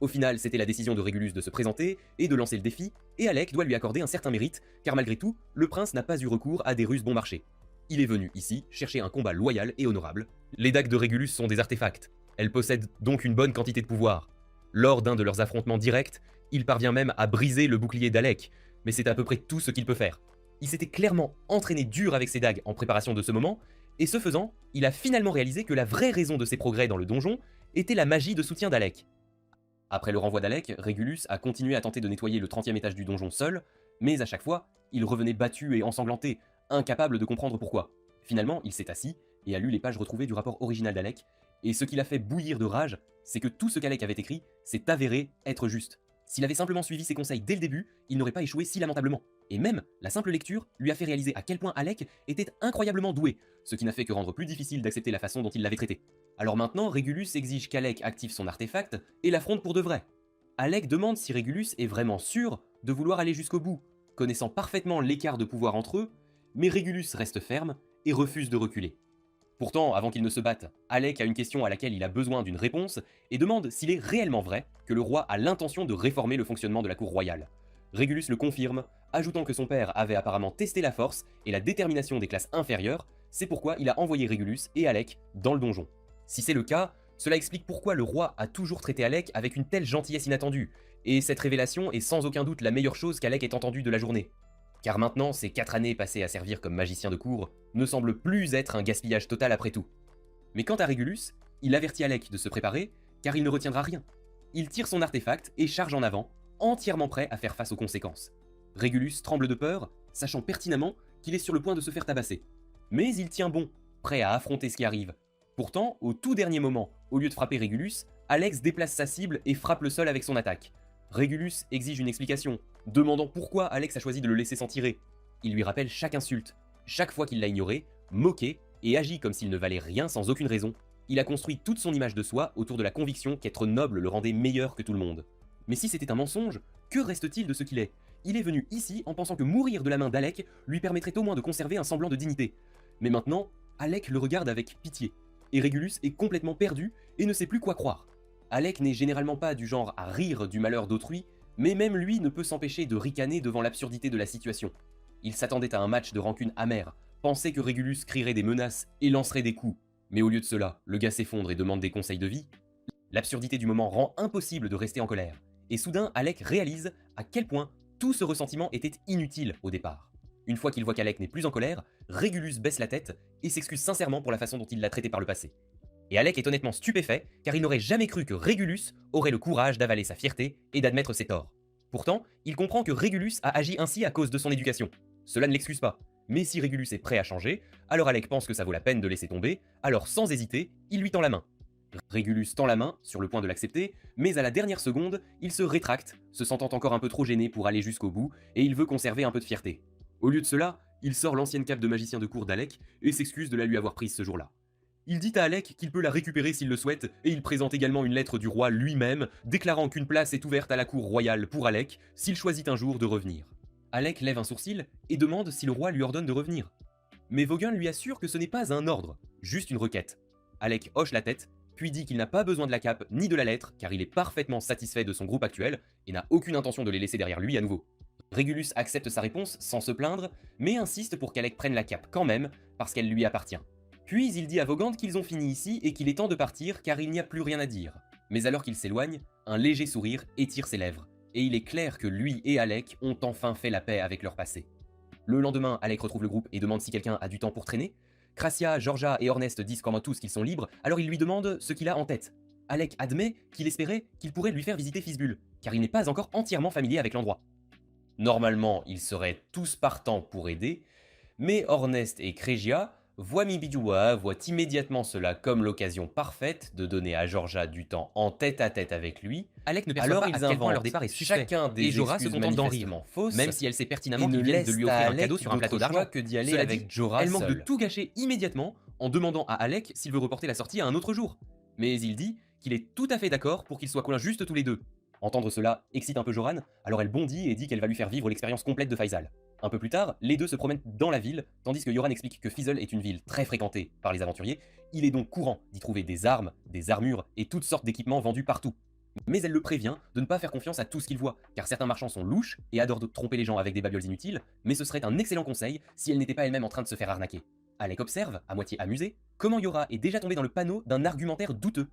Au final, c'était la décision de Régulus de se présenter et de lancer le défi, et Alec doit lui accorder un certain mérite, car malgré tout, le prince n'a pas eu recours à des ruses bon marché. Il est venu ici chercher un combat loyal et honorable. Les dagues de Régulus sont des artefacts. Elles possèdent donc une bonne quantité de pouvoir. Lors d'un de leurs affrontements directs, il parvient même à briser le bouclier d'Alec, mais c'est à peu près tout ce qu'il peut faire. Il s'était clairement entraîné dur avec ses dagues en préparation de ce moment, et ce faisant, il a finalement réalisé que la vraie raison de ses progrès dans le donjon était la magie de soutien d'Alec. Après le renvoi d'Alec, Régulus a continué à tenter de nettoyer le 30e étage du donjon seul, mais à chaque fois, il revenait battu et ensanglanté, incapable de comprendre pourquoi. Finalement, il s'est assis et a lu les pages retrouvées du rapport original d'Alec, et ce qui l'a fait bouillir de rage, c'est que tout ce qu'Alec avait écrit s'est avéré être juste. S'il avait simplement suivi ses conseils dès le début, il n'aurait pas échoué si lamentablement. Et même, la simple lecture lui a fait réaliser à quel point Alec était incroyablement doué, ce qui n'a fait que rendre plus difficile d'accepter la façon dont il l'avait traité. Alors maintenant, Régulus exige qu'Alec active son artefact et l'affronte pour de vrai. Alec demande si Régulus est vraiment sûr de vouloir aller jusqu'au bout, connaissant parfaitement l'écart de pouvoir entre eux, mais Régulus reste ferme et refuse de reculer. Pourtant, avant qu'il ne se batte, Alec a une question à laquelle il a besoin d'une réponse et demande s'il est réellement vrai que le roi a l'intention de réformer le fonctionnement de la cour royale. Régulus le confirme, ajoutant que son père avait apparemment testé la force et la détermination des classes inférieures, c'est pourquoi il a envoyé Régulus et Alec dans le donjon. Si c'est le cas, cela explique pourquoi le roi a toujours traité Alec avec une telle gentillesse inattendue, et cette révélation est sans aucun doute la meilleure chose qu'Alec ait entendue de la journée. Car maintenant, ces 4 années passées à servir comme magicien de cour ne semblent plus être un gaspillage total après tout. Mais quant à Régulus, il avertit Alec de se préparer, car il ne retiendra rien. Il tire son artefact et charge en avant, entièrement prêt à faire face aux conséquences. Régulus tremble de peur, sachant pertinemment qu'il est sur le point de se faire tabasser. Mais il tient bon, prêt à affronter ce qui arrive. Pourtant, au tout dernier moment, au lieu de frapper Régulus, Alex déplace sa cible et frappe le sol avec son attaque. Régulus exige une explication, demandant pourquoi Alex a choisi de le laisser s'en tirer. Il lui rappelle chaque insulte, chaque fois qu'il l'a ignoré, moqué et agit comme s'il ne valait rien sans aucune raison. Il a construit toute son image de soi autour de la conviction qu'être noble le rendait meilleur que tout le monde. Mais si c'était un mensonge, que reste-t-il de ce qu'il est? Il est venu ici en pensant que mourir de la main d'Alec lui permettrait au moins de conserver un semblant de dignité. Mais maintenant, Alec le regarde avec pitié, et Régulus est complètement perdu et ne sait plus quoi croire. Alec n'est généralement pas du genre à rire du malheur d'autrui, mais même lui ne peut s'empêcher de ricaner devant l'absurdité de la situation. Il s'attendait à un match de rancune amère, pensait que Régulus crierait des menaces et lancerait des coups, mais au lieu de cela, le gars s'effondre et demande des conseils de vie. L'absurdité du moment rend impossible de rester en colère, et soudain Alec réalise à quel point tout ce ressentiment était inutile au départ. Une fois qu'il voit qu'Alec n'est plus en colère, Régulus baisse la tête et s'excuse sincèrement pour la façon dont il l'a traité par le passé. Et Alec est honnêtement stupéfait, car il n'aurait jamais cru que Régulus aurait le courage d'avaler sa fierté et d'admettre ses torts. Pourtant, il comprend que Régulus a agi ainsi à cause de son éducation. Cela ne l'excuse pas, mais si Régulus est prêt à changer, alors Alec pense que ça vaut la peine de laisser tomber, alors sans hésiter, il lui tend la main. Régulus tend la main, sur le point de l'accepter, mais à la dernière seconde, il se rétracte, se sentant encore un peu trop gêné pour aller jusqu'au bout, et il veut conserver un peu de fierté. Au lieu de cela, il sort l'ancienne cape de magicien de cour d'Alec et s'excuse de la lui avoir prise ce jour-là. Il dit à Alec qu'il peut la récupérer s'il le souhaite, et il présente également une lettre du roi lui-même, déclarant qu'une place est ouverte à la cour royale pour Alec, s'il choisit un jour de revenir. Alec lève un sourcil et demande si le roi lui ordonne de revenir. Mais Vaughan lui assure que ce n'est pas un ordre, juste une requête. Alec hoche la tête, puis dit qu'il n'a pas besoin de la cape ni de la lettre, car il est parfaitement satisfait de son groupe actuel et n'a aucune intention de les laisser derrière lui à nouveau. Régulus accepte sa réponse sans se plaindre, mais insiste pour qu'Alec prenne la cape quand même, parce qu'elle lui appartient. Puis il dit à Vaughan qu'ils ont fini ici et qu'il est temps de partir car il n'y a plus rien à dire. Mais alors qu'il s'éloigne, un léger sourire étire ses lèvres, et il est clair que lui et Alec ont enfin fait la paix avec leur passé. Le lendemain, Alec retrouve le groupe et demande si quelqu'un a du temps pour traîner. Crassia, Georgia et Ornest disent comme tous qu'ils sont libres, alors il lui demande ce qu'il a en tête. Alec admet qu'il espérait qu'il pourrait lui faire visiter Fizzbull, car il n'est pas encore entièrement familier avec l'endroit. Normalement, ils seraient tous partants pour aider, mais Ornest et Kregia voient immédiatement cela comme l'occasion parfaite de donner à Georgia du temps en tête-à-tête avec lui. Alec ne perçoit pas à quel point leur départ est suspect, chacun des et Jorah se contente d'en rire, fausses, même si elle sait pertinemment et qu'ils ne viennent de lui offrir un laisse cadeau à sur un plateau Alec d'argent. que d'y aller Cela avec dit, Jorah elle manque de seule. tout gâcher immédiatement en demandant à Alec s'il veut reporter la sortie à un autre jour. Mais il dit qu'il est tout à fait d'accord pour qu'ils soient coins juste tous les deux. Entendre cela excite un peu Joran, alors elle bondit et dit qu'elle va lui faire vivre l'expérience complète de Faisal. Un peu plus tard, les deux se promènent dans la ville, tandis que Yoran explique que Fizzle est une ville très fréquentée par les aventuriers. Il est donc courant d'y trouver des armes, des armures et toutes sortes d'équipements vendus partout. Mais elle le prévient de ne pas faire confiance à tout ce qu'il voit, car certains marchands sont louches et adorent de tromper les gens avec des babioles inutiles, mais ce serait un excellent conseil si elle n'était pas elle-même en train de se faire arnaquer. Alec observe, à moitié amusé, comment Yora est déjà tombé dans le panneau d'un argumentaire douteux.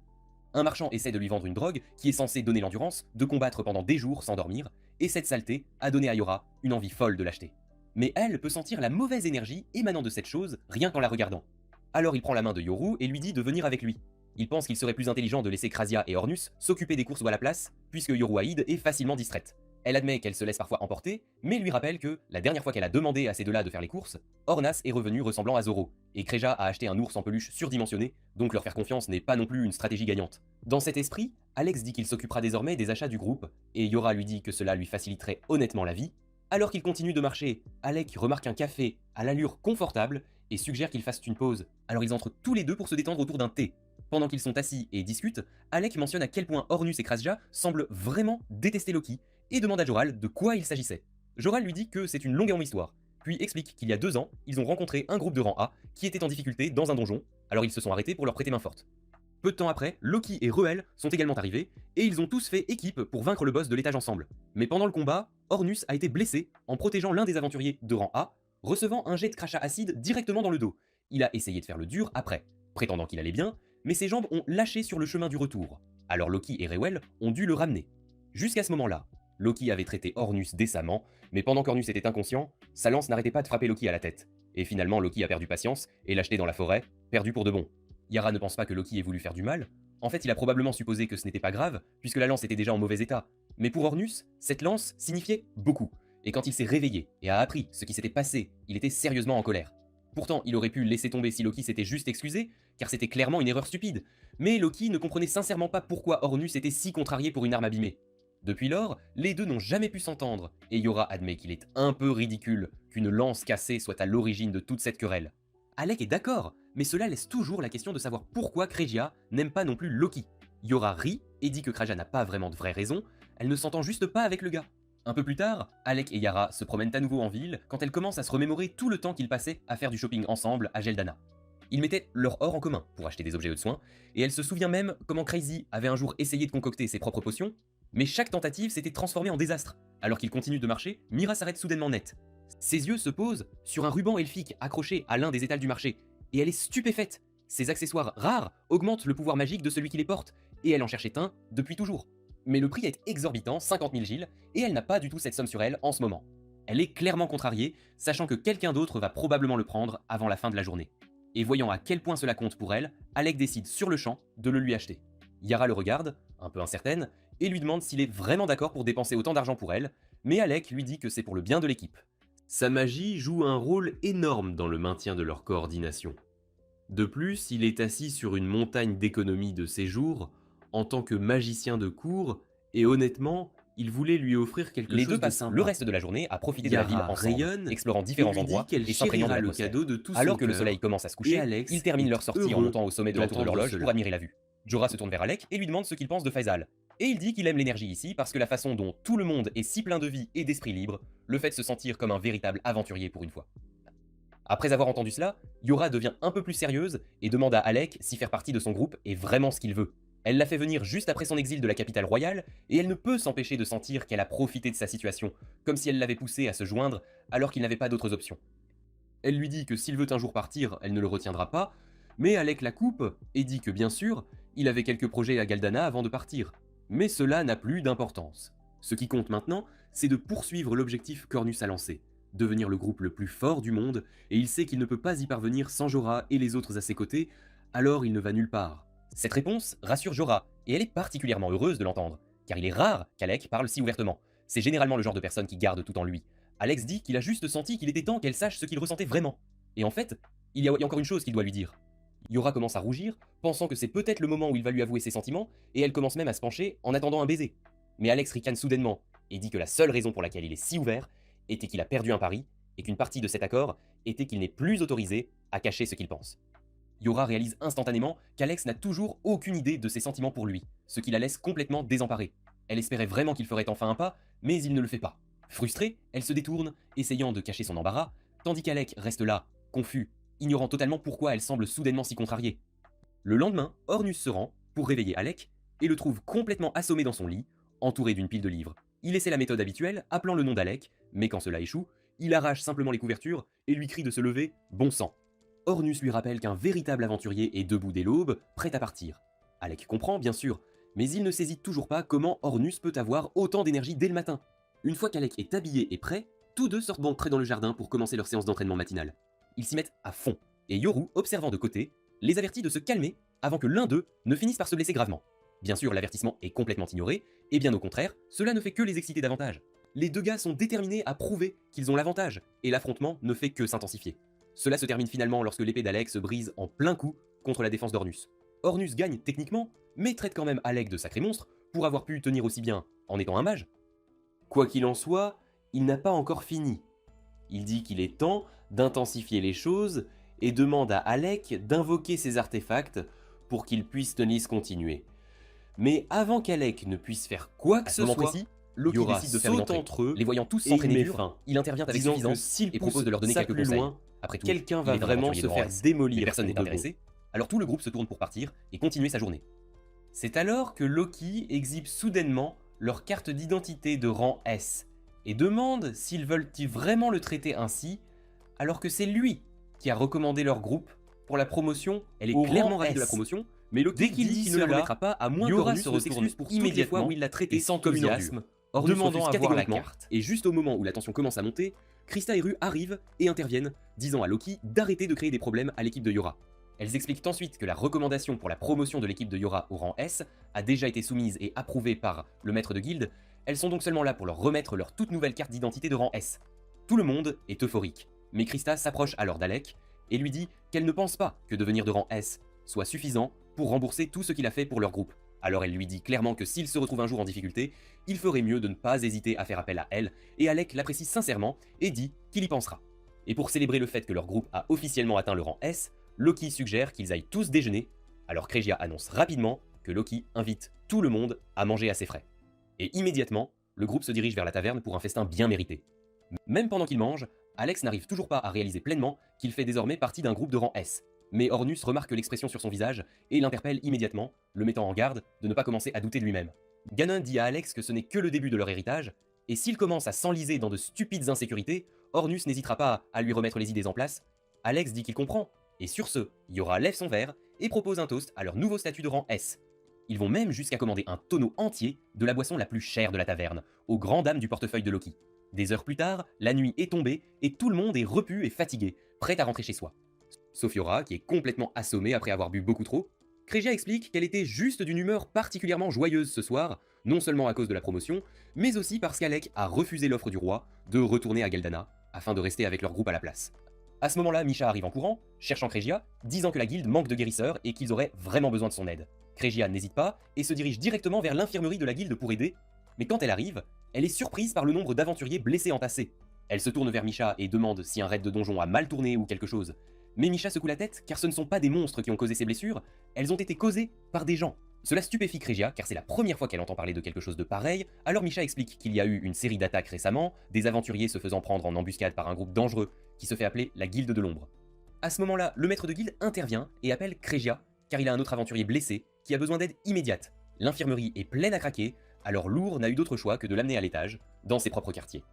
Un marchand essaie de lui vendre une drogue qui est censée donner l'endurance, de combattre pendant des jours sans dormir, et cette saleté a donné à Yora une envie folle de l'acheter. Mais elle peut sentir la mauvaise énergie émanant de cette chose rien qu'en la regardant. Alors il prend la main de Yoru et lui dit de venir avec lui. Il pense qu'il serait plus intelligent de laisser Krasia et Ornus s'occuper des courses à la place, puisque Yoruaïd est facilement distraite. Elle admet qu'elle se laisse parfois emporter, mais lui rappelle que, la dernière fois qu'elle a demandé à ces deux-là de faire les courses, Ornas est revenu ressemblant à Zoro, et Kreja a acheté un ours en peluche surdimensionné, donc leur faire confiance n'est pas non plus une stratégie gagnante. Dans cet esprit, Alex dit qu'il s'occupera désormais des achats du groupe, et Yora lui dit que cela lui faciliterait honnêtement la vie. Alors qu'il continue de marcher, Alec remarque un café à l'allure confortable et suggère qu'ils fassent une pause. Alors ils entrent tous les deux pour se détendre autour d'un thé. Pendant qu'ils sont assis et discutent, Alec mentionne à quel point Ornus et Krasja semblent vraiment détester Loki, et demande à Joral de quoi il s'agissait. Joral lui dit que c'est une longue et longue histoire, puis explique qu'il y a 2 ans, ils ont rencontré un groupe de rang A qui était en difficulté dans un donjon, alors ils se sont arrêtés pour leur prêter main forte. Peu de temps après, Loki et Reuel sont également arrivés, et ils ont tous fait équipe pour vaincre le boss de l'étage ensemble. Mais pendant le combat, Ornus a été blessé en protégeant l'un des aventuriers de rang A, recevant un jet de crachat acide directement dans le dos. Il a essayé de faire le dur après, prétendant qu'il allait bien, mais ses jambes ont lâché sur le chemin du retour. Alors Loki et Reuel ont dû le ramener. Jusqu'à ce moment-là, Loki avait traité Ornus décemment, mais pendant qu'Ornus était inconscient, sa lance n'arrêtait pas de frapper Loki à la tête. Et finalement, Loki a perdu patience et l'a jeté dans la forêt, perdu pour de bon. Yara ne pense pas que Loki ait voulu faire du mal. En fait, il a probablement supposé que ce n'était pas grave, puisque la lance était déjà en mauvais état. Mais pour Ornus, cette lance signifiait beaucoup. Et quand il s'est réveillé et a appris ce qui s'était passé, il était sérieusement en colère. Pourtant, il aurait pu laisser tomber si Loki s'était juste excusé, car c'était clairement une erreur stupide. Mais Loki ne comprenait sincèrement pas pourquoi Ornus était si contrarié pour une arme abîmée. Depuis lors, les deux n'ont jamais pu s'entendre, et Yora admet qu'il est un peu ridicule qu'une lance cassée soit à l'origine de toute cette querelle. Alec est d'accord, mais cela laisse toujours la question de savoir pourquoi Kregia n'aime pas non plus Loki. Yora rit et dit que Kregia n'a pas vraiment de vraie raison, elle ne s'entend juste pas avec le gars. Un peu plus tard, Alec et Yara se promènent à nouveau en ville quand elles commencent à se remémorer tout le temps qu'ils passaient à faire du shopping ensemble à Geldana. Ils mettaient leur or en commun pour acheter des objets de soins, et elle se souvient même comment Crazy avait un jour essayé de concocter ses propres potions, mais chaque tentative s'était transformée en désastre. Alors qu'ils continuent de marcher, Mira s'arrête soudainement net. Ses yeux se posent sur un ruban elfique accroché à l'un des étals du marché, et elle est stupéfaite. Ces accessoires rares augmentent le pouvoir magique de celui qui les porte, et elle en cherchait un depuis toujours. Mais le prix est exorbitant, 50 000 Gilles, et elle n'a pas du tout cette somme sur elle en ce moment. Elle est clairement contrariée, sachant que quelqu'un d'autre va probablement le prendre avant la fin de la journée. Et voyant à quel point cela compte pour elle, Alec décide sur le champ de le lui acheter. Yara le regarde, un peu incertaine, et lui demande s'il est vraiment d'accord pour dépenser autant d'argent pour elle, mais Alec lui dit que c'est pour le bien de l'équipe. Sa magie joue un rôle énorme dans le maintien de leur coordination. De plus, il est assis sur une montagne d'économie de séjour, en tant que magicien de cour, et honnêtement, il voulait lui offrir quelque chose de sympa. Les deux passent le reste de la journée à profiter de la ville ensemble, explorant différents endroits et s'imprégnant de l'atmosphère. Alors que le soleil commence à se coucher, ils terminent leur sortie en montant au sommet de la tour de l'horloge pour admirer la vue. Jorah se tourne vers Alec et lui demande ce qu'il pense de Faisal. Et il dit qu'il aime l'énergie ici parce que la façon dont tout le monde est si plein de vie et d'esprit libre le fait de se sentir comme un véritable aventurier pour une fois. Après avoir entendu cela, Yora devient un peu plus sérieuse et demande à Alec si faire partie de son groupe est vraiment ce qu'il veut. Elle l'a fait venir juste après son exil de la capitale royale, et elle ne peut s'empêcher de sentir qu'elle a profité de sa situation, comme si elle l'avait poussé à se joindre alors qu'il n'avait pas d'autres options. Elle lui dit que s'il veut un jour partir, elle ne le retiendra pas, mais Alec la coupe et dit que bien sûr, il avait quelques projets à Galdana avant de partir. Mais cela n'a plus d'importance. Ce qui compte maintenant, c'est de poursuivre l'objectif qu'Ornus a lancé, devenir le groupe le plus fort du monde, et il sait qu'il ne peut pas y parvenir sans Jorah et les autres à ses côtés, alors il ne va nulle part. Cette réponse rassure Jorah, et elle est particulièrement heureuse de l'entendre, car il est rare qu'Alec parle si ouvertement. C'est généralement le genre de personne qui garde tout en lui. Alex dit qu'il a juste senti qu'il était temps qu'elle sache ce qu'il ressentait vraiment. Et en fait, il y a encore une chose qu'il doit lui dire. Yora commence à rougir, pensant que c'est peut-être le moment où il va lui avouer ses sentiments, et elle commence même à se pencher en attendant un baiser. Mais Alex ricane soudainement, et dit que la seule raison pour laquelle il est si ouvert était qu'il a perdu un pari, et qu'une partie de cet accord était qu'il n'est plus autorisé à cacher ce qu'il pense. Yora réalise instantanément qu'Alex n'a toujours aucune idée de ses sentiments pour lui, ce qui la laisse complètement désemparée. Elle espérait vraiment qu'il ferait enfin un pas, mais il ne le fait pas. Frustrée, elle se détourne, essayant de cacher son embarras, tandis qu'Alec reste là, confus, ignorant totalement pourquoi elle semble soudainement si contrariée. Le lendemain, Ornus se rend pour réveiller Alec et le trouve complètement assommé dans son lit, entouré d'une pile de livres. Il essaie la méthode habituelle, appelant le nom d'Alec, mais quand cela échoue, il arrache simplement les couvertures et lui crie de se lever, bon sang. Ornus lui rappelle qu'un véritable aventurier est debout dès l'aube, prêt à partir. Alec comprend, bien sûr, mais il ne saisit toujours pas comment Ornus peut avoir autant d'énergie dès le matin. Une fois qu'Alec est habillé et prêt, tous deux sortent d'entrer dans le jardin pour commencer leur séance d'entraînement matinale. Ils s'y mettent à fond, et Yoru, observant de côté, les avertit de se calmer avant que l'un d'eux ne finisse par se blesser gravement. Bien sûr, l'avertissement est complètement ignoré, et bien au contraire, cela ne fait que les exciter davantage. Les deux gars sont déterminés à prouver qu'ils ont l'avantage, et l'affrontement ne fait que s'intensifier. Cela se termine finalement lorsque l'épée d'Alec se brise en plein coup contre la défense d'Ornus. Ornus gagne techniquement, mais traite quand même Alec de sacré monstre pour avoir pu tenir aussi bien en étant un mage. Quoi qu'il en soit, il n'a pas encore fini. Il dit qu'il est temps d'intensifier les choses et demande à Alec d'invoquer ses artefacts pour qu'il puisse Tennis continuer. Mais avant qu'Alec ne puisse faire quoi que ce soit, précis, Loki Yora décide de faire une saute entrée. entre eux Les voyant tous et s'entraîner il met dur, fin, il intervient avec disant que suffisance s'il et propose de leur donner pousse ça quelques plus conseils. loin, Après tout, quelqu'un il va est un vraiment aventurier se de faire rang S. démolir Mais personne n'est pour de intéressé, alors tout le groupe se tourne pour partir et continuer sa journée. C'est alors que Loki exhibe soudainement leur carte d'identité de rang S et demande s'ils veulent vraiment le traiter ainsi, alors que c'est lui qui a recommandé leur groupe pour la promotion. Elle est au clairement rang ravie S. de la promotion, mais Loki Dès qu'il dit dit qu'il ne la cela, remettra pas à moins Yora qu'Ornus se ne s'excuse retourne pour toutes les fois immédiatement où il l'a traité et sans comme une enthousiasme, ordure. Ornus demandant refuse à voir la catégoriquement, carte. et juste au moment où la tension commence à monter, Krista et Ru arrivent et interviennent, disant à Loki d'arrêter de créer des problèmes à l'équipe de Yora. Elles expliquent ensuite que la recommandation pour la promotion de l'équipe de Yora au rang S a déjà été soumise et approuvée par le maître de guilde. Elles sont donc seulement là pour leur remettre leur toute nouvelle carte d'identité de rang S. Tout le monde est euphorique, mais Krista s'approche alors d'Alec et lui dit qu'elle ne pense pas que devenir de rang S soit suffisant pour rembourser tout ce qu'il a fait pour leur groupe. Alors elle lui dit clairement que s'il se retrouve un jour en difficulté, il ferait mieux de ne pas hésiter à faire appel à elle, et Alec l'apprécie sincèrement et dit qu'il y pensera. Et pour célébrer le fait que leur groupe a officiellement atteint le rang S, Loki suggère qu'ils aillent tous déjeuner, alors Kregia annonce rapidement que Loki invite tout le monde à manger à ses frais. Et immédiatement, le groupe se dirige vers la taverne pour un festin bien mérité. Même pendant qu'il mange, Alex n'arrive toujours pas à réaliser pleinement qu'il fait désormais partie d'un groupe de rang S. Mais Ornus remarque l'expression sur son visage et l'interpelle immédiatement, le mettant en garde de ne pas commencer à douter de lui-même. Ganon dit à Alex que ce n'est que le début de leur héritage, et s'il commence à s'enliser dans de stupides insécurités, Ornus n'hésitera pas à lui remettre les idées en place. Alex dit qu'il comprend, et sur ce, Yora lève son verre et propose un toast à leur nouveau statut de rang S. Ils vont même jusqu'à commander un tonneau entier de la boisson la plus chère de la taverne, aux grandes dames du portefeuille de Loki. Des heures plus tard, la nuit est tombée et tout le monde est repu et fatigué, prêt à rentrer chez soi. Sauf Yora, qui est complètement assommée après avoir bu beaucoup trop. Kregia explique qu'elle était juste d'une humeur particulièrement joyeuse ce soir, non seulement à cause de la promotion, mais aussi parce qu'Alec a refusé l'offre du roi de retourner à Galdana, afin de rester avec leur groupe à la place. À ce moment-là, Misha arrive en courant, cherchant Kregia, disant que la guilde manque de guérisseurs et qu'ils auraient vraiment besoin de son aide. Kregia n'hésite pas et se dirige directement vers l'infirmerie de la guilde pour aider, mais quand elle arrive, elle est surprise par le nombre d'aventuriers blessés entassés. Elle se tourne vers Misha et demande si un raid de donjon a mal tourné ou quelque chose. Mais Misha secoue la tête car ce ne sont pas des monstres qui ont causé ces blessures, elles ont été causées par des gens. Cela stupéfie Crégia car c'est la première fois qu'elle entend parler de quelque chose de pareil, alors Misha explique qu'il y a eu une série d'attaques récemment, des aventuriers se faisant prendre en embuscade par un groupe dangereux qui se fait appeler la Guilde de l'Ombre. À ce moment-là, le maître de guilde intervient et appelle Crégia car il a un autre aventurier blessé qui a besoin d'aide immédiate. L'infirmerie est pleine à craquer, alors Lourd n'a eu d'autre choix que de l'amener à l'étage, dans ses propres quartiers.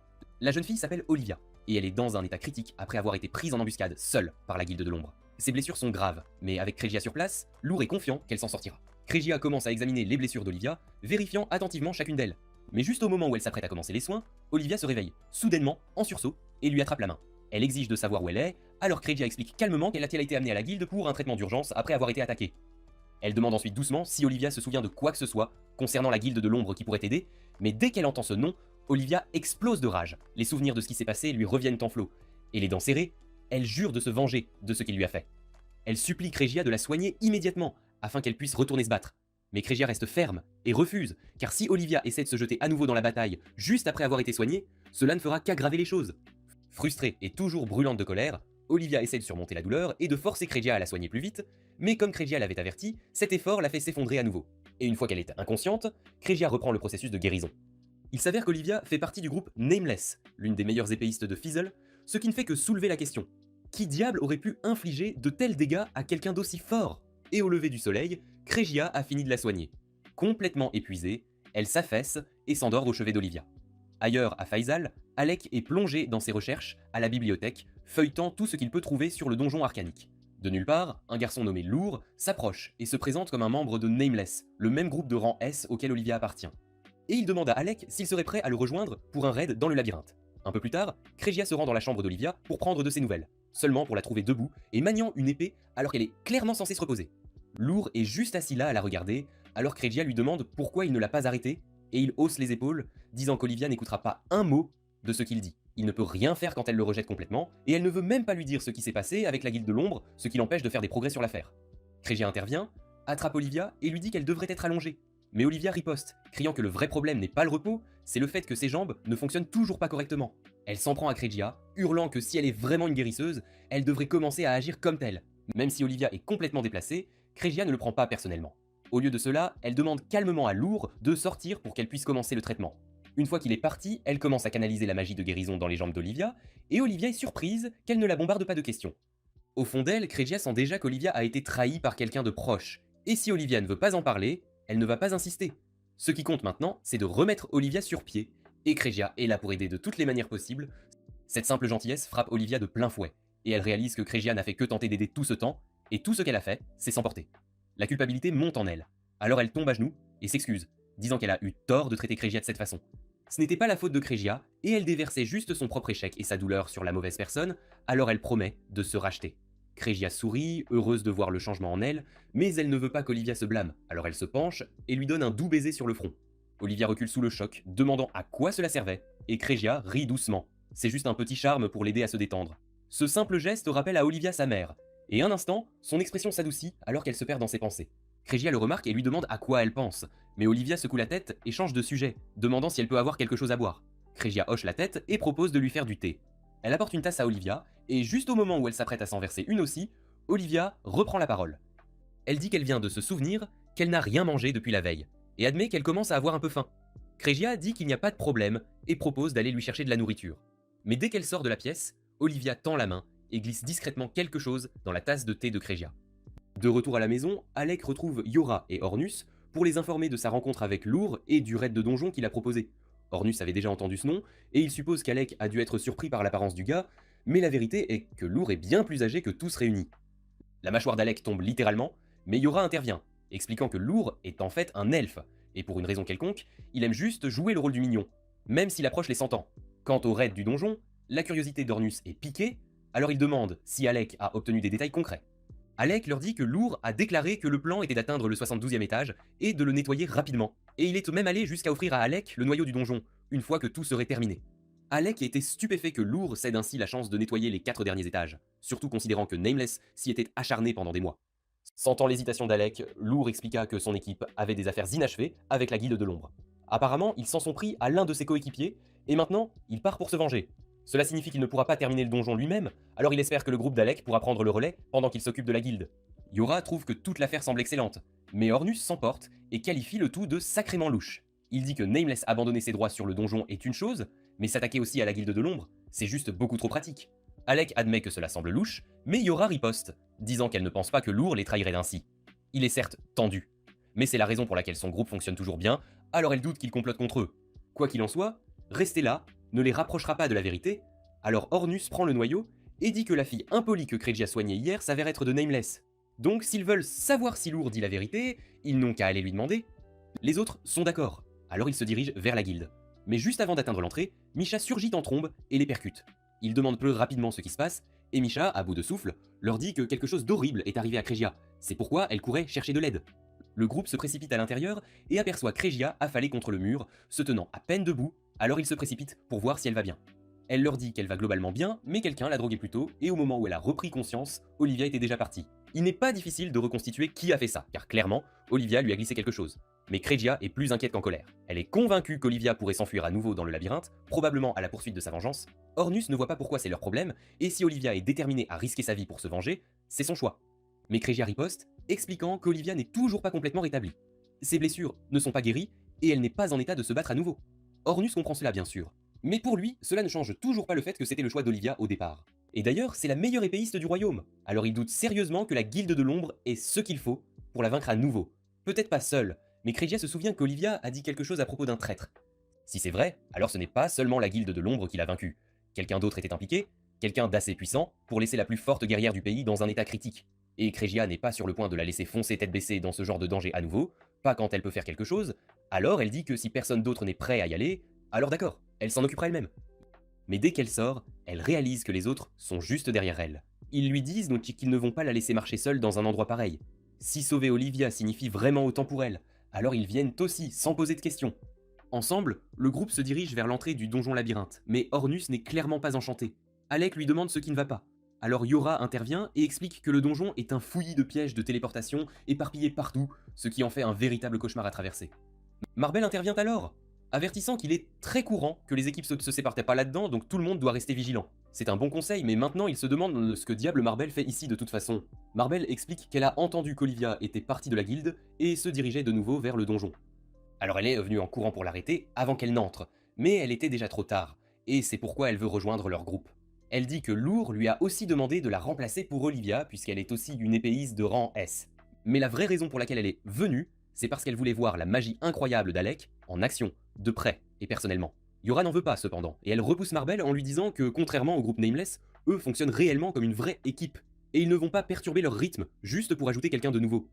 La jeune fille s'appelle Olivia, et elle est dans un état critique après avoir été prise en embuscade seule par la Guilde de l'Ombre. Ses blessures sont graves, mais avec Crégia sur place, Lourd est confiant qu'elle s'en sortira. Crégia commence à examiner les blessures d'Olivia, vérifiant attentivement chacune d'elles. Mais juste au moment où elle s'apprête à commencer les soins, Olivia se réveille, soudainement, en sursaut, et lui attrape la main. Elle exige de savoir où elle est, alors Crégia explique calmement qu'elle a été amenée à la guilde pour un traitement d'urgence après avoir été attaquée. Elle demande ensuite doucement si Olivia se souvient de quoi que ce soit concernant la Guilde de l'Ombre qui pourrait aider, mais dès qu'elle entend ce nom, Olivia explose de rage. Les souvenirs de ce qui s'est passé lui reviennent en flot, et les dents serrées, elle jure de se venger de ce qu'il lui a fait. Elle supplie Crégia de la soigner immédiatement, afin qu'elle puisse retourner se battre. Mais Crégia reste ferme et refuse, car si Olivia essaie de se jeter à nouveau dans la bataille juste après avoir été soignée, cela ne fera qu'aggraver les choses. Frustrée et toujours brûlante de colère, Olivia essaie de surmonter la douleur et de forcer Crégia à la soigner plus vite, mais comme Crégia l'avait averti, cet effort la fait s'effondrer à nouveau. Et une fois qu'elle est inconsciente, Crégia reprend le processus de guérison. Il s'avère qu'Olivia fait partie du groupe Nameless, l'une des meilleures épéistes de Fizzle, ce qui ne fait que soulever la question. Qui diable aurait pu infliger de tels dégâts à quelqu'un d'aussi fort? Et au lever du soleil, Crégia a fini de la soigner. Complètement épuisée, elle s'affaisse et s'endort au chevet d'Olivia. Ailleurs, à Faisal, Alec est plongé dans ses recherches à la bibliothèque, feuilletant tout ce qu'il peut trouver sur le donjon arcanique. De nulle part, un garçon nommé Lourd s'approche et se présente comme un membre de Nameless, le même groupe de rang S auquel Olivia appartient. Et il demande à Alec s'il serait prêt à le rejoindre pour un raid dans le labyrinthe. Un peu plus tard, Crégia se rend dans la chambre d'Olivia pour prendre de ses nouvelles, seulement pour la trouver debout et maniant une épée alors qu'elle est clairement censée se reposer. Lourd est juste assis là à la regarder, alors Crégia lui demande pourquoi il ne l'a pas arrêtée, et il hausse les épaules, disant qu'Olivia n'écoutera pas un mot de ce qu'il dit. Il ne peut rien faire quand elle le rejette complètement, et elle ne veut même pas lui dire ce qui s'est passé avec la Guilde de l'Ombre, ce qui l'empêche de faire des progrès sur l'affaire. Crégia intervient, attrape Olivia et lui dit qu'elle devrait être allongée. Mais Olivia riposte, criant que le vrai problème n'est pas le repos, c'est le fait que ses jambes ne fonctionnent toujours pas correctement. Elle s'en prend à Crégia, hurlant que si elle est vraiment une guérisseuse, elle devrait commencer à agir comme telle. Même si Olivia est complètement déplacée, Crégia ne le prend pas personnellement. Au lieu de cela, elle demande calmement à Lourd de sortir pour qu'elle puisse commencer le traitement. Une fois qu'il est parti, elle commence à canaliser la magie de guérison dans les jambes d'Olivia, et Olivia est surprise qu'elle ne la bombarde pas de questions. Au fond d'elle, Crégia sent déjà qu'Olivia a été trahie par quelqu'un de proche, et si Olivia ne veut pas en parler, elle ne va pas insister. Ce qui compte maintenant, c'est de remettre Olivia sur pied, et Crégia est là pour aider de toutes les manières possibles. Cette simple gentillesse frappe Olivia de plein fouet, et elle réalise que Crégia n'a fait que tenter d'aider tout ce temps, et tout ce qu'elle a fait, c'est s'emporter. La culpabilité monte en elle, alors elle tombe à genoux et s'excuse, disant qu'elle a eu tort de traiter Crégia de cette façon. Ce n'était pas la faute de Crégia, et elle déversait juste son propre échec et sa douleur sur la mauvaise personne, alors elle promet de se racheter. Crégia sourit, heureuse de voir le changement en elle, mais elle ne veut pas qu'Olivia se blâme, alors elle se penche et lui donne un doux baiser sur le front. Olivia recule sous le choc, demandant à quoi cela servait, et Crégia rit doucement. C'est juste un petit charme pour l'aider à se détendre. Ce simple geste rappelle à Olivia sa mère, et un instant, son expression s'adoucit alors qu'elle se perd dans ses pensées. Crégia le remarque et lui demande à quoi elle pense, mais Olivia secoue la tête et change de sujet, demandant si elle peut avoir quelque chose à boire. Crégia hoche la tête et propose de lui faire du thé. Elle apporte une tasse à Olivia, et juste au moment où elle s'apprête à s'en verser une aussi, Olivia reprend la parole. Elle dit qu'elle vient de se souvenir qu'elle n'a rien mangé depuis la veille, et admet qu'elle commence à avoir un peu faim. Crégia dit qu'il n'y a pas de problème et propose d'aller lui chercher de la nourriture. Mais dès qu'elle sort de la pièce, Olivia tend la main et glisse discrètement quelque chose dans la tasse de thé de Crégia. De retour à la maison, Alec retrouve Yora et Ornus pour les informer de sa rencontre avec Lourd et du raid de donjon qu'il a proposé. Ornus avait déjà entendu ce nom, et il suppose qu'Alec a dû être surpris par l'apparence du gars, mais la vérité est que Lourd est bien plus âgé que tous réunis. La mâchoire d'Alec tombe littéralement, mais Yora intervient, expliquant que Lourd est en fait un elfe, et pour une raison quelconque, il aime juste jouer le rôle du mignon, même s'il approche les 100 ans. Quant au raid du donjon, la curiosité d'Ornus est piquée, alors il demande si Alec a obtenu des détails concrets. Alec leur dit que Lourd a déclaré que le plan était d'atteindre le 72e étage et de le nettoyer rapidement, et il est même allé jusqu'à offrir à Alec le noyau du donjon, une fois que tout serait terminé. Alec était stupéfait que Lourd cède ainsi la chance de nettoyer les 4 derniers étages, surtout considérant que Nameless s'y était acharné pendant des mois. Sentant l'hésitation d'Alec, Lourd expliqua que son équipe avait des affaires inachevées avec la Guilde de l'Ombre. Apparemment, ils s'en sont pris à l'un de ses coéquipiers, et maintenant, il part pour se venger. Cela signifie qu'il ne pourra pas terminer le donjon lui-même, alors il espère que le groupe d'Alec pourra prendre le relais pendant qu'il s'occupe de la guilde. Yora trouve que toute l'affaire semble excellente, Mais Ornus s'emporte et qualifie le tout de sacrément louche. Il dit que Nameless abandonner ses droits sur le donjon est une chose, mais s'attaquer aussi à la guilde de l'ombre, c'est juste beaucoup trop pratique. Alec admet que cela semble louche, mais Yora riposte, disant qu'elle ne pense pas que Lourd les trahirait ainsi. Il est certes tendu, mais c'est la raison pour laquelle son groupe fonctionne toujours bien, alors elle doute qu'il complote contre eux. Quoi qu'il en soit, rester là ne les rapprochera pas de la vérité, alors Ornus prend le noyau et dit que la fille impolie que Craigie a soignée hier s'avère être de Nameless. Donc s'ils veulent savoir si Lourd dit la vérité, ils n'ont qu'à aller lui demander. Les autres sont d'accord, alors ils se dirigent vers la guilde. Mais juste avant d'atteindre l'entrée, Misha surgit en trombe et les percute. Ils demandent plus rapidement ce qui se passe, et Misha, à bout de souffle, leur dit que quelque chose d'horrible est arrivé à Craigia. C'est pourquoi elle courait chercher de l'aide. Le groupe se précipite à l'intérieur et aperçoit Craigia affalée contre le mur, se tenant à peine debout, alors ils se précipitent pour voir si elle va bien. Elle leur dit qu'elle va globalement bien, mais quelqu'un l'a droguée plus tôt, et au moment où elle a repris conscience, Olivia était déjà partie. Il n'est pas difficile de reconstituer qui a fait ça, car clairement, Olivia lui a glissé quelque chose. Mais Craigia est plus inquiète qu'en colère. Elle est convaincue qu'Olivia pourrait s'enfuir à nouveau dans le labyrinthe, probablement à la poursuite de sa vengeance. Ornus ne voit pas pourquoi c'est leur problème, et si Olivia est déterminée à risquer sa vie pour se venger, c'est son choix. Mais Craigia riposte, expliquant qu'Olivia n'est toujours pas complètement rétablie. Ses blessures ne sont pas guéries, et elle n'est pas en état de se battre à nouveau. Ornus comprend cela bien sûr. Mais pour lui, cela ne change toujours pas le fait que c'était le choix d'Olivia au départ. Et d'ailleurs, c'est la meilleure épéiste du royaume, alors il doute sérieusement que la guilde de l'ombre ait ce qu'il faut pour la vaincre à nouveau. Peut-être pas seule, mais Craigia se souvient qu'Olivia a dit quelque chose à propos d'un traître. Si c'est vrai, alors ce n'est pas seulement la guilde de l'ombre qui l'a vaincu. Quelqu'un d'autre était impliqué, quelqu'un d'assez puissant pour laisser la plus forte guerrière du pays dans un état critique. Et Craigia n'est pas sur le point de la laisser foncer tête baissée dans ce genre de danger à nouveau, pas quand elle peut faire quelque chose, alors elle dit que si personne d'autre n'est prêt à y aller, alors d'accord, elle s'en occupera elle-même. Mais dès qu'elle sort, elle réalise que les autres sont juste derrière elle. Ils lui disent donc qu'ils ne vont pas la laisser marcher seule dans un endroit pareil. Si sauver Olivia signifie vraiment autant pour elle, alors ils viennent aussi sans poser de questions. Ensemble, le groupe se dirige vers l'entrée du donjon labyrinthe, mais Ornus n'est clairement pas enchanté. Alec lui demande ce qui ne va pas. Alors Yora intervient et explique que le donjon est un fouillis de pièges de téléportation éparpillés partout, ce qui en fait un véritable cauchemar à traverser. Marbel intervient alors, avertissant qu'il est très courant que les équipes se séparent pas là-dedans, donc tout le monde doit rester vigilant. C'est un bon conseil, mais maintenant il se demande ce que diable Marbel fait ici de toute façon. Marbel explique qu'elle a entendu qu'Olivia était partie de la guilde et se dirigeait de nouveau vers le donjon. Alors elle est venue en courant pour l'arrêter avant qu'elle n'entre, mais elle était déjà trop tard, et c'est pourquoi elle veut rejoindre leur groupe. Elle dit que Lourd lui a aussi demandé de la remplacer pour Olivia, puisqu'elle est aussi une épéiste de rang S. Mais la vraie raison pour laquelle elle est venue, c'est parce qu'elle voulait voir la magie incroyable d'Alec en action, de près et personnellement. Yora n'en veut pas cependant, et elle repousse Marbel en lui disant que contrairement au groupe Nameless, eux fonctionnent réellement comme une vraie équipe, et ils ne vont pas perturber leur rythme juste pour ajouter quelqu'un de nouveau.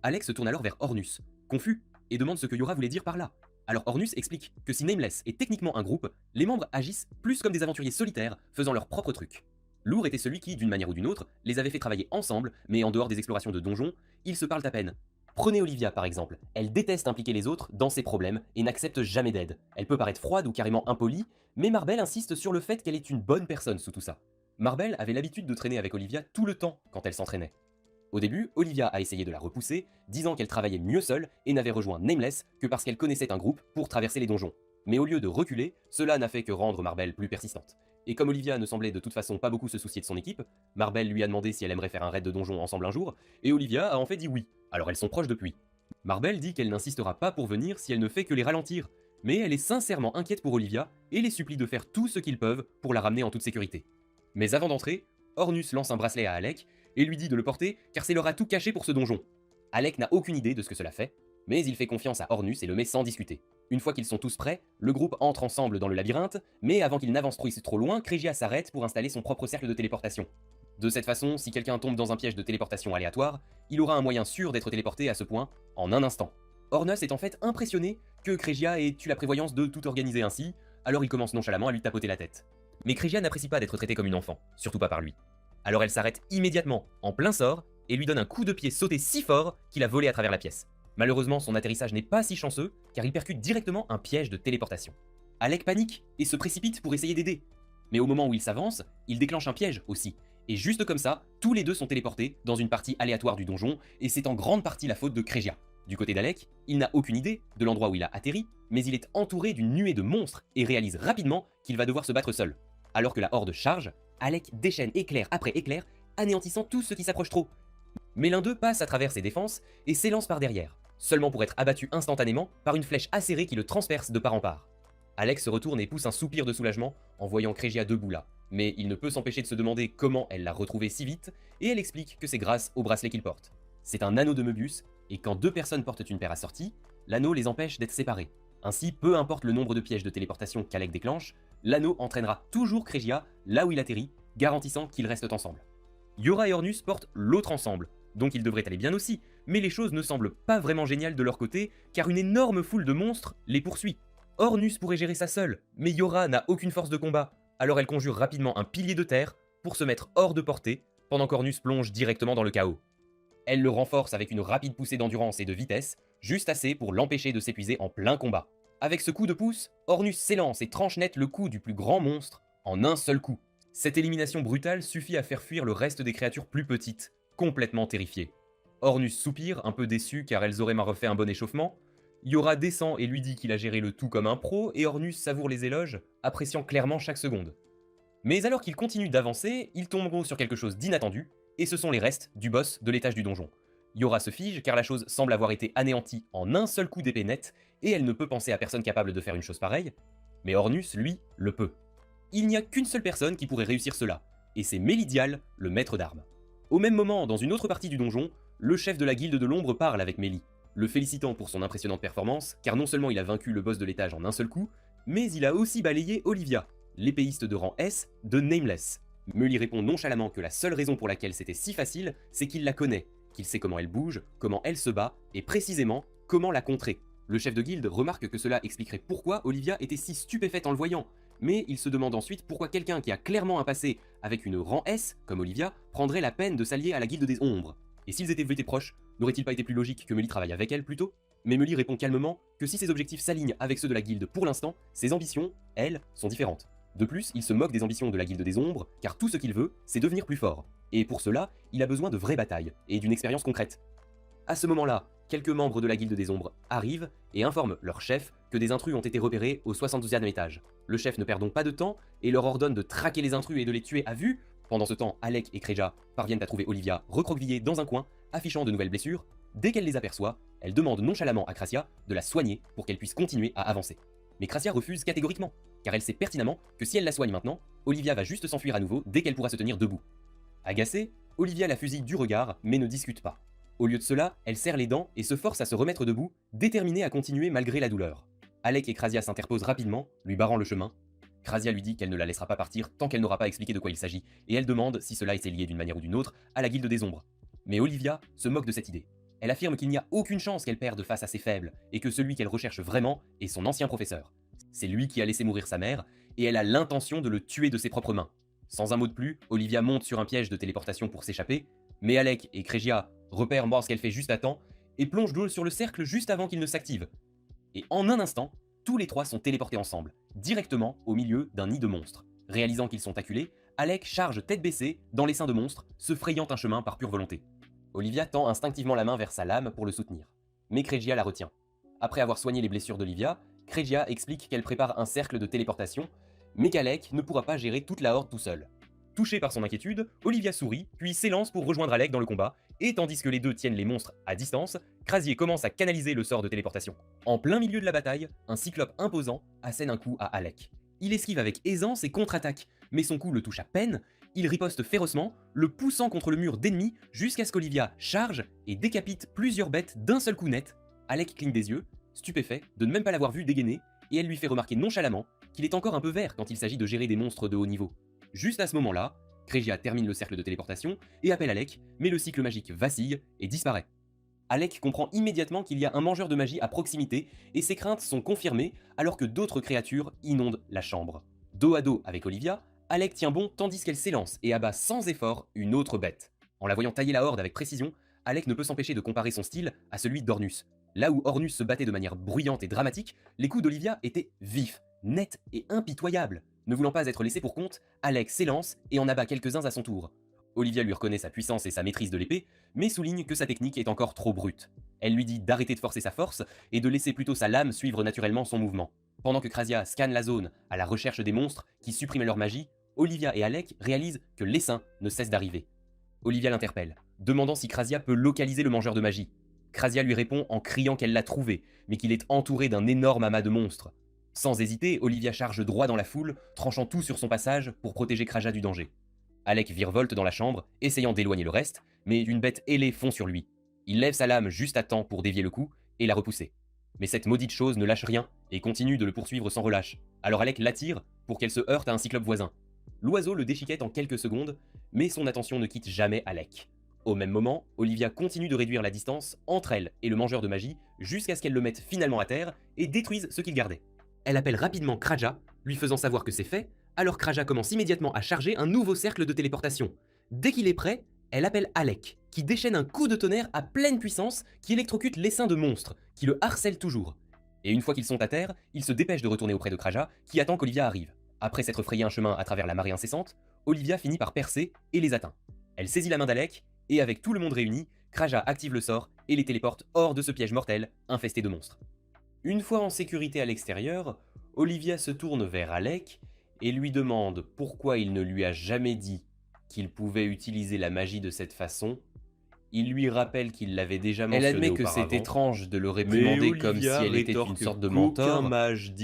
Alec se tourne alors vers Ornus, confus, et demande ce que Yora voulait dire par là. Alors Ornus explique que si Nameless est techniquement un groupe, les membres agissent plus comme des aventuriers solitaires faisant leur propre truc. Lourd était celui qui, d'une manière ou d'une autre, les avait fait travailler ensemble, mais en dehors des explorations de donjons, ils se parlent à peine. Prenez Olivia par exemple, elle déteste impliquer les autres dans ses problèmes et n'accepte jamais d'aide. Elle peut paraître froide ou carrément impolie, mais Marbel insiste sur le fait qu'elle est une bonne personne sous tout ça. Marbel avait l'habitude de traîner avec Olivia tout le temps quand elle s'entraînait. Au début, Olivia a essayé de la repousser, disant qu'elle travaillait mieux seule et n'avait rejoint Nameless que parce qu'elle connaissait un groupe pour traverser les donjons. Mais au lieu de reculer, cela n'a fait que rendre Marbel plus persistante. Et comme Olivia ne semblait de toute façon pas beaucoup se soucier de son équipe, Marbel lui a demandé si elle aimerait faire un raid de donjon ensemble un jour, et Olivia a en fait dit oui, alors elles sont proches depuis. Marbel dit qu'elle n'insistera pas pour venir si elle ne fait que les ralentir, mais elle est sincèrement inquiète pour Olivia et les supplie de faire tout ce qu'ils peuvent pour la ramener en toute sécurité. Mais avant d'entrer, Ornus lance un bracelet à Alec et lui dit de le porter car c'est leur atout caché pour ce donjon. Alec n'a aucune idée de ce que cela fait, mais il fait confiance à Ornus et le met sans discuter. Une fois qu'ils sont tous prêts, le groupe entre ensemble dans le labyrinthe, mais avant qu'ils n'avancent trop loin, Craigia s'arrête pour installer son propre cercle de téléportation. De cette façon, si quelqu'un tombe dans un piège de téléportation aléatoire, il aura un moyen sûr d'être téléporté à ce point en un instant. Ornus est en fait impressionné que Craigia ait eu la prévoyance de tout organiser ainsi, alors il commence nonchalamment à lui tapoter la tête. Mais Craigia n'apprécie pas d'être traitée comme une enfant, surtout pas par lui. Alors elle s'arrête immédiatement, en plein sort, et lui donne un coup de pied sauté si fort qu'il a volé à travers la pièce. Malheureusement, son atterrissage n'est pas si chanceux, car il percute directement un piège de téléportation. Alec panique et se précipite pour essayer d'aider. Mais au moment où il s'avance, il déclenche un piège aussi. Et juste comme ça, tous les deux sont téléportés dans une partie aléatoire du donjon, et c'est en grande partie la faute de Craigia. Du côté d'Alec, il n'a aucune idée de l'endroit où il a atterri, mais il est entouré d'une nuée de monstres et réalise rapidement qu'il va devoir se battre seul. Alors que la horde charge, Alec déchaîne éclair après éclair, anéantissant tout ce qui s'approche trop. Mais l'un d'eux passe à travers ses défenses et s'élance par derrière, seulement pour être abattu instantanément par une flèche acérée qui le transperce de part en part. Alec se retourne et pousse un soupir de soulagement en voyant Crégia debout là, mais il ne peut s'empêcher de se demander comment elle l'a retrouvé si vite, et elle explique que c'est grâce au bracelet qu'il porte. C'est un anneau de Möbius, et quand deux personnes portent une paire assortie, l'anneau les empêche d'être séparés. Ainsi, peu importe le nombre de pièges de téléportation qu'Alec déclenche, l'anneau entraînera toujours Crégia là où il atterrit, garantissant qu'ils restent ensemble. Yora et Ornus portent l'autre ensemble, donc ils devraient aller bien aussi, mais les choses ne semblent pas vraiment géniales de leur côté, car une énorme foule de monstres les poursuit. Ornus pourrait gérer ça seule, mais Yora n'a aucune force de combat, alors elle conjure rapidement un pilier de terre pour se mettre hors de portée, pendant qu'Ornus plonge directement dans le chaos. Elle le renforce avec une rapide poussée d'endurance et de vitesse, juste assez pour l'empêcher de s'épuiser en plein combat. Avec ce coup de pouce, Ornus s'élance et tranche net le cou du plus grand monstre en un seul coup. Cette élimination brutale suffit à faire fuir le reste des créatures plus petites, complètement terrifiées. Ornus soupire, un peu déçu car elles auraient refait un bon échauffement. Yora descend et lui dit qu'il a géré le tout comme un pro, et Ornus savoure les éloges, appréciant clairement chaque seconde. Mais alors qu'il continue d'avancer, ils tomberont sur quelque chose d'inattendu, et ce sont les restes du boss de l'étage du donjon. Yora se fige car la chose semble avoir été anéantie en un seul coup d'épée nette, et elle ne peut penser à personne capable de faire une chose pareille, mais Ornus, lui, le peut. Il n'y a qu'une seule personne qui pourrait réussir cela, et c'est Mélidial, le maître d'armes. Au même moment, dans une autre partie du donjon, le chef de la guilde de l'ombre parle avec Mélie, le félicitant pour son impressionnante performance, car non seulement il a vaincu le boss de l'étage en un seul coup, mais il a aussi balayé Olivia, l'épéiste de rang S de Nameless. Mélie répond nonchalamment que la seule raison pour laquelle c'était si facile, c'est qu'il la connaît, qu'il sait comment elle bouge, comment elle se bat, et précisément comment la contrer. Le chef de guilde remarque que cela expliquerait pourquoi Olivia était si stupéfaite en le voyant, mais il se demande ensuite pourquoi quelqu'un qui a clairement un passé avec une rang S, comme Olivia, prendrait la peine de s'allier à la guilde des ombres. Et s'ils étaient proches, n'aurait-il pas été plus logique que Mélie travaille avec elle plutôt? Mais Mélie répond calmement que si ses objectifs s'alignent avec ceux de la guilde pour l'instant, ses ambitions, elles, sont différentes. De plus, il se moque des ambitions de la guilde des ombres, car tout ce qu'il veut, c'est devenir plus fort. Et pour cela, il a besoin de vraies batailles, et d'une expérience concrète. À ce moment-là, quelques membres de la guilde des ombres arrivent et informent leur chef que des intrus ont été repérés au 72e étage. Le chef ne perd donc pas de temps et leur ordonne de traquer les intrus et de les tuer à vue. Pendant ce temps, Alec et Crégia parviennent à trouver Olivia recroquevillée dans un coin, affichant de nouvelles blessures. Dès qu'elle les aperçoit, elle demande nonchalamment à Crassia de la soigner pour qu'elle puisse continuer à avancer. Mais Crassia refuse catégoriquement, car elle sait pertinemment que si elle la soigne maintenant, Olivia va juste s'enfuir à nouveau dès qu'elle pourra se tenir debout. Agacée, Olivia la fusille du regard, mais ne discute pas. Au lieu de cela, elle serre les dents et se force à se remettre debout, déterminée à continuer malgré la douleur. Alec et Crassia s'interposent rapidement, lui barrant le chemin. Crassia lui dit qu'elle ne la laissera pas partir tant qu'elle n'aura pas expliqué de quoi il s'agit, et elle demande si cela était lié d'une manière ou d'une autre à la guilde des ombres. Mais Olivia se moque de cette idée. Elle affirme qu'il n'y a aucune chance qu'elle perde face à ses faibles, et que celui qu'elle recherche vraiment est son ancien professeur. C'est lui qui a laissé mourir sa mère, et elle a l'intention de le tuer de ses propres mains. Sans un mot de plus, Olivia monte sur un piège de téléportation pour s'échapper, mais Alec et Crégia repèrent ce qu'elle fait juste à temps, et plongent d'eau sur le cercle juste avant qu'il ne s'active. Et en un instant, tous les trois sont téléportés ensemble, directement au milieu d'un nid de monstres. Réalisant qu'ils sont acculés, Alec charge tête baissée dans l'essaim de monstres, se frayant un chemin par pure volonté. Olivia tend instinctivement la main vers sa lame pour le soutenir. Mais Crégia la retient. Après avoir soigné les blessures d'Olivia, Crégia explique qu'elle prépare un cercle de téléportation, mais qu'Alec ne pourra pas gérer toute la horde tout seul. Touchée par son inquiétude, Olivia sourit, puis s'élance pour rejoindre Alec dans le combat, et tandis que les deux tiennent les monstres à distance, Krasier commence à canaliser le sort de téléportation. En plein milieu de la bataille, un cyclope imposant assène un coup à Alec. Il esquive avec aisance et contre-attaque, mais son coup le touche à peine, il riposte férocement, le poussant contre le mur d'ennemis jusqu'à ce qu'Olivia charge et décapite plusieurs bêtes d'un seul coup net. Alec cligne des yeux, stupéfait de ne même pas l'avoir vu dégainer, et elle lui fait remarquer nonchalamment qu'il est encore un peu vert quand il s'agit de gérer des monstres de haut niveau. Juste à ce moment-là, Crégia termine le cercle de téléportation et appelle Alec, mais le cycle magique vacille et disparaît. Alec comprend immédiatement qu'il y a un mangeur de magie à proximité et ses craintes sont confirmées alors que d'autres créatures inondent la chambre. Dos à dos avec Olivia, Alec tient bon tandis qu'elle s'élance et abat sans effort une autre bête. En la voyant tailler la horde avec précision, Alec ne peut s'empêcher de comparer son style à celui d'Ornus. Là où Ornus se battait de manière bruyante et dramatique, les coups d'Olivia étaient vifs, nets et impitoyables. Ne voulant pas être laissé pour compte, Alec s'élance et en abat quelques-uns à son tour. Olivia lui reconnaît sa puissance et sa maîtrise de l'épée, mais souligne que sa technique est encore trop brute. Elle lui dit d'arrêter de forcer sa force et de laisser plutôt sa lame suivre naturellement son mouvement. Pendant que Crassia scanne la zone à la recherche des monstres qui suppriment leur magie, Olivia et Alec réalisent que l'essaim ne cesse d'arriver. Olivia l'interpelle, demandant si Krasia peut localiser le mangeur de magie. Krasia lui répond en criant qu'elle l'a trouvé, mais qu'il est entouré d'un énorme amas de monstres. Sans hésiter, Olivia charge droit dans la foule, tranchant tout sur son passage pour protéger Kraja du danger. Alec virevolte dans la chambre, essayant d'éloigner le reste, mais une bête ailée fond sur lui. Il lève sa lame juste à temps pour dévier le coup et la repousser. Mais cette maudite chose ne lâche rien et continue de le poursuivre sans relâche. Alors Alec l'attire pour qu'elle se heurte à un cyclope voisin. L'oiseau le déchiquette en quelques secondes, mais son attention ne quitte jamais Alec. Au même moment, Olivia continue de réduire la distance entre elle et le mangeur de magie jusqu'à ce qu'elle le mette finalement à terre et détruise ce qu'il gardait. Elle appelle rapidement Kraja, lui faisant savoir que c'est fait, alors Kraja commence immédiatement à charger un nouveau cercle de téléportation. Dès qu'il est prêt, elle appelle Alec, qui déchaîne un coup de tonnerre à pleine puissance qui électrocute l'essaim de monstres, qui le harcèlent toujours. Et une fois qu'ils sont à terre, il se dépêche de retourner auprès de Kraja, qui attend qu'Olivia arrive. Après s'être frayé un chemin à travers la marée incessante, Olivia finit par percer et les atteint. Elle saisit la main d'Alec, et avec tout le monde réuni, Kraja active le sort et les téléporte hors de ce piège mortel infesté de monstres. Une fois en sécurité à l'extérieur, Olivia se tourne vers Alec et lui demande pourquoi il ne lui a jamais dit qu'il pouvait utiliser la magie de cette façon. Il lui rappelle qu'il l'avait déjà mentionné Elle admet que auparavant, c'est étrange de le réprimander comme si elle était une sorte de mentor,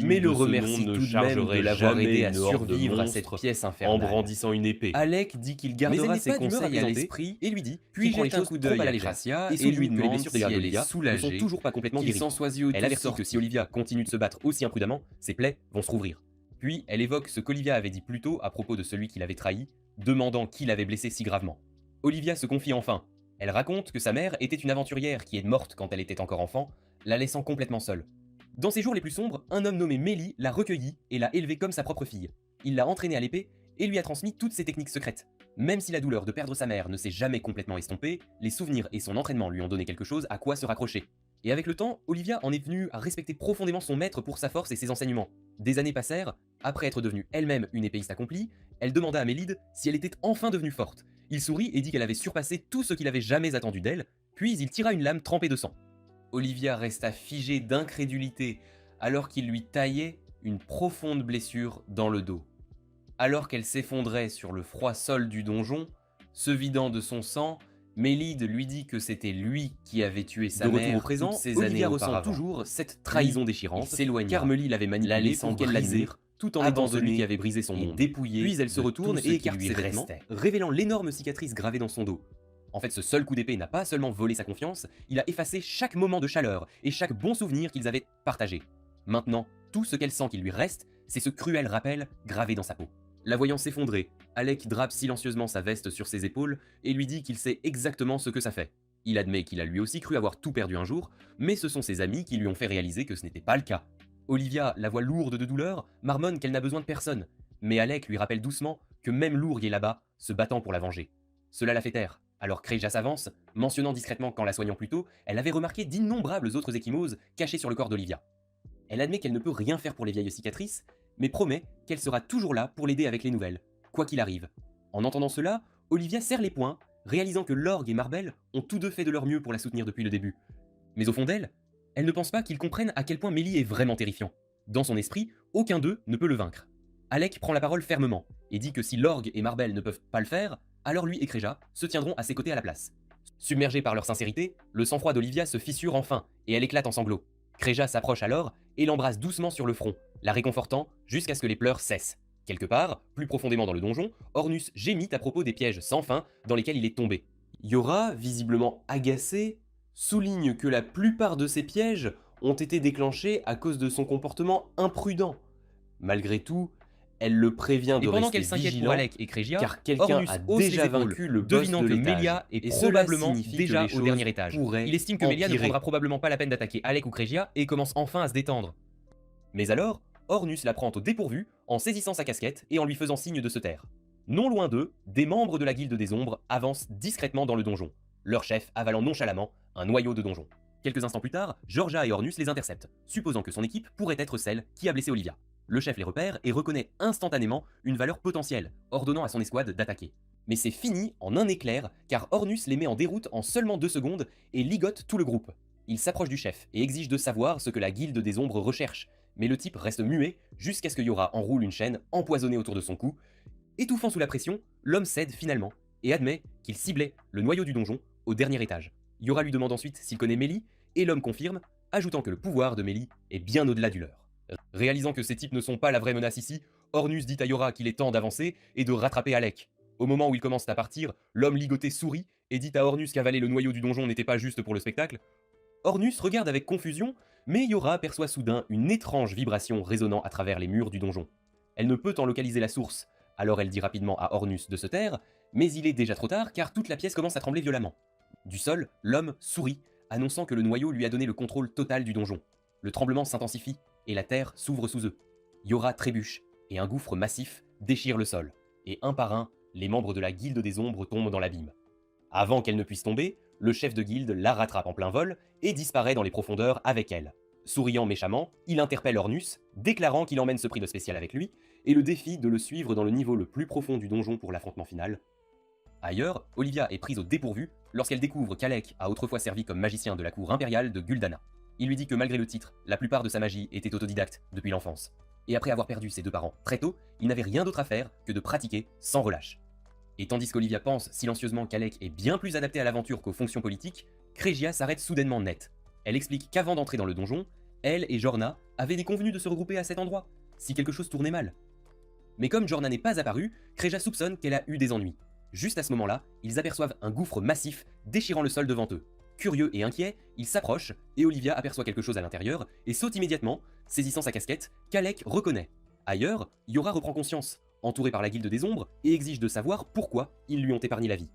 mais le remercie tout de même de l'avoir aidé à survivre à cette pièce infernale. en brandissant une épée. Alec dit qu'il gardera ses conseils à l'esprit et lui dit puis qu'il prend les jette un choses coup trop d'œil à la à légère Gracia et lui demande blessures des si gardes elle d'Olivia est soulagée, ne sont toujours pas complètement qu'il guérie. s'en soit eu Elle avertit que si Olivia continue de se battre aussi imprudemment, ses plaies vont se rouvrir. Puis elle évoque ce qu'Olivia avait dit plus tôt à propos de celui qui l'avait trahi, demandant qui l'avait blessé si gravement. Olivia se confie enfin. Elle raconte que sa mère était une aventurière qui est morte quand elle était encore enfant, la laissant complètement seule. Dans ses jours les plus sombres, un homme nommé Mélie l'a recueillie et l'a élevée comme sa propre fille. Il l'a entraînée à l'épée et lui a transmis toutes ses techniques secrètes. Même si la douleur de perdre sa mère ne s'est jamais complètement estompée, les souvenirs et son entraînement lui ont donné quelque chose à quoi se raccrocher. Et avec le temps, Olivia en est venue à respecter profondément son maître pour sa force et ses enseignements. Des années passèrent, après être devenue elle-même une épéiste accomplie, elle demanda à Mélide si elle était enfin devenue forte. Il sourit et dit qu'elle avait surpassé tout ce qu'il avait jamais attendu d'elle, puis il tira une lame trempée de sang. Olivia resta figée d'incrédulité alors qu'il lui taillait une profonde blessure dans le dos. Alors qu'elle s'effondrait sur le froid sol du donjon, se vidant de son sang, Mélide lui dit que c'était lui qui avait tué sa De mère. retour au présent, toutes ces Olivia années ressent auparavant. toujours cette trahison déchirante, s'éloigna, car Mélie l'avait la manipulée laissant pour qu'elle briser, l'admire, tout en étant celui abandonnée qui avait brisé son et monde. dépouillée Puis elle se de retourne tout ce et qui écarte lui ses vêtements, restait. révélant l'énorme cicatrice gravée dans son dos. En fait, ce seul coup d'épée n'a pas seulement volé sa confiance, il a effacé chaque moment de chaleur et chaque bon souvenir qu'ils avaient partagé. Maintenant, tout ce qu'elle sent qu'il lui reste, c'est ce cruel rappel gravé dans sa peau. La voyant s'effondrer, Alec drape silencieusement sa veste sur ses épaules et lui dit qu'il sait exactement ce que ça fait. Il admet qu'il a lui aussi cru avoir tout perdu un jour, mais ce sont ses amis qui lui ont fait réaliser que ce n'était pas le cas. Olivia, la voix lourde de douleur, marmonne qu'elle n'a besoin de personne, mais Alec lui rappelle doucement que même Lourg est là-bas, se battant pour la venger. Cela la fait taire. Alors Kreja s'avance, mentionnant discrètement qu'en la soignant plus tôt, elle avait remarqué d'innombrables autres ecchymoses cachées sur le corps d'Olivia. Elle admet qu'elle ne peut rien faire pour les vieilles cicatrices, mais promet qu'elle sera toujours là pour l'aider avec les nouvelles, quoi qu'il arrive. En entendant cela, Olivia serre les poings, réalisant que Lorg et Marbel ont tous deux fait de leur mieux pour la soutenir depuis le début. Mais au fond d'elle, elle ne pense pas qu'ils comprennent à quel point Mélie est vraiment terrifiant. Dans son esprit, aucun d'eux ne peut le vaincre. Alec prend la parole fermement, et dit que si Lorg et Marbel ne peuvent pas le faire, alors lui et Kreja se tiendront à ses côtés à la place. Submergée par leur sincérité, le sang-froid d'Olivia se fissure enfin, et elle éclate en sanglots. Kreja s'approche alors et l'embrasse doucement sur le front, la réconfortant jusqu'à ce que les pleurs cessent. Quelque part, plus profondément dans le donjon, Ornus gémit à propos des pièges sans fin dans lesquels il est tombé. Yora, visiblement agacée, souligne que la plupart de ces pièges ont été déclenchés à cause de son comportement imprudent. Malgré tout, elle le prévient de pendant rester qu'elle s'inquiète vigilant, pour Alec et Kregia, car quelqu'un Ornus a hausse déjà les épaules, vaincu le boss devinant de que l'étage. Mélia est Et cela probablement signifie que déjà les au choses dernier étage. pourraient Il estime que Mélia ne empirer. prendra probablement pas la peine d'attaquer Alec ou Kregia et commence enfin à se détendre. Mais alors, Ornus la prend au dépourvu en saisissant sa casquette et en lui faisant signe de se taire. Non loin d'eux, des membres de la Guilde des Ombres avancent discrètement dans le donjon, leur chef avalant nonchalamment un noyau de donjon. Quelques instants plus tard, Georgia et Ornus les interceptent, supposant que son équipe pourrait être celle qui a blessé Olivia. Le chef les repère et reconnaît instantanément une valeur potentielle, ordonnant à son escouade d'attaquer. Mais c'est fini en un éclair, car Ornus les met en déroute en seulement 2 secondes et ligote tout le groupe. Il s'approche du chef et exige de savoir ce que la Guilde des Ombres recherche, mais le type reste muet jusqu'à ce que Yora enroule une chaîne empoisonnée autour de son cou. Étouffant sous la pression, l'homme cède finalement et admet qu'il ciblait le noyau du donjon au dernier étage. Yora lui demande ensuite s'il connaît Mélie, et l'homme confirme, ajoutant que le pouvoir de Mélie est bien au-delà du leur. Réalisant que ces types ne sont pas la vraie menace ici, Ornus dit à Yora qu'il est temps d'avancer et de rattraper Alec. Au moment où ils commencent à partir, l'homme ligoté sourit et dit à Ornus qu'avaler le noyau du donjon n'était pas juste pour le spectacle. Ornus regarde avec confusion, mais Yora perçoit soudain une étrange vibration résonnant à travers les murs du donjon. Elle ne peut en localiser la source, alors elle dit rapidement à Ornus de se taire, mais il est déjà trop tard car toute la pièce commence à trembler violemment. Du sol, l'homme sourit, annonçant que le noyau lui a donné le contrôle total du donjon. Le tremblement s'intensifie et la terre s'ouvre sous eux. Yora trébuche et un gouffre massif déchire le sol, et un par un, les membres de la guilde des ombres tombent dans l'abîme. Avant qu'elle ne puisse tomber, le chef de guilde la rattrape en plein vol et disparaît dans les profondeurs avec elle. Souriant méchamment, il interpelle Ornus, déclarant qu'il emmène ce prix de spécial avec lui, et le défie de le suivre dans le niveau le plus profond du donjon pour l'affrontement final. Ailleurs, Olivia est prise au dépourvu lorsqu'elle découvre qu'Alec a autrefois servi comme magicien de la cour impériale de Guldana. Il lui dit que malgré le titre, la plupart de sa magie était autodidacte depuis l'enfance. Et après avoir perdu ses deux parents très tôt, il n'avait rien d'autre à faire que de pratiquer sans relâche. Et tandis qu'Olivia pense silencieusement qu'Alec est bien plus adapté à l'aventure qu'aux fonctions politiques, Crégia s'arrête soudainement net. Elle explique qu'avant d'entrer dans le donjon, elle et Jorna avaient déconvenu de se regrouper à cet endroit, si quelque chose tournait mal. Mais comme Jorna n'est pas apparue, Crégia soupçonne qu'elle a eu des ennuis. Juste à ce moment-là, ils aperçoivent un gouffre massif déchirant le sol devant eux. Curieux et inquiet, ils s'approchent et Olivia aperçoit quelque chose à l'intérieur et saute immédiatement, saisissant sa casquette, qu'Alec reconnaît. Ailleurs, Yora reprend conscience, entourée par la guilde des ombres, et exige de savoir pourquoi ils lui ont épargné la vie.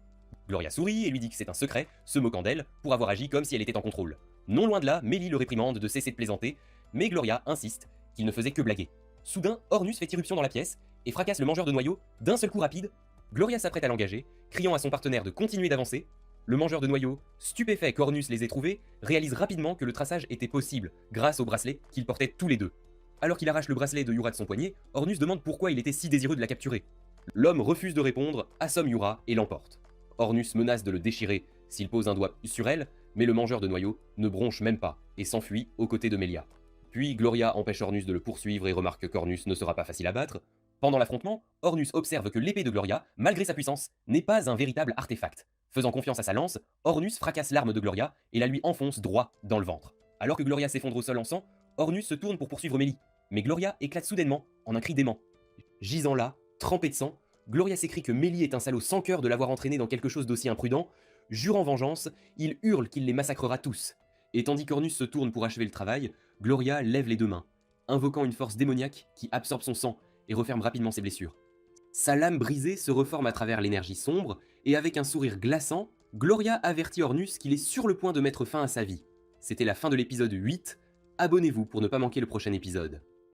Gloria sourit et lui dit que c'est un secret, se moquant d'elle, pour avoir agi comme si elle était en contrôle. Non loin de là, Mélie le réprimande de cesser de plaisanter, mais Gloria insiste qu'il ne faisait que blaguer. Soudain, Ornus fait irruption dans la pièce et fracasse le mangeur de noyaux d'un seul coup rapide. Gloria s'apprête à l'engager, criant à son partenaire de continuer d'avancer. Le mangeur de noyaux, stupéfait qu'Ornus les ait trouvés, réalise rapidement que le traçage était possible grâce au bracelet qu'ils portaient tous les deux. Alors qu'il arrache le bracelet de Yura de son poignet, Ornus demande pourquoi il était si désireux de la capturer. L'homme refuse de répondre, assomme Yura et l'emporte. Ornus menace de le déchirer s'il pose un doigt sur elle, mais le mangeur de noyaux ne bronche même pas et s'enfuit aux côtés de Melia. Puis Gloria empêche Ornus de le poursuivre et remarque qu'Ornus ne sera pas facile à battre. Pendant l'affrontement, Ornus observe que l'épée de Gloria, malgré sa puissance, n'est pas un véritable artefact. Faisant confiance à sa lance, Ornus fracasse l'arme de Gloria et la lui enfonce droit dans le ventre. Alors que Gloria s'effondre au sol en sang, Ornus se tourne pour poursuivre Mélie. Mais Gloria éclate soudainement en un cri d'aimant. Gisant là, trempée de sang, Gloria s'écrie que Mélie est un salaud sans cœur de l'avoir entraîné dans quelque chose d'aussi imprudent. Jurant vengeance, il hurle qu'il les massacrera tous. Et tandis qu'Ornus se tourne pour achever le travail, Gloria lève les deux mains, invoquant une force démoniaque qui absorbe son sang et referme rapidement ses blessures. Sa lame brisée se reforme à travers l'énergie sombre, et avec un sourire glaçant, Gloria avertit Ornus qu'il est sur le point de mettre fin à sa vie. C'était la fin de l'épisode 8, abonnez-vous pour ne pas manquer le prochain épisode.